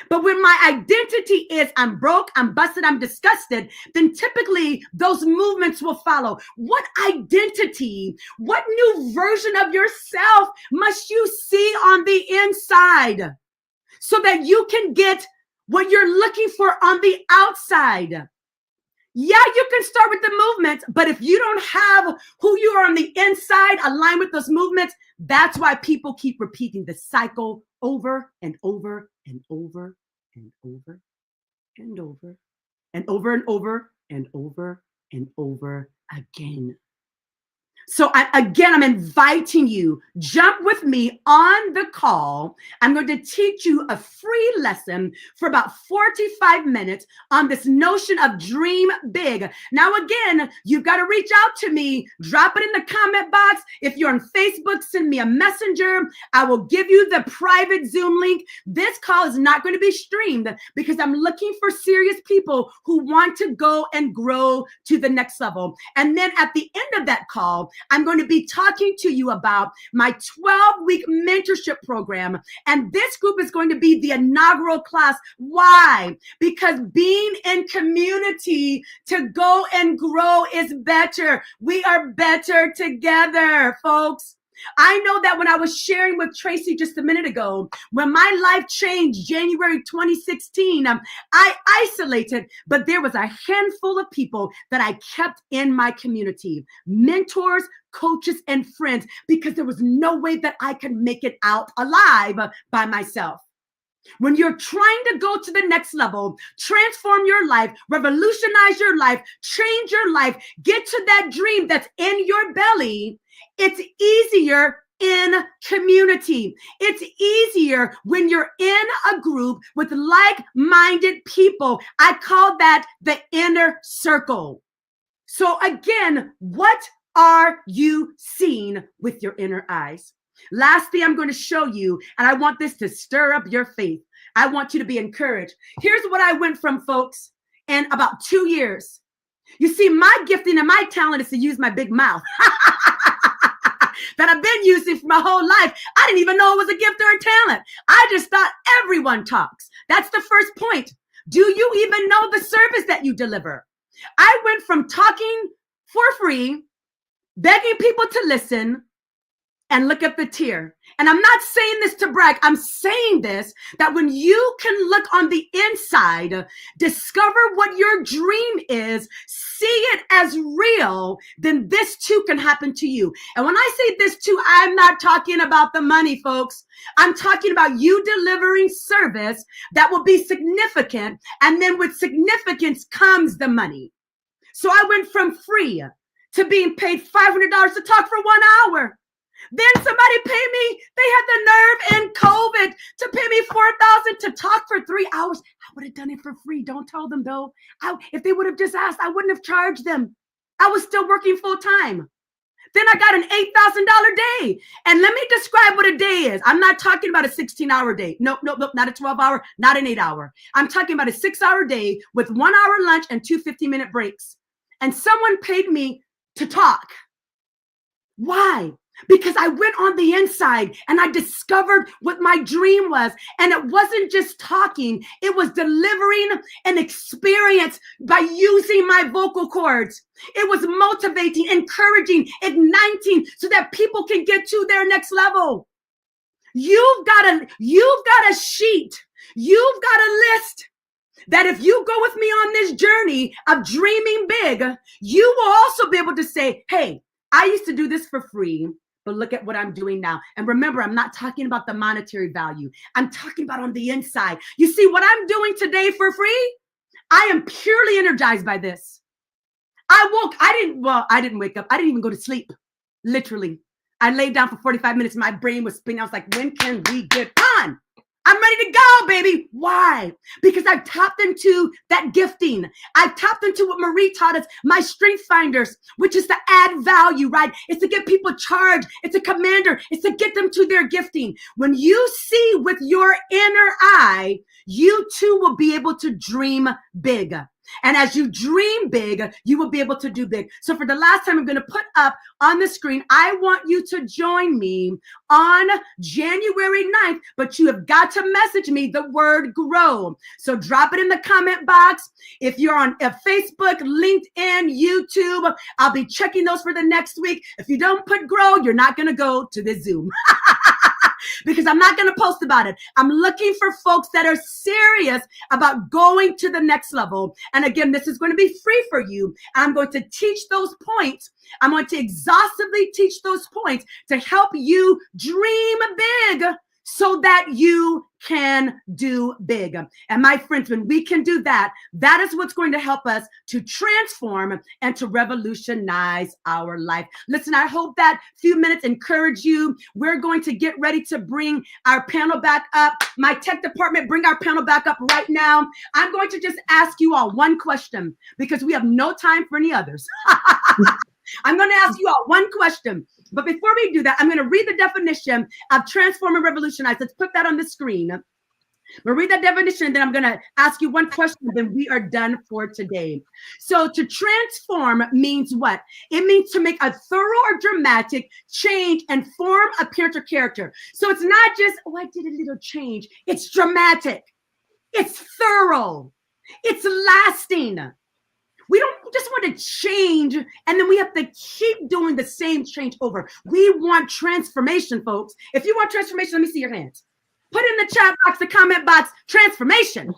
B: But when my identity is I'm broke, I'm busted, I'm disgusted, then typically those movements will follow. What identity, what new version of yourself must you see on the inside so that you can get what you're looking for on the outside? Yeah, you can start with the movements, but if you don't have who you are on the inside aligned with those movements, that's why people keep repeating the cycle over and over and over and over and over and over and over and over and over again. So I'm inviting you, jump with me on the call. I'm going to teach you a free lesson for about 45 minutes on this notion of dream big. Now, again, you've got to reach out to me. Drop it in the comment box. If you're on Facebook, send me a messenger. I will give you the private Zoom link. This call is not going to be streamed because I'm looking for serious people who want to go and grow to the next level. And then at the end of that call, I'm going to be talking to you about my 12-week mentorship program. And this group is going to be the inaugural class. Why? Because being in community to go and grow is better. We are better together, folks. I know that when I was sharing with Traci just a minute ago, when my life changed January 2016, I isolated, but there was a handful of people that I kept in my community, mentors, coaches, and friends, because there was no way that I could make it out alive by myself. When you're trying to go to the next level, transform your life, revolutionize your life, change your life, get to that dream that's in your belly, it's easier in community. It's easier when you're in a group with like-minded people. I call that the inner circle. So again, what are you seeing with your inner eyes? Last thing I'm going to show you, and I want this to stir up your faith. I want you to be encouraged. Here's what I went from, folks, in about 2 years. You see, my gifting and my talent is to use my big mouth that I've been using for my whole life. I didn't even know it was a gift or a talent. I just thought everyone talks. That's the first point. Do you even know the service that you deliver? I went from talking for free, begging people to listen, and look at the tier. And I'm not saying this to brag. I'm saying this that when you can look on the inside, discover what your dream is, see it as real, then this too can happen to you. And when I say this too, I'm not talking about the money, folks. I'm talking about you delivering service that will be significant. And then with significance comes the money. So I went from free to being paid $500 to talk for 1 hour. Then somebody paid me, they had the nerve in COVID to pay me $4,000 to talk for 3 hours. I would have done it for free. Don't tell them though. If they would have just asked, I wouldn't have charged them. I was still working full time. Then I got an $8,000 day. And let me describe what a day is. I'm not talking about a 16-hour day. Nope, not a 12-hour, not an 8-hour. I'm talking about a 6-hour day with 1 hour lunch and 2 50-minute breaks. And someone paid me to talk. Why? Because I went on the inside and I discovered what my dream was. And it wasn't just talking. It was delivering an experience by using my vocal cords. It was motivating, encouraging, igniting so that people can get to their next level. You've got a sheet. You've got a list that if you go with me on this journey of dreaming big, you will also be able to say, hey, I used to do this for free, but look at what I'm doing now. And remember, I'm not talking about the monetary value. I'm talking about on the inside. You see what I'm doing today for free? I am purely energized by this. I didn't wake up. I didn't even go to sleep. Literally. I laid down for 45 minutes. My brain was spinning. I was like, when can we get on? I'm ready to go, baby. Why? Because I've tapped into that gifting. I've tapped into what Marie taught us, my strength finders, which is to add value, right? It's to get people charged. It's a commander. It's to get them to their gifting. When you see with your inner eye, you too will be able to dream big. And as you dream big, you will be able to do big. So for the last time, I'm going to put up on the screen, I want you to join me on January 9th, but you have got to message me the word grow. So drop it in the comment box. If you're on Facebook, LinkedIn, YouTube, I'll be checking those for the next week. If you don't put grow, you're not going to go to the Zoom. Because I'm not going to post about it. I'm looking for folks that are serious about going to the next level. And again, this is going to be free for you. I'm going to teach those points. I'm going to exhaustively teach those points to help you dream big so that you can do big. And my friends, when we can do that, that is what's going to help us to transform and to revolutionize our life. Listen, I hope that few minutes encourage you. We're going to get ready to bring our panel back up. My tech department, bring our panel back up right now. I'm going to just ask you all one question because we have no time for any others. I'm going to ask you all one question. But before we do that, I'm going to read the definition of transform and revolutionize. Let's put that on the screen. We'll read that definition, and then I'm going to ask you one question, then we are done for today. So to transform means what? It means to make a thorough or dramatic change and form, appearance, or character. So it's not just, oh, I did a little change. It's dramatic. It's thorough. It's lasting. We don't just want to change and then we have to keep doing the same change over. We want transformation, folks. If you want transformation, let me see your hands. Put in the chat box, the comment box, transformation.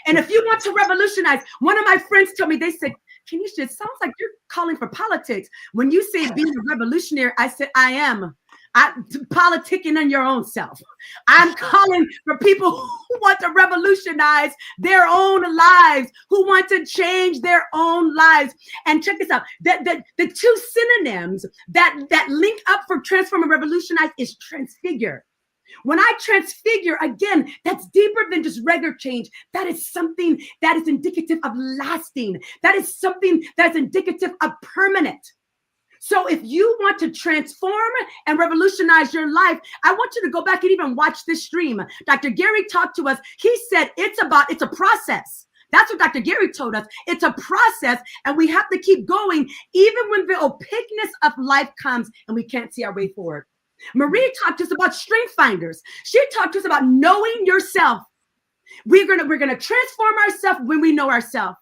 B: And if you want to revolutionize, one of my friends told me, they said, Kenisha, it sounds like you're calling for politics. When you say being a revolutionary, I said, I am. Politicking on your own self. I'm calling for people who want to revolutionize their own lives, who want to change their own lives. And check this out. The two synonyms that link up for transform and revolutionize is transfigure. When I transfigure, again, that's deeper than just regular change. That is something that is indicative of lasting. That is something that's indicative of permanent. So if you want to transform and revolutionize your life, I want you to go back and even watch this stream. Dr. Gary talked to us. He said it's a process. That's what Dr. Gary told us. It's a process, and we have to keep going even when the opaqueness of life comes and we can't see our way forward. Marie talked to us about strength finders. She talked to us about knowing yourself. We're gonna transform ourselves when we know ourselves.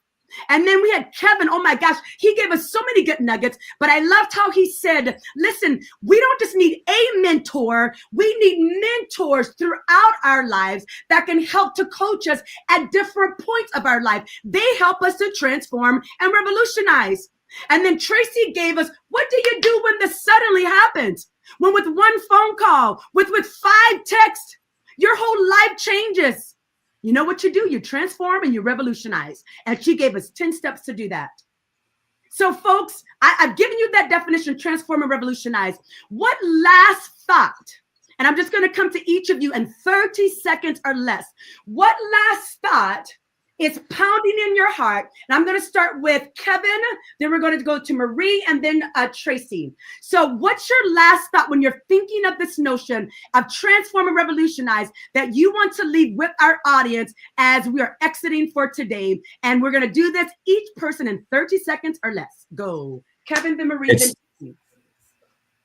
B: And then we had Kevin. Oh my gosh, he gave us so many good nuggets, but I loved how he said, listen, we don't just need a mentor. We need mentors throughout our lives that can help to coach us at different points of our life. They help us to transform and revolutionize. And then Traci gave us, what do you do when this suddenly happens? When with one phone call, with 5 texts, your whole life changes. You know what you do? You transform and you revolutionize. And she gave us 10 steps to do that. So folks, I've given you that definition, transform and revolutionize. What last thought? And I'm just going to come to each of you in 30 seconds or less. What last thought is pounding in your heart? And I'm going to start with Kevin, then we're going to go to Marie, and then Traci. So what's your last thought when you're thinking of this notion of transform and revolutionize that you want to leave with our audience as we are exiting for today? And we're going to do this each person in 30 seconds or less. Go. Kevin, then Marie, then Traci.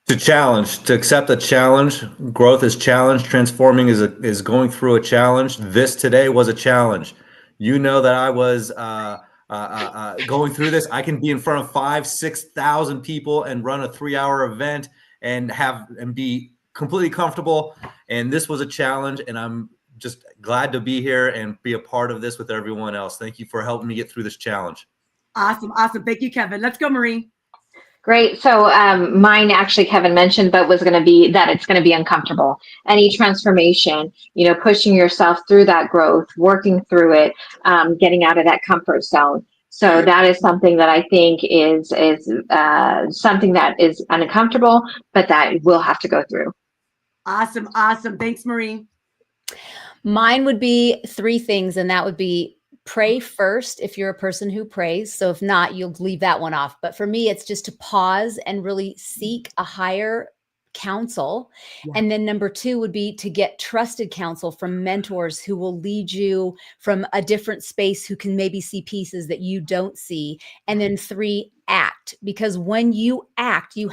H: To challenge, to accept a challenge. Growth is challenge. Transforming is going through a challenge. This today was a challenge. You know that I was going through this. I can be in front of 5,000-6,000 people and run a 3-hour event and be completely comfortable. And this was a challenge, and I'm just glad to be here and be a part of this with everyone else. Thank you for helping me get through this challenge.
B: Awesome. Thank you, Kevin. Let's go, Marie.
G: Great. So mine actually Kevin mentioned, but was going to be that it's going to be uncomfortable. Any transformation, pushing yourself through that growth, working through it, getting out of that comfort zone. So that is something that I think is something that is uncomfortable, but that we'll have to go through.
B: Awesome. Awesome. Thanks, Marie.
I: Mine would be 3 things, and that would be pray first if you're a person who prays. So if not, you'll leave that one off. But for me, it's just to pause and really seek a higher counsel.
B: Yeah.
I: And then number 2 would be to get trusted counsel from mentors who will lead you from a different space, who can maybe see pieces that you don't see. And then 3, act, because when you act, you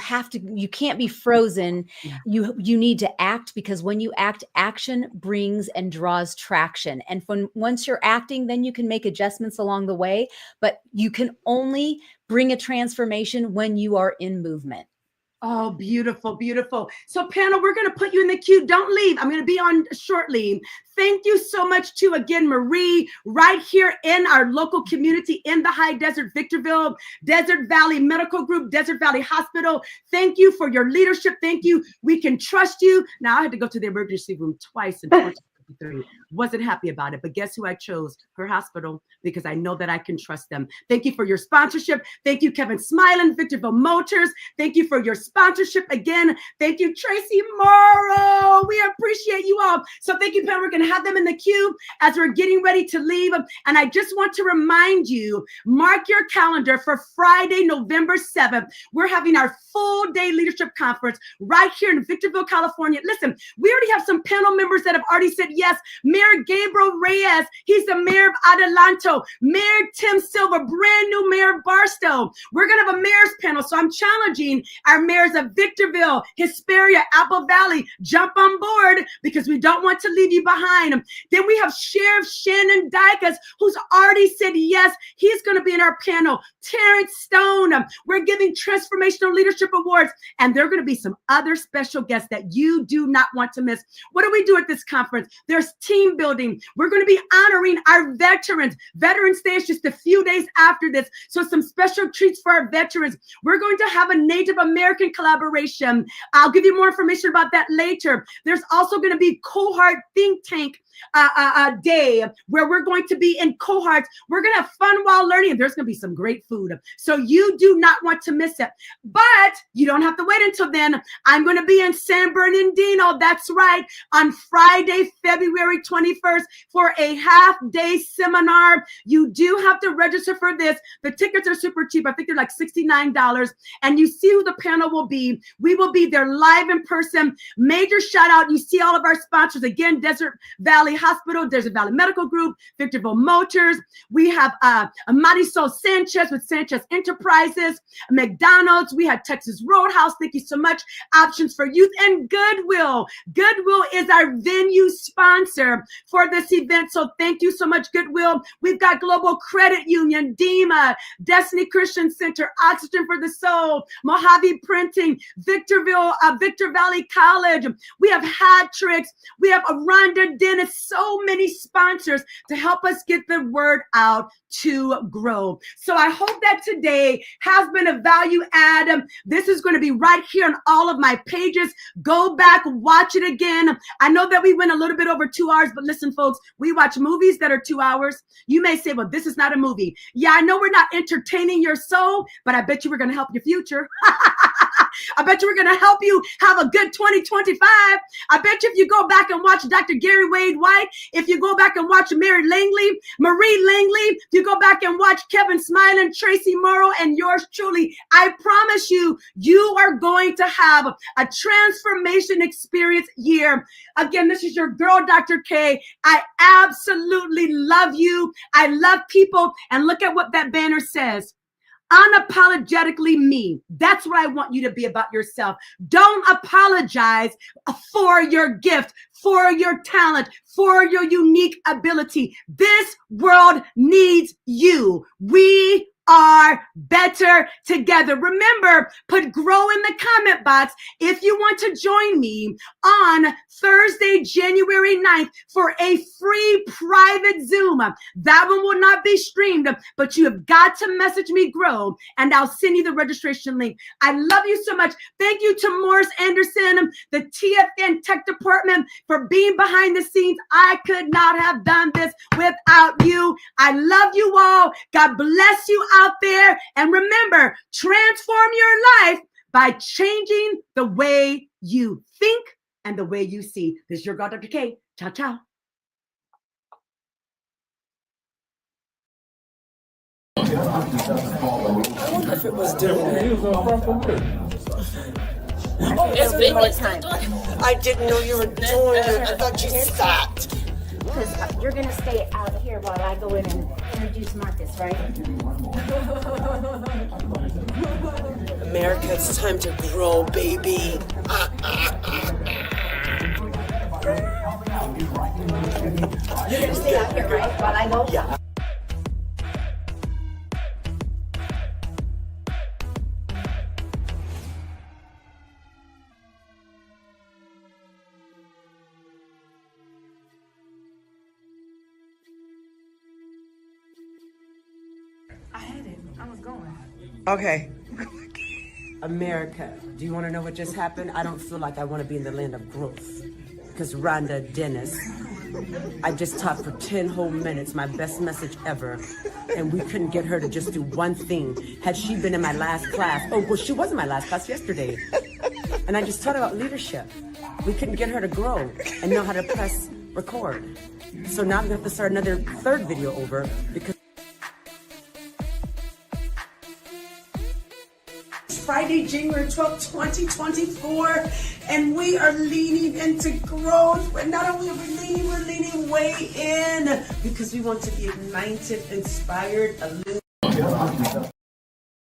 I: can't be frozen.
B: Yeah.
I: You need to act, because when you act, action brings and draws traction. And once you're acting, then you can make adjustments along the way, but you can only bring a transformation when you are in movement.
B: Oh, beautiful, beautiful. So panel, we're going to put you in the queue. Don't leave. I'm going to be on shortly. Thank you so much to, again, Marie, right here in our local community in the High Desert, Victorville, Desert Valley Medical Group, Desert Valley Hospital. Thank you for your leadership. Thank you. We can trust you. Now, I had to go to the emergency room twice in 2023. Wasn't happy about it, but guess who I chose? Her hospital, because I know that I can trust them. Thank you for your sponsorship. Thank you, Kevin Smilen, Victorville Motors. Thank you for your sponsorship again. Thank you, Traci Morrow. We appreciate you all. So thank you, Pam. We're going to have them in the queue as we're getting ready to leave. And I just want to remind you, mark your calendar for Friday, November 7th. We're having our full day leadership conference right here in Victorville, California. Listen, we already have some panel members that have already said yes. Mayor Gabriel Reyes, he's the mayor of Adelanto. Mayor Tim Silva, brand new mayor of Barstow. We're going to have a mayor's panel. So I'm challenging our mayors of Victorville, Hesperia, Apple Valley, jump on board, because we don't want to leave you behind. Then we have Sheriff Shannon Dykes, who's already said yes. He's going to be in our panel. Terrence Stone. We're giving Transformational Leadership Awards, and there are going to be some other special guests that you do not want to miss. What do we do at this conference? There's team building. We're going to be honoring our veterans. Veterans Day is just a few days after this, so some special treats for our veterans. We're going to have a Native American collaboration. I'll give you more information about that later. There's also going to be Cohort Think Tank day where we're going to be in cohorts. We're going to have fun while learning. There's going to be some great food. So you do not want to miss it. But you don't have to wait until then. I'm going to be in San Bernardino. That's right. On Friday, February 21st for a half-day seminar. You do have to register for this. The tickets are super cheap. I think they're like $69. And you see who the panel will be. We will be there live in person. Major shout out. You see all of our sponsors. Again, Desert Valley Hospital, Desert Valley Medical Group, Victorville Motors. We have Marisol Sanchez with Sanchez Enterprises, McDonald's. We have Texas Roadhouse. Thank you so much. Options for Youth, and Goodwill. Goodwill is our venue sponsor for this event. So thank you so much, Goodwill. We've got Global Credit Union, DEMA, Destiny Christian Center, Oxygen for the Soul, Mojave Printing, Victorville, Victor Valley College. We have Hat Tricks. We have Rhonda Dennis. So many sponsors to help us get the word out to grow. So I hope that today has been a value add. This is going to be right here on all of my pages. Go back, watch it again. I know that we went a little bit over 2 hours, but listen, folks, we watch movies that are 2 hours. You may say, well, this is not a movie. Yeah, I know we're not entertaining your soul, but I bet you we're going to help your future. I bet you we're going to help you have a good 2025. I bet you if you go back and watch Dr. Gary Wade White, if you go back and watch Marie Langley, if you go back and watch Kevin Smilen, Traci Morrow, and yours truly, I promise you, you are going to have a transformation experience year. Again, this is your girl, Dr. K. I absolutely love you. I love people. And look at what that banner says. Unapologetically me. That's what I want you to be about yourself. Don't apologize for your gift, for your talent, for your unique ability. This world needs you. We are better together. Remember, put grow in the comment box if you want to join me on Thursday, January 9th for a free private Zoom. That one will not be streamed, but you have got to message me grow and I'll send you the registration link. I love you so much. Thank you to Morris Anderson, the TFN Tech Department, for being behind the scenes. I could not have done this without you. I love you all. God bless you out there. And remember, transform your life by changing the way you think and the way you see. This is your God, Dr. K. Ciao, ciao.
J: I wonder if it was different. It's been my time. I didn't know you were doing it. I thought you stopped.
K: Because you're going to stay out here while I go in and introduce Marcus, right?
J: America, it's time to grow, baby.
K: You're going to stay out here, right? While I go?
J: Yeah.
K: I had it. I was going.
J: Okay.
L: America, do you want to know what just happened? I don't feel like I want to be in the land of growth. Because Rhonda Dennis, I just taught for 10 whole minutes, my best message ever, and we couldn't get her to just do one thing. Had she been in my last class, oh, well, she was in my last class yesterday, and I just taught her about leadership. We couldn't get her to grow and know how to press record. So now I'm going to have to start another third video over because
M: Friday, January 12th, 2024, and we are leaning into growth. But not only are we leaning, we're leaning way in because we want to be ignited, inspired, illuminated.